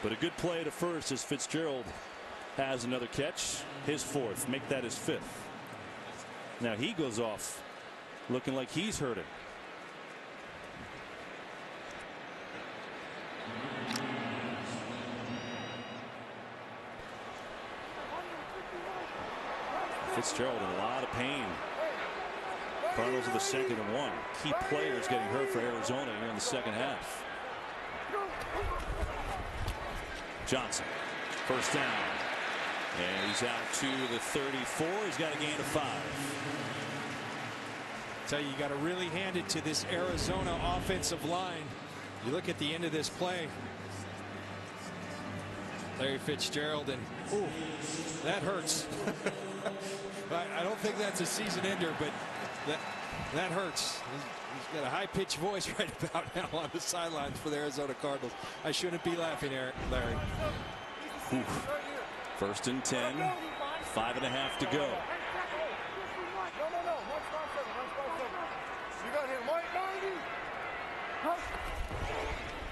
Speaker 1: But a good play to first as Fitzgerald has another catch. His 4th. Make that his 5th. Now he goes off looking like he's hurting. Fitzgerald in a lot of pain. Cardinals are the 2nd and 1. Key players getting hurt for Arizona here in the 2nd half. Johnson, 1st down. And he's out to the 34. He's got a gain of 5.
Speaker 2: Tell you, you got to really hand it to this Arizona offensive line. You look at the end of this play. Larry Fitzgerald, and ooh, that hurts. I don't think that's a season ender, but that hurts. He's got a high-pitched voice right about now on the sidelines for the Arizona Cardinals. I shouldn't be laughing, Larry.
Speaker 1: Oof. 1st and 10, 5.5 to go.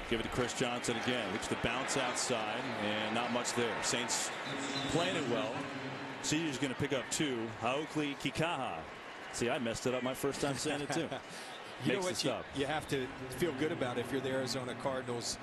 Speaker 1: Give it to Chris Johnson again. Looks to bounce outside, and not much there. Saints playing it well. Senior's going to pick up 2. Haokli Kikaha. See, I messed it up my first time saying it too.
Speaker 2: You know what you have to feel good about if you're the Arizona Cardinals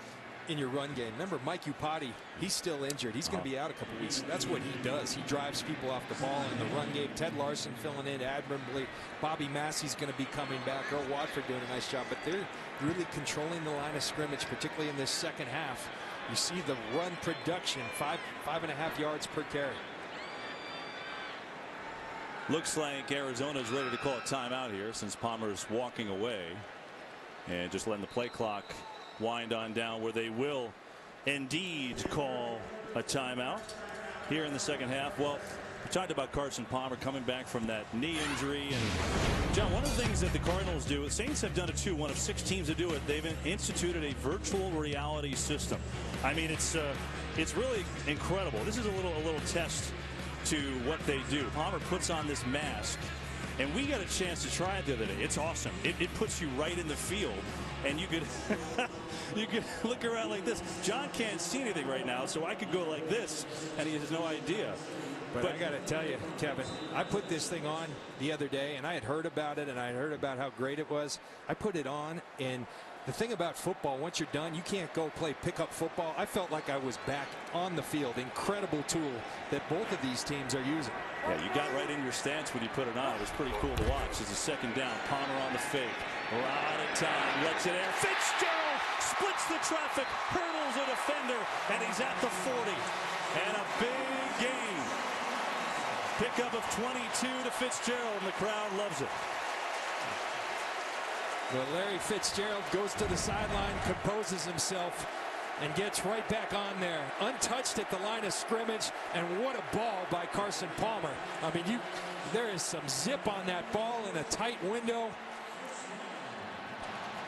Speaker 2: in your run game. Remember, Mike Upati, he's still injured. He's going to be out a couple weeks. That's what he does. He drives people off the ball in the run game. Ted Larson filling in admirably. Bobby Massey's going to be coming back. Earl Watford doing a nice job. But they're really controlling the line of scrimmage, particularly in this 2nd half. You see the run production, 5.5 yards per carry.
Speaker 1: Looks like Arizona is ready to call a timeout here since Palmer's walking away and just letting the play clock wind on down, where they will indeed call a timeout here in the second half. Well, we talked about Carson Palmer coming back from that knee injury. And John, one of the things that the Cardinals do, the Saints have done it too, one of 6 teams to do it. They've instituted a virtual reality system. I mean, it's really incredible. This is a little test to what they do. Palmer puts on this mask, and we got a chance to try it the other day. It's awesome. It puts you right in the field, and you could you could look around like this. John can't see anything right now, so I could go like this, and he has no idea.
Speaker 2: But I got to tell you, Kevin, I put this thing on the other day, and I had heard about it, and I heard about how great it was. I put it on, and the thing about football, once you're done, you can't go play pickup football. I felt like I was back on the field. Incredible tool that both of these teams are using.
Speaker 1: Yeah, you got right in your stance when you put it on. It was pretty cool to watch. It's a second down. Palmer on the fake. We're out of time. Lets it air. Fitzgerald splits the traffic, hurdles a defender, and he's at the 40. And a big gain. Pickup of 22 to Fitzgerald, and the crowd loves it.
Speaker 2: Well, Larry Fitzgerald goes to the sideline, composes himself, and gets right back on there. Untouched at the line of scrimmage, and what a ball by Carson Palmer. I mean, there is some zip on that ball in a tight window.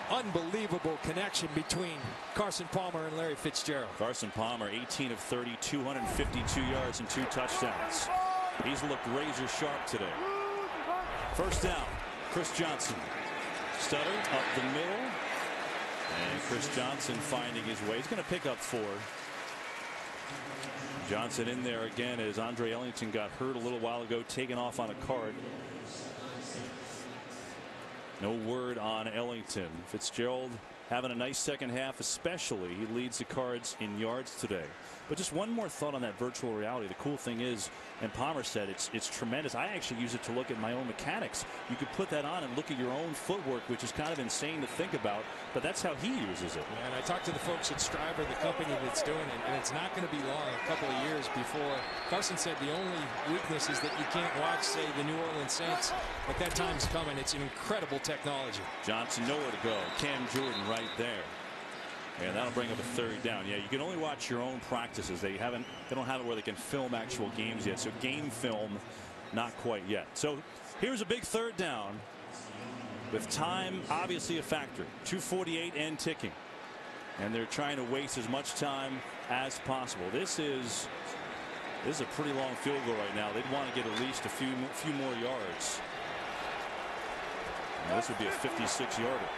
Speaker 2: Unbelievable connection between Carson Palmer and Larry Fitzgerald.
Speaker 1: Carson Palmer, 18 of 30, 252 yards and 2 touchdowns. He's looked razor sharp today. First down, Chris Johnson. Stutter up the middle, and Chris Johnson finding his way. He's going to pick up 4. Johnson in there again as Andre Ellington got hurt a little while ago, taken off on a card. No word on Ellington. Fitzgerald having a nice second half, especially. He leads the Cards in yards today. But just one more thought on that virtual reality. The cool thing is, and Palmer said it's tremendous. I actually use it to look at my own mechanics. You could put that on and look at your own footwork, which is kind of insane to think about, but that's how he uses it.
Speaker 2: And I talked to the folks at Striver, the company that's doing it, and it's not going to be long, a couple of years before. Carson said the only weakness is that you can't watch, say, the New Orleans Saints, but that time's coming. It's an incredible technology.
Speaker 1: Johnson nowhere to go. Cam Jordan right there. And that'll bring up a third down. Yeah, you can only watch your own practices. They don't have it where they can film actual games yet. So game film, not quite yet. So here's a big third down with time obviously a factor. 2:48 and ticking. And they're trying to waste as much time as possible. This is a pretty long field goal right now. They'd want to get at least a few more yards. Now, this would be a 56-yarder.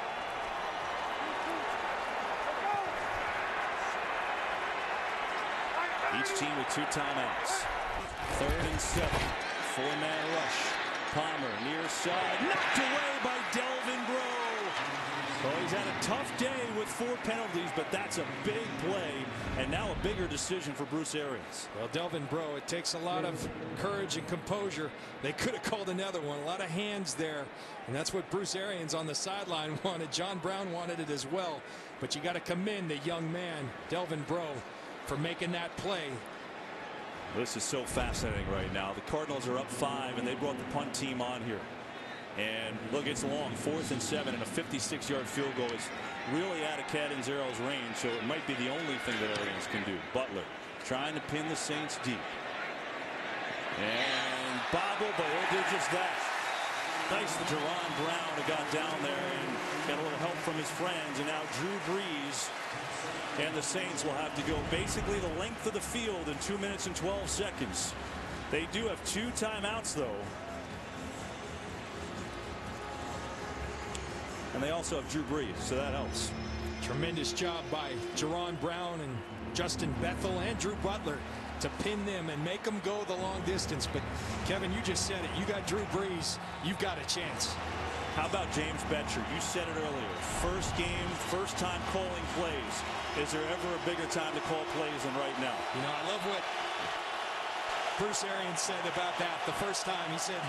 Speaker 1: Each team with 2 timeouts. 3rd and 7. 4-man rush. Palmer near side. Knocked away by Delvin Breaux. Well, he's had a tough day with 4 penalties, but that's a big play, and now a bigger decision for Bruce Arians.
Speaker 2: Well, Delvin Breaux, it takes a lot of courage and composure. They could have called another one. A lot of hands there, and that's what Bruce Arians on the sideline wanted. John Brown wanted it as well, but you got to commend the young man, Delvin Breaux, for making that play.
Speaker 1: This is so fascinating right now. The Cardinals are up 5, and they brought the punt team on here. And look, it's long, 4th and 7, and a 56-yard field goal is really out of Catanzaro's range, so it might be the only thing that Arians can do. Butler trying to pin the Saints deep. And bobble, but he'll do just that. Nice for Jerron Brown who got down there and got a little help from his friends, and now Drew Brees and the Saints will have to go basically the length of the field in 2 minutes and 12 seconds. They do have 2 timeouts, though. And they also have Drew Brees, so that helps.
Speaker 2: Tremendous job by Jerron Brown and Justin Bethel and Drew Butler to pin them and make them go the long distance. But, Kevin, you just said it. You got Drew Brees. You've got a chance.
Speaker 1: How about James Betcher? You said it earlier. First game, first time calling plays. Is there ever a bigger time to call plays than right now?
Speaker 2: You know, I love what Bruce Arians said about that the first time. He said,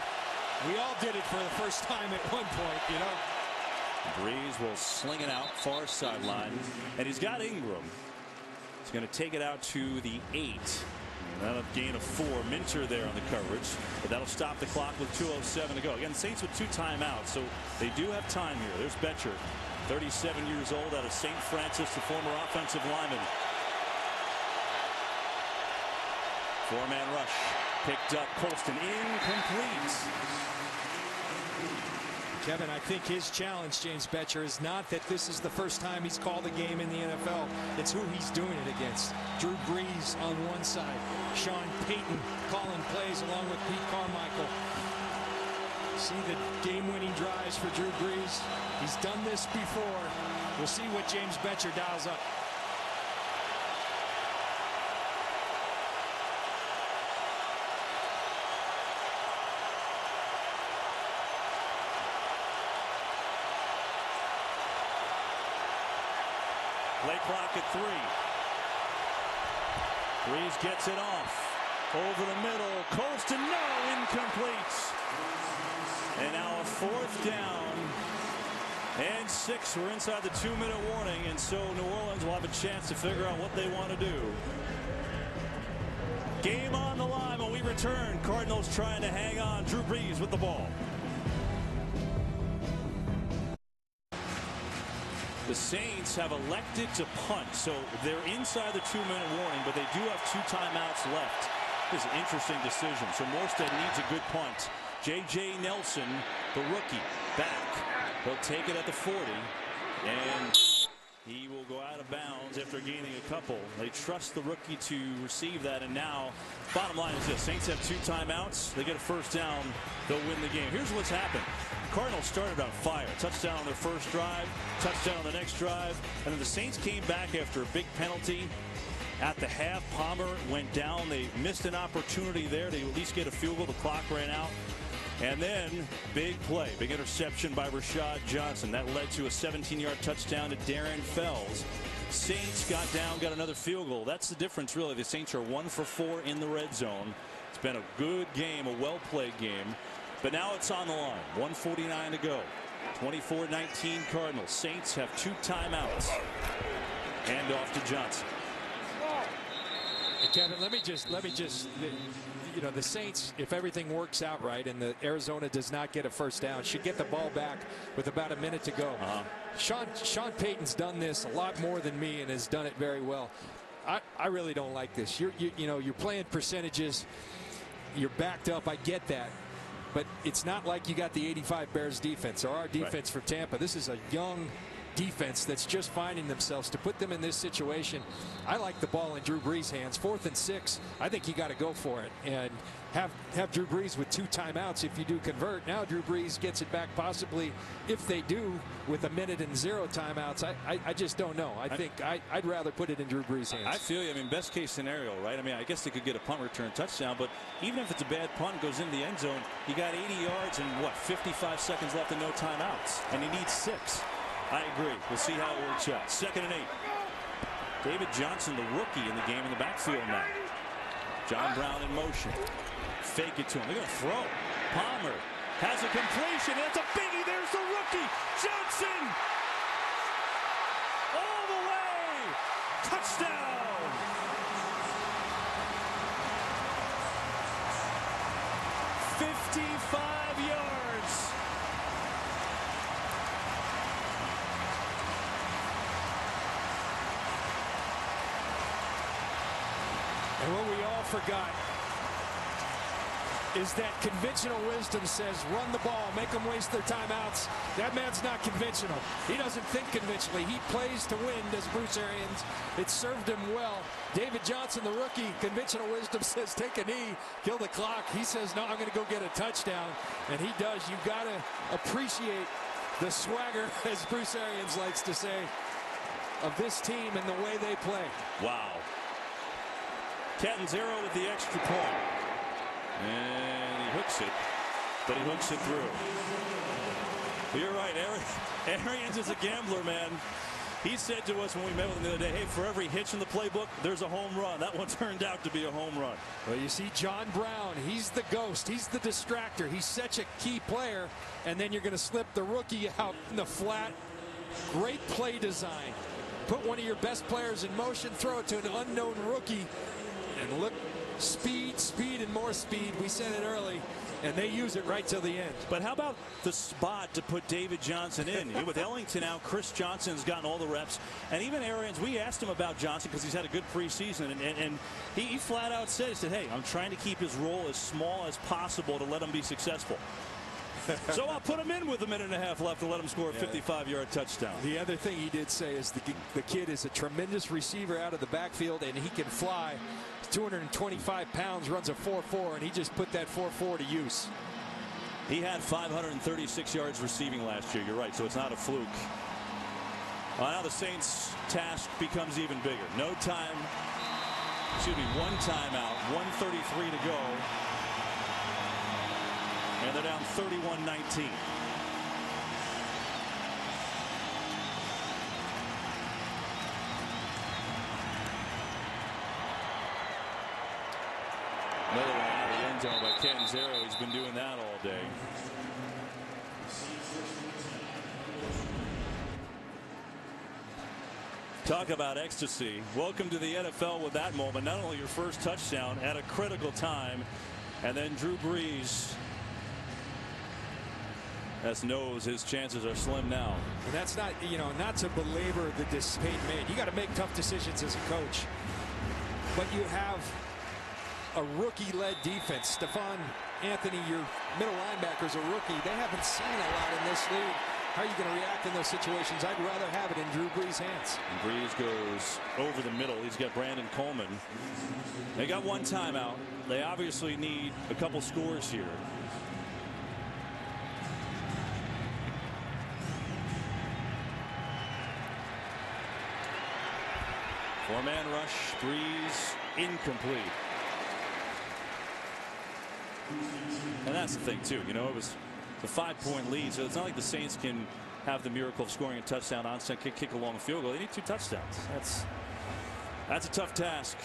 Speaker 2: we all did it for the first time at one point, you know.
Speaker 1: Brees will sling it out far sideline, and he's got Ingram. He's going to take it out to the 8. That'll gain of 4. Minter there on the coverage, but that'll stop the clock with 2:07 to go. Again, Saints with 2 timeouts, so they do have time here. There's Betcher, 37 years old, out of St. Francis, the former offensive lineman. 4-man rush, picked up. Colston incomplete.
Speaker 2: Kevin, I think his challenge, James Betcher, is not that this is the first time he's called a game in the NFL. It's who he's doing it against. Drew Brees on one side. Sean Payton calling plays along with Pete Carmichael. See the game-winning drives for Drew Brees. He's done this before. We'll see what James Betcher dials up.
Speaker 1: Play clock at 3. Brees gets it off. Over the middle. Colston, no, incomplete. And now a 4th down and 6. We're inside the 2-minute warning, and so New Orleans will have a chance to figure out what they want to do. Game on the line when we return. Cardinals trying to hang on. Drew Brees with the ball. The Saints have elected to punt, so they're inside the 2-minute warning, but they do have 2 timeouts left. This is an interesting decision. So Morstead needs a good punt. J.J. Nelson, the rookie, back. He'll take it at the 40, and he will go out of bounds after gaining a couple. They trust the rookie to receive that, and now bottom line is this. Saints have 2 timeouts. They get a 1st down. They'll win the game. Here's what's happened. Cardinals started on fire. Touchdown on their first drive, touchdown on the next drive, and then the Saints came back after a big penalty at the half. Palmer went down. They missed an opportunity there to at least get a field goal. The clock ran out. And then big play, big interception by Rashad Johnson. That led to a 17-yard touchdown to Darren Fells. Saints got down, got another field goal. That's the difference, really. The Saints are 1 for 4 in the red zone. It's been a good game, a well-played game. But now it's on the line. 1:49 to go. 24-19 Cardinals. Saints have 2 timeouts. Hand off to Johnson.
Speaker 2: Hey, Kevin, let me just, you know, the Saints, if everything works out right and the Arizona does not get a 1st down, should get the ball back with about a minute to go. Sean Payton's done this a lot more than me and has done it very well. I really don't like this. You know, you're playing percentages. You're backed up. I get that. But it's not like you got the 85 Bears defense or our defense for Tampa. This is a young defense that's just finding themselves. To put them in this situation, I like the ball in Drew Brees' hands. 4th and 6. I think you got to go for it and have Drew Brees with 2 timeouts if you do convert. Now Drew Brees gets it back possibly if they do with a minute and 0 timeouts. I just don't know. I think I'd rather put it in Drew Brees' hands.
Speaker 1: I feel you. I mean, best case scenario, right? I mean, I guess they could get a punt return touchdown, but even if it's a bad punt, goes into the end zone, you got 80 yards and what, 55 seconds left and no timeouts, and he needs 6. I agree. We'll see how it works out. 2nd and 8. David Johnson, the rookie in the game, in the backfield now. John Brown in motion. Fake it to him. They're going to throw. Palmer has a completion. It's a biggie. There's the rookie. Johnson. All the way. Touchdown. "55 yards.
Speaker 2: And what we all forgot is that conventional wisdom says run the ball, make them waste their timeouts. That man's not conventional. He doesn't think conventionally. He plays to win, does Bruce Arians. It served him well. David Johnson, the rookie, conventional wisdom says take a knee, kill the clock. He says, no, I'm going to go get a touchdown. And he does. You've got to appreciate the swagger, as Bruce Arians likes to say, of this team and the way they play.
Speaker 1: Wow. Catanzaro with the extra point. And he hooks it, but he hooks it through. But you're right, Arians is a gambler, man. He said to us when we met with him the other day, hey, for every hitch in the playbook, there's a home run. That one turned out to be a home run.
Speaker 2: Well, you see John Brown, he's the ghost. He's the distractor. He's such a key player. And then you're going to slip the rookie out in the flat. Great play design. Put one of your best players in motion, throw it to an unknown rookie. And look Speed, speed, and more speed. We said it early, and they use it right till the end.
Speaker 1: But how about the spot to put David Johnson in? With Ellington out, Chris Johnson's gotten all the reps. And even Arians, we asked him about Johnson because he's had a good preseason. And he flat out said, hey, I'm trying to keep his role as small as possible to let him be successful. So I'll put him in with a minute and a half left to let him score a 55-yard touchdown.
Speaker 2: The other thing he did say is the kid is a tremendous receiver out of the backfield, and he can fly. 225 pounds, runs a 4.4, and he just put that 4.4 to use.
Speaker 1: He had 536 yards receiving last year. You're right, so it's not a fluke. Well, now the Saints' task becomes even bigger. No time. Excuse me, one timeout. 1:33 to go. And they're down 31-19. Another one out of the end zone by Catanzaro. He's been doing that all day. Talk about ecstasy. Welcome to the NFL with that moment. Not only your first touchdown at a critical time, and then Drew Brees knows his chances are slim now.
Speaker 2: And that's not, not to belabor the decision made. You got to make tough decisions as a coach. But you have a rookie-led defense. Stephon Anthony, your middle linebacker's a rookie. They haven't seen a lot in this league. How are you going to react in those situations? I'd rather have it in Drew Brees' hands.
Speaker 1: And Brees goes over the middle. He's got Brandon Coleman. They got one timeout. They obviously need a couple scores here. Four-man rush. Brees incomplete. And that's the thing, too. It was a 5-point lead, so it's not like the Saints can have the miracle of scoring a touchdown, onside kick a long field goal. They need 2 touchdowns. That's a tough task.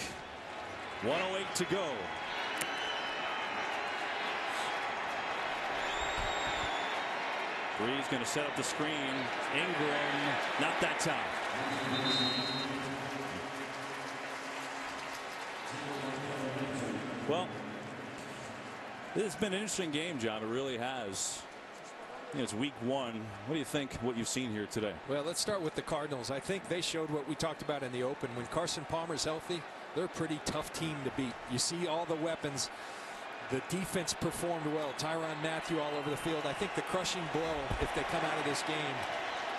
Speaker 1: 1:08 to go. Brees going to set up the screen. Ingram, not that time. Well, this has been an interesting game, John. It really has. It's week 1. What do you think what you've seen here today?
Speaker 2: Well, let's start with the Cardinals. I think they showed what we talked about in the open. When Carson Palmer's healthy, they're a pretty tough team to beat. You see all the weapons. The defense performed well. Tyrann Mathieu all over the field. I think the crushing blow, if they come out of this game,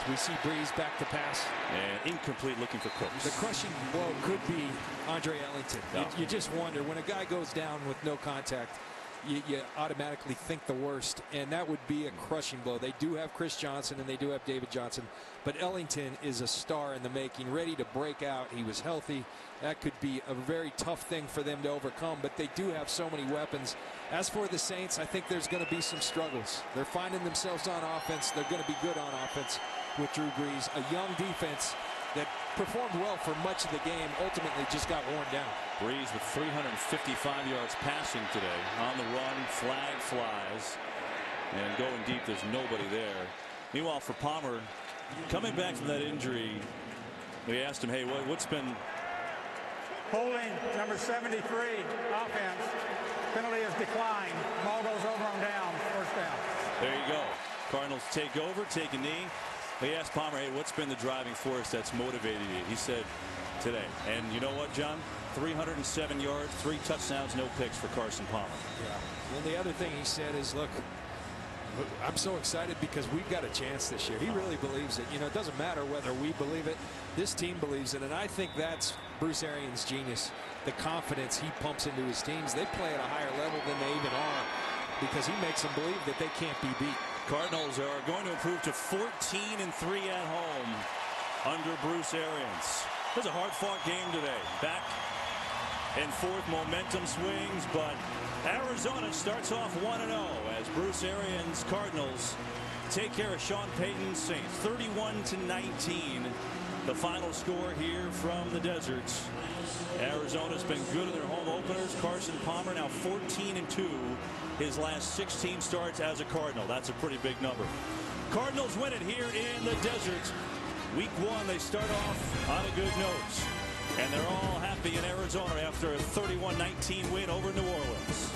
Speaker 2: we see Brees back to pass.
Speaker 1: And incomplete, looking for Cooks.
Speaker 2: The crushing blow could be Andre Ellington.
Speaker 1: No.
Speaker 2: You just wonder, when a guy goes down with no contact, you automatically think the worst, and that would be a crushing blow. They do have Chris Johnson and they do have David Johnson, but Ellington is a star in the making, ready to break out. He was healthy. That could be a very tough thing for them to overcome, but they do have so many weapons. As for the Saints, I think there's going to be some struggles. They're finding themselves on offense. They're going to be good on offense with Drew Brees, a young defense that performed well for much of the game, ultimately just got worn down.
Speaker 1: Brees with 355 yards passing today. On the run, flag flies, and going deep, there's nobody there. Meanwhile, for Palmer, coming back from that injury, we asked him, hey, what's been...
Speaker 3: Holding number 73, offense. Penalty is declined. Ball goes over on down, first down.
Speaker 1: There you go. Cardinals take over, take a knee. We asked Palmer, hey, what's been the driving force that's motivated you? He said, today. And you know what, John? 307 yards, 3 touchdowns, no picks for Carson Palmer.
Speaker 2: Yeah. And the other thing he said is, look, I'm so excited because we've got a chance this year. He really believes it. It doesn't matter whether we believe it. This team believes it. And I think that's Bruce Arians' genius, the confidence he pumps into his teams. They play at a higher level than they even are because he makes them believe that they can't be beat.
Speaker 1: Cardinals are going to improve to 14-3 at home under Bruce Arians. It was a hard-fought game today. Back and forth, momentum swings, but Arizona starts off 1-0 as Bruce Arians' Cardinals take care of Sean Payton's Saints. 31-19, the final score here from the deserts. Arizona's been good in their home openers. Carson Palmer now 14-2. His last 16 starts as a Cardinal. That's a pretty big number. Cardinals win it here in the desert. Week 1, they start off on a good note. And they're all happy in Arizona after a 31-19 win over New Orleans.